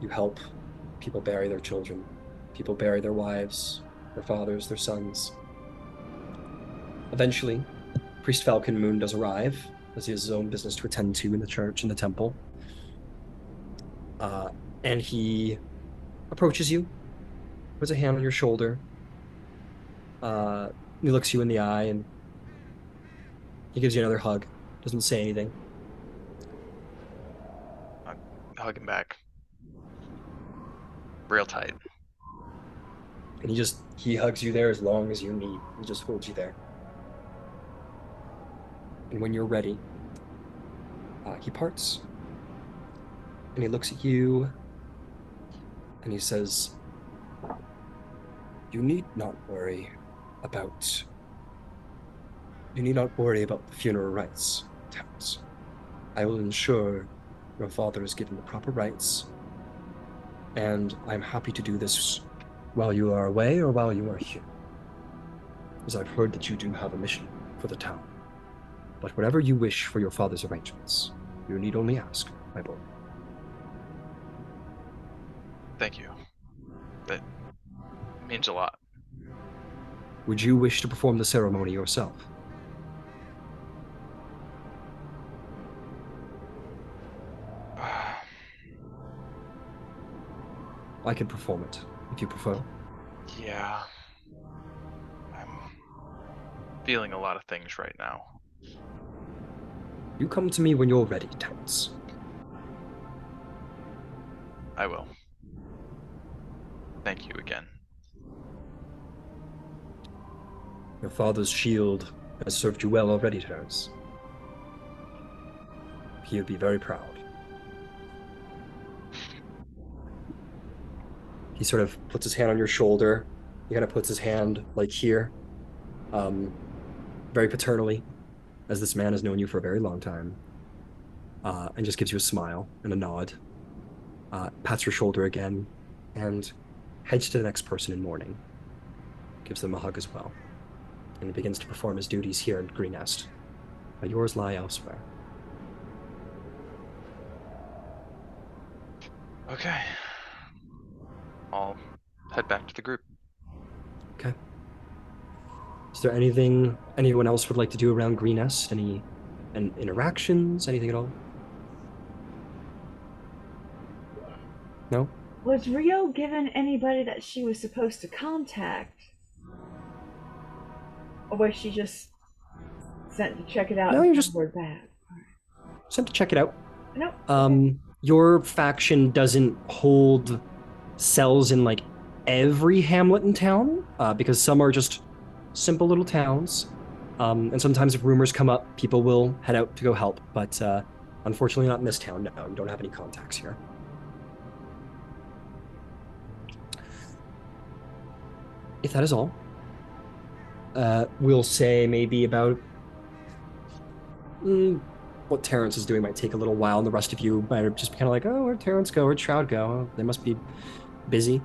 You help people bury their children, people bury their wives, their fathers, their sons. Eventually, Priest Falcon Moon does arrive, as he has his own business to attend to in the church and the temple. And he approaches you, puts a hand on your shoulder. He looks you in the eye, and he gives you another hug. Doesn't say anything. I hug him back. Real tight. And he hugs you there as long as you need. He just holds you there. And when you're ready, he parts. And he looks at you, and he says, You need not worry about the funeral rites, Terrence. I will ensure your father is given the proper rites, and I'm happy to do this while you are away or while you are here, as I've heard that you do have a mission for the town. But whatever you wish for your father's arrangements, you need only ask, my boy. Thank you. That means a lot. Would you wish to perform the ceremony yourself? I can perform it, if you prefer. Yeah. I'm feeling a lot of things right now. You come to me when you're ready, Terrence. I will. Thank you again. Your father's shield has served you well already, Terrence. He would be very proud. He sort of puts his hand on your shoulder. He kind of puts his hand like here, very paternally, as this man has known you for a very long time, and just gives you a smile and a nod, pats your shoulder again, and heads to the next person in mourning, gives them a hug as well, and begins to perform his duties here at Green Nest. But yours lie elsewhere. Okay. I'll head back to the group. Okay. Is there anything anyone else would like to do around Green Nest? Any interactions? Anything at all? No? Was Rio given anybody that she was supposed to contact? Or was she just sent to check it out No, and you're just word back? sent to check it out. Nope. Your faction doesn't hold cells in like every hamlet in town, because some are just simple little towns. And sometimes if rumors come up, people will head out to go help. But unfortunately not in this town, no. You don't have any contacts here. If that is all, we'll say maybe about what Terrence is doing might take a little while, and the rest of you might just be kind of like, oh, where'd Terrence go? Where'd Shroud go? Oh, they must be busy.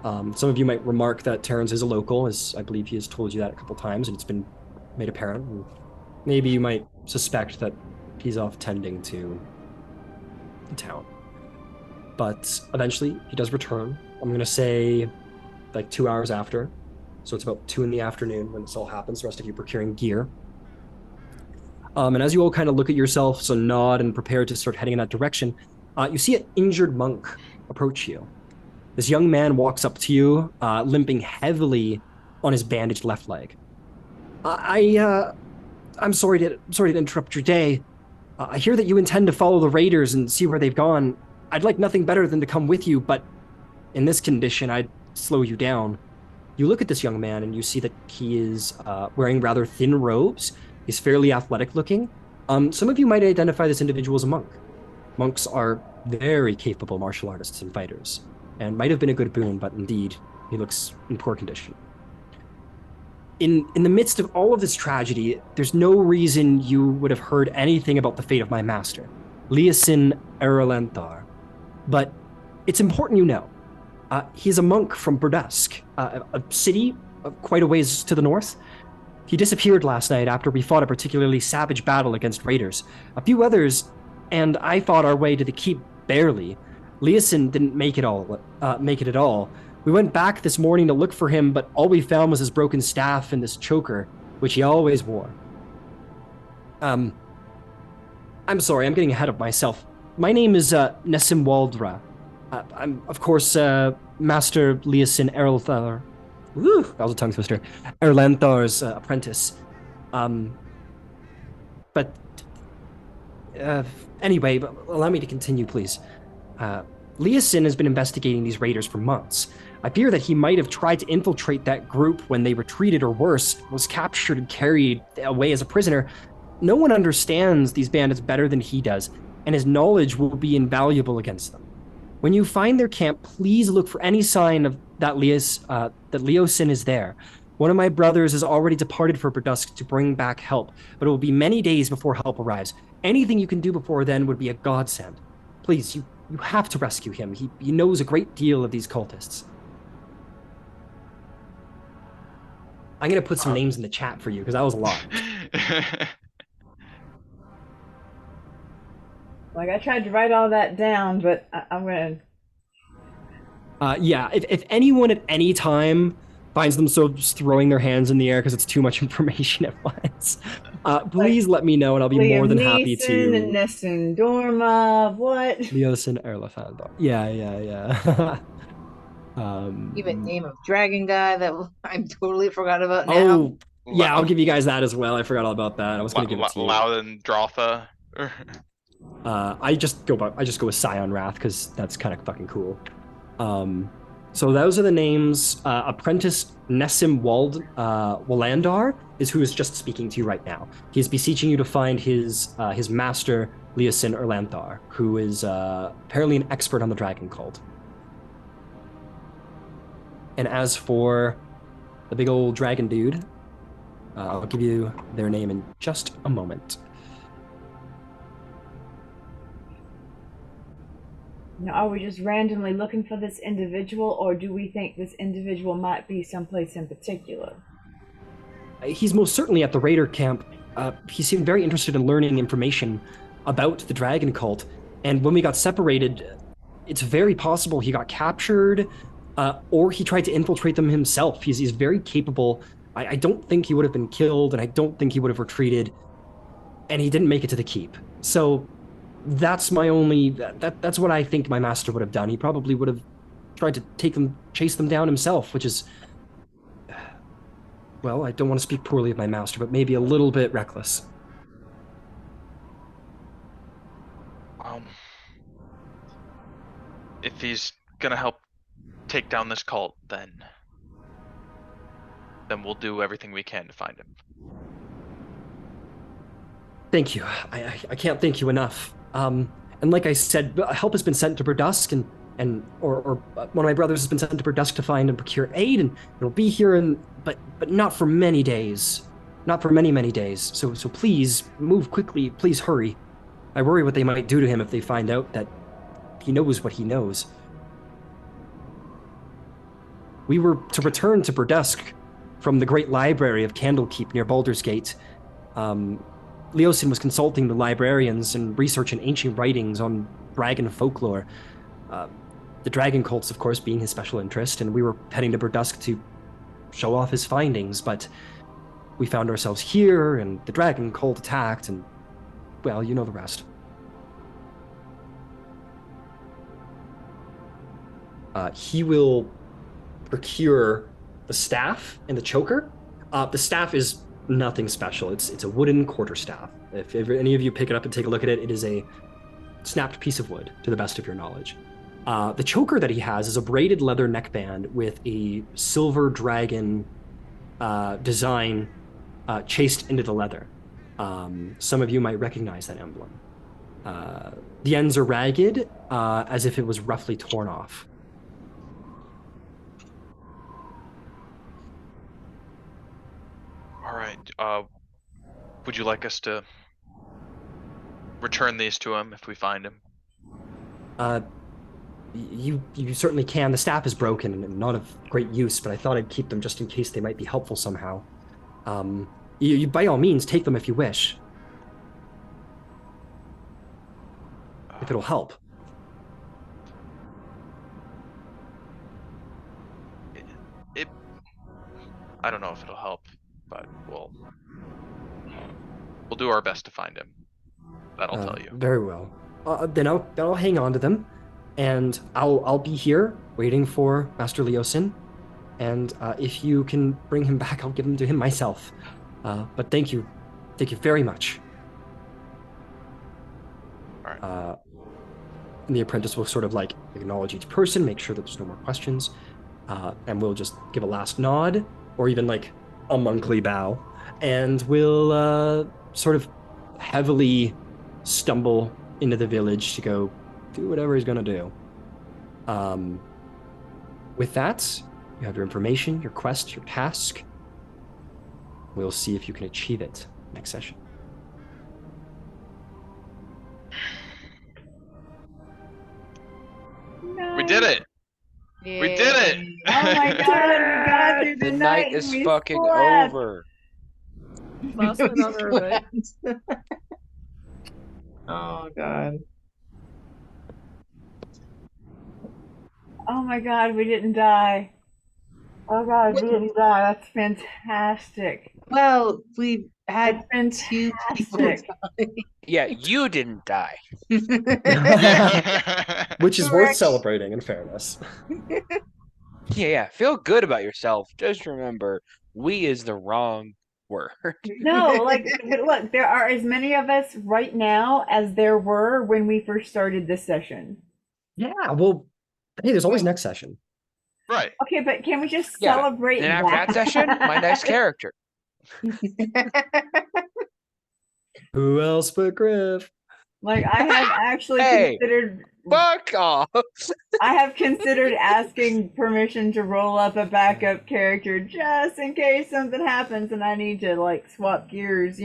Some of you might remark that Terrence is a local, as I believe he has told you that a couple times, and it's been made apparent. And maybe you might suspect that he's off tending to the town. But eventually, he does return. I'm going to say like 2 hours after. So it's about 2 in the afternoon when this all happens. The rest of you procuring gear. And as you all kind of look at yourselves and nod and prepare to start heading in that direction, you see an injured monk approach you. This young man walks up to you, limping heavily on his bandaged left leg. I'm sorry to interrupt your day. I hear that you intend to follow the raiders and see where they've gone. I'd like nothing better than to come with you, but in this condition, I'd slow you down. You look at this young man and you see that he is wearing rather thin robes. He's fairly athletic looking. Some of you might identify this individual as a monk. Monks are very capable martial artists and fighters, and might have been a good boon, but indeed, he looks in poor condition. In the midst of all of this tragedy, there's no reason you would have heard anything about the fate of my master, Leosin Eralanthar. But it's important you know. He's a monk from Burdusk, a city quite a ways to the north. He disappeared last night after we fought a particularly savage battle against raiders. A few others, and I fought our way to the keep barely. Leosin didn't make it at all. We went back this morning to look for him, but all we found was his broken staff and this choker, which he always wore. I'm sorry, I'm getting ahead of myself. My name is Nessim Waldra. I'm, of course, Master Leosin Erlanthar. Woo, that was a tongue twister. Erlanthar's apprentice. Anyway, allow me to continue, please. Leosin has been investigating these raiders for months. I fear that he might have tried to infiltrate that group when they retreated, or worse, was captured and carried away as a prisoner. No one understands these bandits better than he does, and his knowledge will be invaluable against them. When you find their camp, please look for any sign of that Leosin is there. One of my brothers has already departed for Burdusk to bring back help, but it will be many days before help arrives. Anything you can do before then would be a godsend. Please, you have to rescue him. He knows a great deal of these cultists. I'm going to put some names in the chat for you, because that was a lot. Like, I tried to write all that down, but I'm going to... Yeah, if anyone at any time finds themselves throwing their hands in the air because it's too much information at once, please let me know, and I'll be more than happy to... Liam Neeson and Nessun Dorma, what? Leosin Erlanthar. Yeah. Even name of dragon guy that I'm totally forgot about now. Oh, yeah, I'll give you guys that as well. I forgot all about that. I was going to give it to you. Loudon Drotha. I just go with Scion Wrath because that's kind of fucking cool. So those are the names. Apprentice Nessim Walandar is who is just speaking to you right now. He is beseeching you to find his master, Leosin Erlanthar, who is apparently an expert on the dragon cult. And as for the big old dragon dude, I'll give you their name in just a moment. Now, are we just randomly looking for this individual, or do we think this individual might be someplace in particular? He's most certainly at the Raider camp. He seemed very interested in learning information about the dragon cult. And when we got separated, it's very possible he got captured, or he tried to infiltrate them himself. He's very capable. I don't think he would have been killed, and I don't think he would have retreated. And he didn't make it to the keep. So that's my only. That's what I think my master would have done. He probably would have tried to chase them down himself, which is, well, I don't want to speak poorly of my master, but maybe a little bit reckless. If he's gonna help take down this cult, then we'll do everything we can to find him. Thank you. I can't thank you enough. And like I said, help has been sent to Burdusk, and one of my brothers has been sent to Burdusk to find and procure aid, and it'll be here but not for many days. Not for many days. So please move quickly. Please hurry. I worry what they might do to him if they find out that he knows what he knows. We were to return to Burdusk from the great library of Candlekeep near Baldur's Gate. Leosin was consulting the librarians and researching ancient writings on dragon folklore. The dragon cults, of course, being his special interest, and we were heading to Burdusk to show off his findings, but we found ourselves here, and the dragon cult attacked, and, well, you know the rest. He will procure the staff and the choker. The staff is nothing special. It's a wooden quarterstaff. If any of you pick it up and take a look at it, it is a snapped piece of wood, to the best of your knowledge. The choker that he has is a braided leather neckband with a silver dragon design chased into the leather. Some of you might recognize that emblem. The ends are ragged, as if it was roughly torn off. All right. Would you like us to return these to him if we find him? You certainly can. The staff is broken and not of great use, but I thought I'd keep them just in case they might be helpful somehow. You by all means take them if you wish, if it'll help. I don't know if it'll help, but we'll do our best to find him. That'll tell you. Very well. Then I'll hang on to them, and I'll be here waiting for Master Leosin. And if you can bring him back, I'll give him to him myself. But thank you very much. All right. And the apprentice will sort of like acknowledge each person, make sure that there's no more questions, and we'll just give a last nod, or even like a monthly bow, and we'll sort of heavily stumble into the village to go do whatever he's gonna do. With that, you have your information, your quest, your task. We'll see if you can achieve it next session. No. We did it! We did it! Oh my god, we got through The night is we fucking slept. over. Last one on our way. Oh god. Oh my god, we didn't die. Oh god, we didn't die. That's fantastic. Well, we had That's two people fantastic. die. Yeah, you didn't die. Which is worth celebrating, in fairness. Yeah. Feel good about yourself. Just remember, we is the wrong word. No, like, look, there are as many of us right now as there were when we first started this session. Yeah, well, hey, there's always next session. Right. Okay, but can we just Yeah, celebrate And after that session, my next character. Who else but Griff? Like, I have actually Hey. considered. Fuck off. I have considered asking permission to roll up a backup character just in case something happens and I need to like swap gears,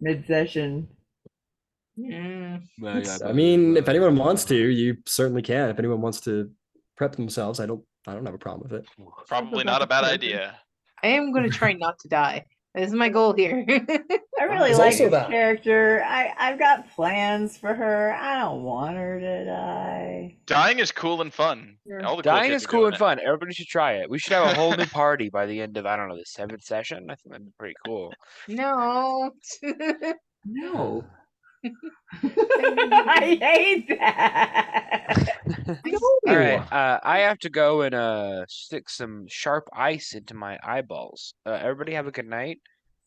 mid-session. I mean, if anyone wants to, you certainly can. If anyone wants to prep themselves, I don't have a problem with it. Probably not a bad idea. I am going to try not to die. This is my goal here. I really There's like also this that. character. I've got plans for her. I don't want her to die. Dying is cool and fun. All the cool Dying kids is are cool doing and fun. Everybody should try it. We should have a whole new party by the end of, I don't know, the 7th session. I think that'd be pretty cool. No. No. I hate that. All right, I have to go and stick some sharp ice into my eyeballs. Everybody have a good night.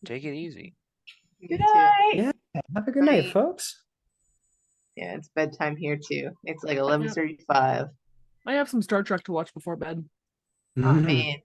Take it easy. Good night. Yeah, have a good night, folks. Yeah, it's bedtime here too. It's like 11:35. I have some Star Trek to watch before bed. Oh man.